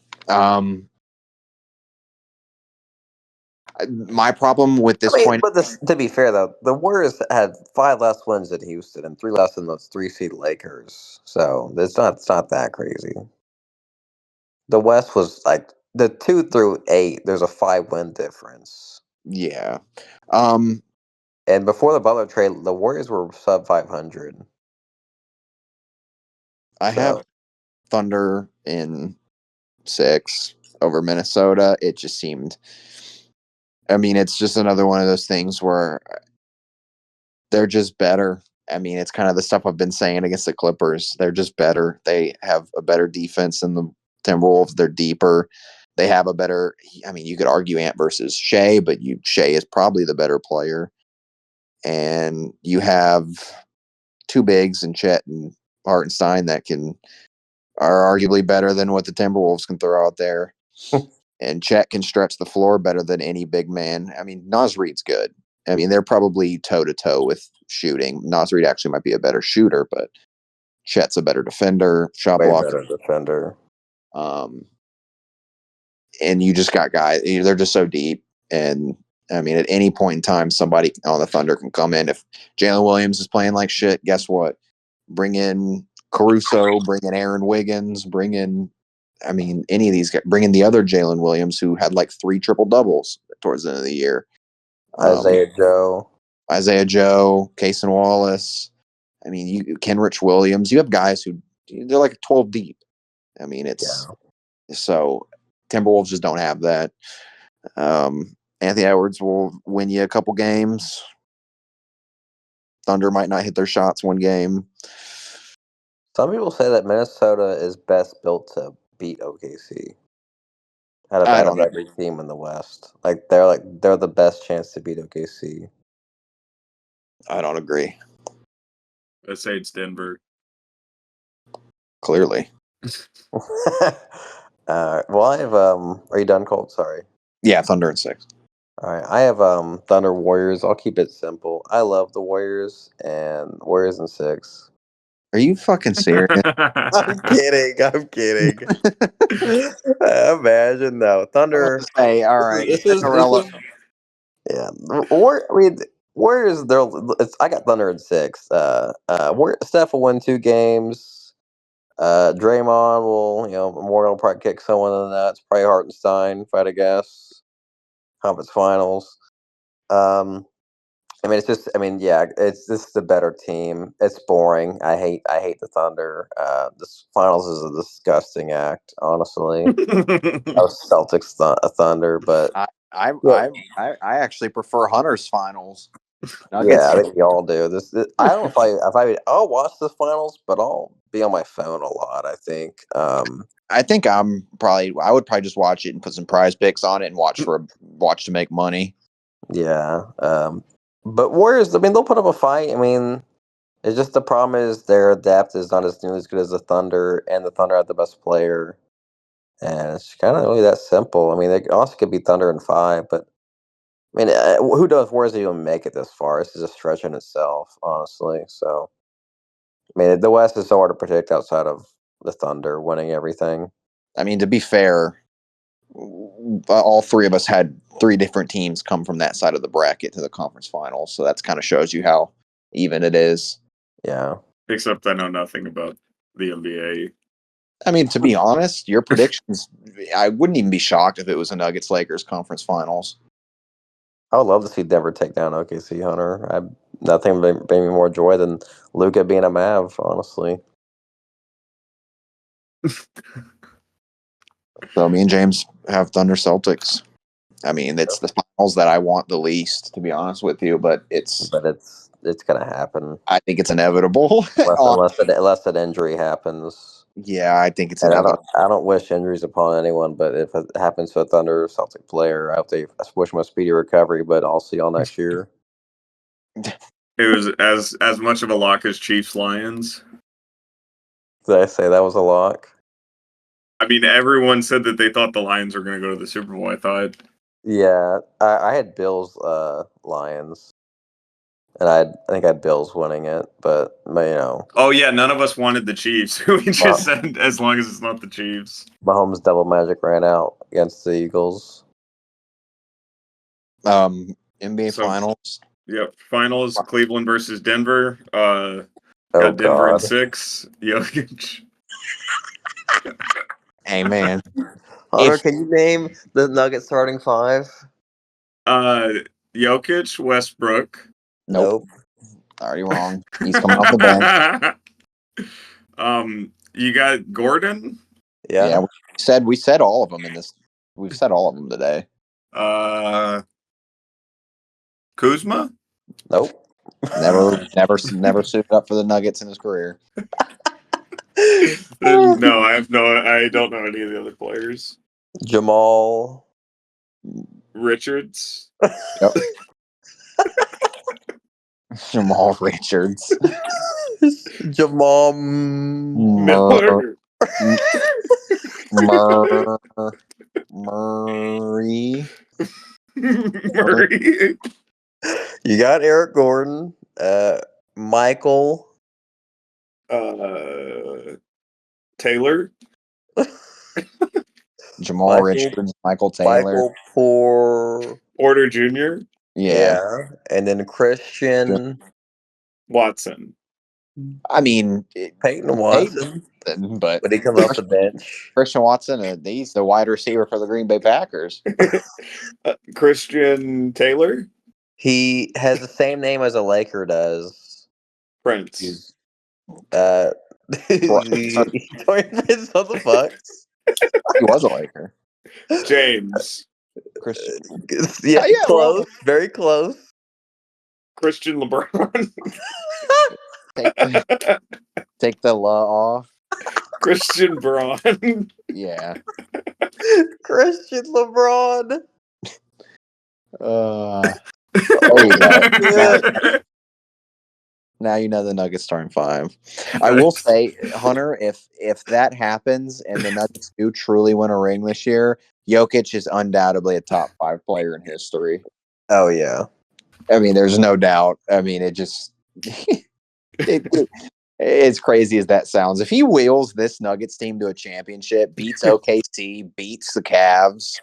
My problem with this point. But to be fair, though, the Warriors had 5 less wins than Houston and 3 less than those 3 seed Lakers. So it's not that crazy. The West was like the 2 through 8. There's a 5-win difference. Yeah. And before the Butler trade, the Warriors were sub 500. I have Thunder in 6 over Minnesota. It just seemed. I mean, it's just another one of those things where they're just better. I mean, it's kind of the stuff I've been saying against the Clippers. They're just better. They have a better defense than the Timberwolves. They're deeper. They have a better. I mean, you could argue Ant versus Shea, but Shea is probably the better player. And you have 2 bigs in Chet and Hartenstein that are arguably better than what the Timberwolves can throw out there. And Chet can stretch the floor better than any big man. I mean, Naz Reid's good. I mean, they're probably toe-to-toe with shooting. Naz Reid actually might be a better shooter, but Chet's a better defender, shot Way blocker. better defender. And you just got guys, they're just so deep. And I mean, at any point in time, somebody on the Thunder can come in. If Jalen Williams is playing like shit, guess what? Bring in Caruso, bring in Aaron Wiggins, any of these guys, bring in the other Jalen Williams who had like 3 triple doubles towards the end of the year. Isaiah Joe, Cason Wallace. I mean, Kenrich Williams. You have guys who they're like 12 deep. I mean, so Timberwolves just don't have that. Anthony Edwards will win you a couple games. Thunder might not hit their shots one game. Some people say that Minnesota is best built to beat OKC out of every team in the West. They're the best chance to beat OKC. I don't agree. I say it's Denver. Clearly. Well, I have Are you done, Colt? Sorry. Yeah, Thunder in 6. All right, I have Thunder Warriors. I'll keep it simple. I love the Warriors and Warriors in 6. Are you fucking serious? I'm kidding. Imagine though, Thunder. Hey, all right. This is yeah. Warriors. I got Thunder in 6. Steph will win 2 games. Draymond Memorial will probably kick someone in the nuts. Probably Hartenstein, if I had to guess. Conference finals. It's just the better team. It's boring. I hate the Thunder. This finals is a disgusting act, honestly. I was Celtics Thunder, but I actually prefer Hunter's finals. Yeah, I think we all do. I don't know I'll watch the finals, but I'll be on my phone a lot. I think. I think I would probably just watch it and put some prize picks on it and watch to make money. Yeah. But Warriors, I mean, they'll put up a fight. I mean, it's just the problem is their depth is not as nearly as good as the Thunder, and the Thunder have the best player. And it's kind of really that simple. I mean, they also could be Thunder in 5, but I mean, who knows? Warriors even make it this far? This is a stretch in itself, honestly. So, I mean, the West is so hard to predict outside of the Thunder winning everything. I mean, to be fair, all 3 of us had 3 different teams come from that side of the bracket to the conference finals. So that's kind of shows you how even it is. Yeah. Except I know nothing about the NBA. I mean, to be honest, your predictions, I wouldn't even be shocked if it was a Nuggets Lakers conference finals. I would love to see Denver take down OKC, Hunter. Nothing would bring me more joy than Luka being a Mav, honestly. So me and James have Thunder Celtics. I mean, it's the finals that I want the least, to be honest with you, but it's gonna happen. I think it's inevitable. unless an injury happens. Yeah, I think it's inevitable. I don't wish injuries upon anyone, but if it happens to a Thunder Celtic player, I wish him a speedy recovery. But I'll see y'all next year. It was as much of a lock as Chiefs Lions. Did I say that was a lock? I mean, everyone said that they thought the Lions were going to go to the Super Bowl. I thought. Yeah, I had Bills Lions. and I think I had Bills winning it, but Oh yeah, none of us wanted the Chiefs. We just Wow. said as long as it's not the Chiefs. Mahomes' double magic ran out against the Eagles. NBA So- Finals. Yep. Finals: Cleveland versus Denver. Oh Got Denver in God! 6. Jokic. Hey man, Hunter, can you name the Nuggets starting 5? Jokic, Westbrook. nope, already wrong. He's coming off the bench. You got Gordon. Yeah. We said all of them in this. We've said all of them today. Kuzma. Nope. Never suited up for the Nuggets in his career. No, I don't know any of the other players. Jamal. Richards. Yep. Jamal Richards. Jamal Miller. Murray. Murray. You got Eric Gordon. Michael. Taylor. Jamal Richards. Michael Taylor. Michael Porter Jr. Yeah. And then Christian Watson. I mean, Peyton Watson. but But he comes off the bench. Christian Watson, he's the wide receiver for the Green Bay Packers. Christian Taylor. He has the same name as a Laker does. Prince. He's Dorian Prince, what the fuck? He was a Laker. James. Christian. Yeah, Yeah, close. well, Very close. Christian LeBron. Take the off. Christian Braun. Yeah. Christian LeBron. There you go. Yeah. Now you know the Nuggets starting 5. I will say, Hunter, if that happens and the Nuggets do truly win a ring this year, Jokic is undoubtedly a top 5 player in history. Oh yeah. I mean, there's no doubt. I mean, it just it's crazy as that sounds. If he wheels this Nuggets team to a championship, beats OKC, beats the Cavs,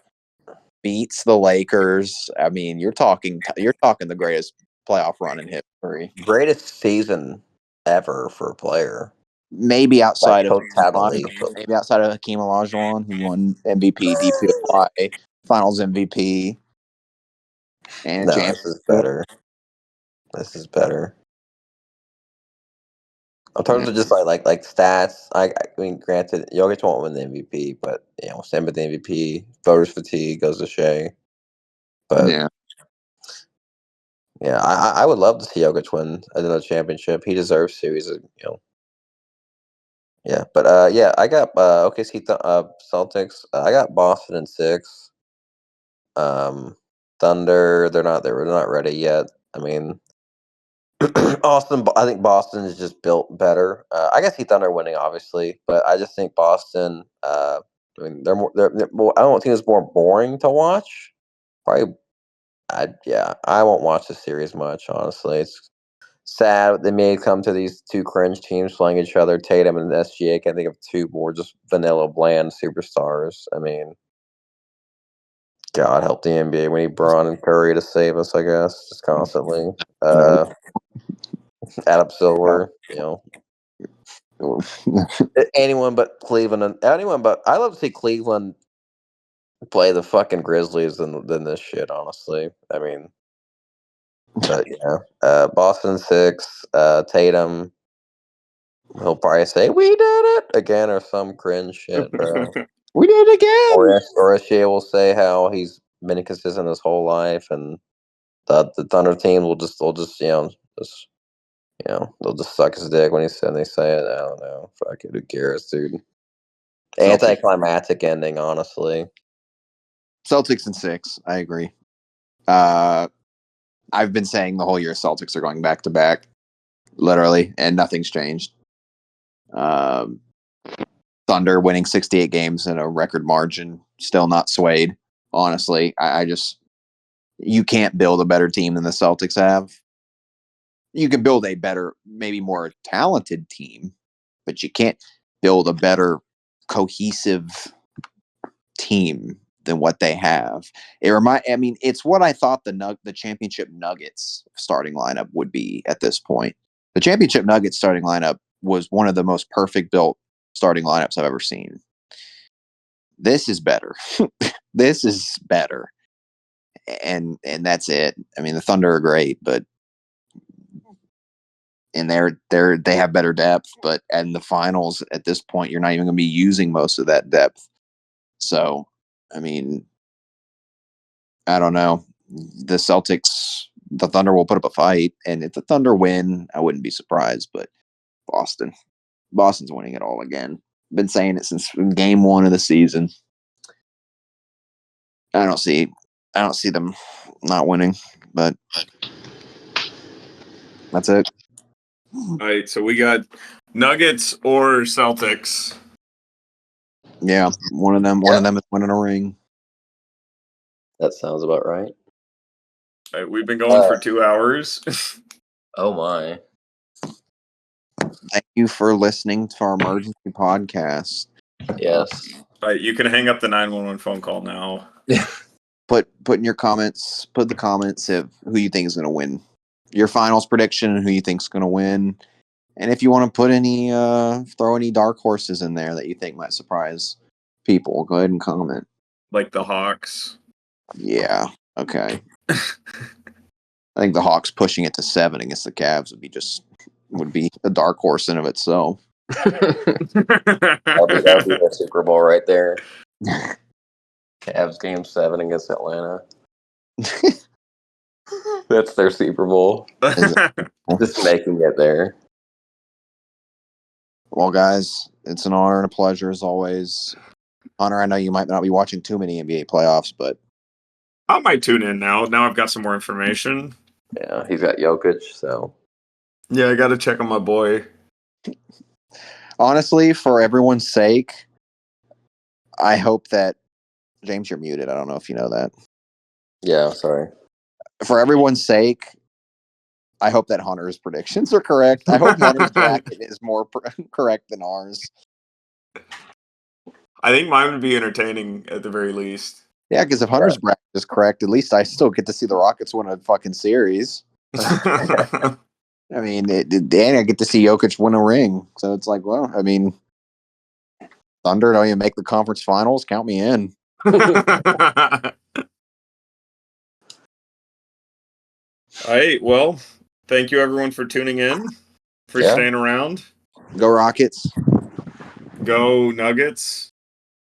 beats the Lakers, I mean, you're talking the greatest playoff run in history. Greatest season ever for a player. Maybe outside of totality. Hakeem Olajuwon, who won MVP, DPOY, Finals MVP, and No, champ. this is better. This is better. In terms of just like stats, I mean, granted, Jokic won't win the MVP, but same with the MVP. Voters fatigue goes to Shea. But yeah, I would love to see Jokic win another championship. He deserves to. He's yeah. But yeah, I got OKC Celtics. I got Boston in 6. Thunder, they're not ready yet. I mean, Austin. I think Boston is just built better. I guess Thunder winning, obviously, but I just think Boston. I mean, they're more. They're more. I don't think it's more boring to watch. Probably. I won't watch the series much. Honestly, it's sad they may come to these two cringe teams playing each other. Tatum and SGA. Can think of 2 more just vanilla bland superstars. I mean, God help the NBA. We need Braun and Curry to save us. I guess just constantly. Adam Silver. Anyone but Cleveland. Anyone but I love to see Cleveland play the fucking Grizzlies than this shit. Honestly, I mean, but yeah, Boston 6. Tatum. He'll probably say we did it again or some cringe shit, bro. We did it again. Or SGA will say how he's been inconsistent his whole life, and the Thunder team will just they'll just they'll just suck his dick when they say it. I don't know. Fuck it, who cares, dude? Anticlimactic ending, honestly. Celtics in 6. I agree. I've been saying the whole year Celtics are going back to back, literally, and nothing's changed. Thunder winning 68 games in a record margin, still not swayed. Honestly, I just you can't build a better team than the Celtics have. You can build a better, maybe more talented team, but you can't build a better cohesive team than what they have. It's what I thought the championship Nuggets starting lineup would be at this point. The championship Nuggets starting lineup was one of the most perfect built starting lineups I've ever seen. This is better. This is better. And that's it. I mean, the Thunder are great, but and they have better depth, but in the finals at this point, you're not even going to be using most of that depth. So, I mean, I don't know. The Thunder will put up a fight, and if the Thunder win, I wouldn't be surprised. But Boston's winning it all again. Been saying it since game 1 of the season. I don't see them not winning, but that's it. All right, so we got Nuggets or Celtics. Yeah, one of them is winning a ring. That sounds about right. All right, we've been going for 2 hours. Oh my. Thank you for listening to our emergency podcast. Yes. All right, you can hang up the 911 phone call now. Put in your comments. Put the comments of who you think is going to win. Your finals prediction and who you think is going to win. And if you want to put any, throw any dark horses in there that you think might surprise people, go ahead and comment. Like the Hawks. Yeah. Okay. I think the Hawks pushing it to 7 against the Cavs would be a dark horse in of itself. That'll be the Super Bowl right there. Cavs game 7 against Atlanta. That's their Super Bowl. Just making it there. Well, guys, it's an honor and a pleasure as always. Hunter, I know you might not be watching too many NBA playoffs, but I might tune in now. Now I've got some more information. Yeah, he's got Jokic, so. Yeah, I got to check on my boy. Honestly, for everyone's sake, I hope that James, you're muted. I don't know if you know that. Yeah, sorry. For everyone's sake, I hope that Hunter's predictions are correct. I hope Hunter's bracket is more correct than ours. I think mine would be entertaining at the very least. Yeah, because if Hunter's bracket is correct, at least I still get to see the Rockets win a fucking series. I mean, and I get to see Jokic win a ring. So it's like, well, I mean, Thunder don't even make the conference finals. Count me in. All right. Well, thank you everyone for tuning in, for staying around. Go Rockets. Go Nuggets.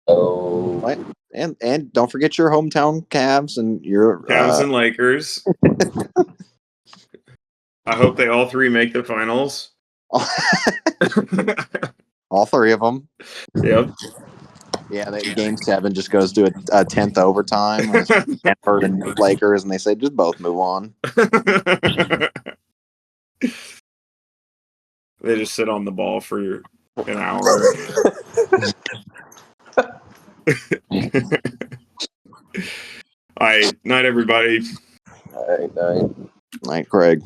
Oh. And don't forget your hometown Cavs and your Cavs and Lakers. I hope they all 3 make the finals. All 3 of them. Yep. Yeah, game 7 just goes to a 10th overtime. Denver and Lakers, and they say just both move on. They just sit on the ball for an hour. All right. Night, everybody. All right, night. Night, Craig.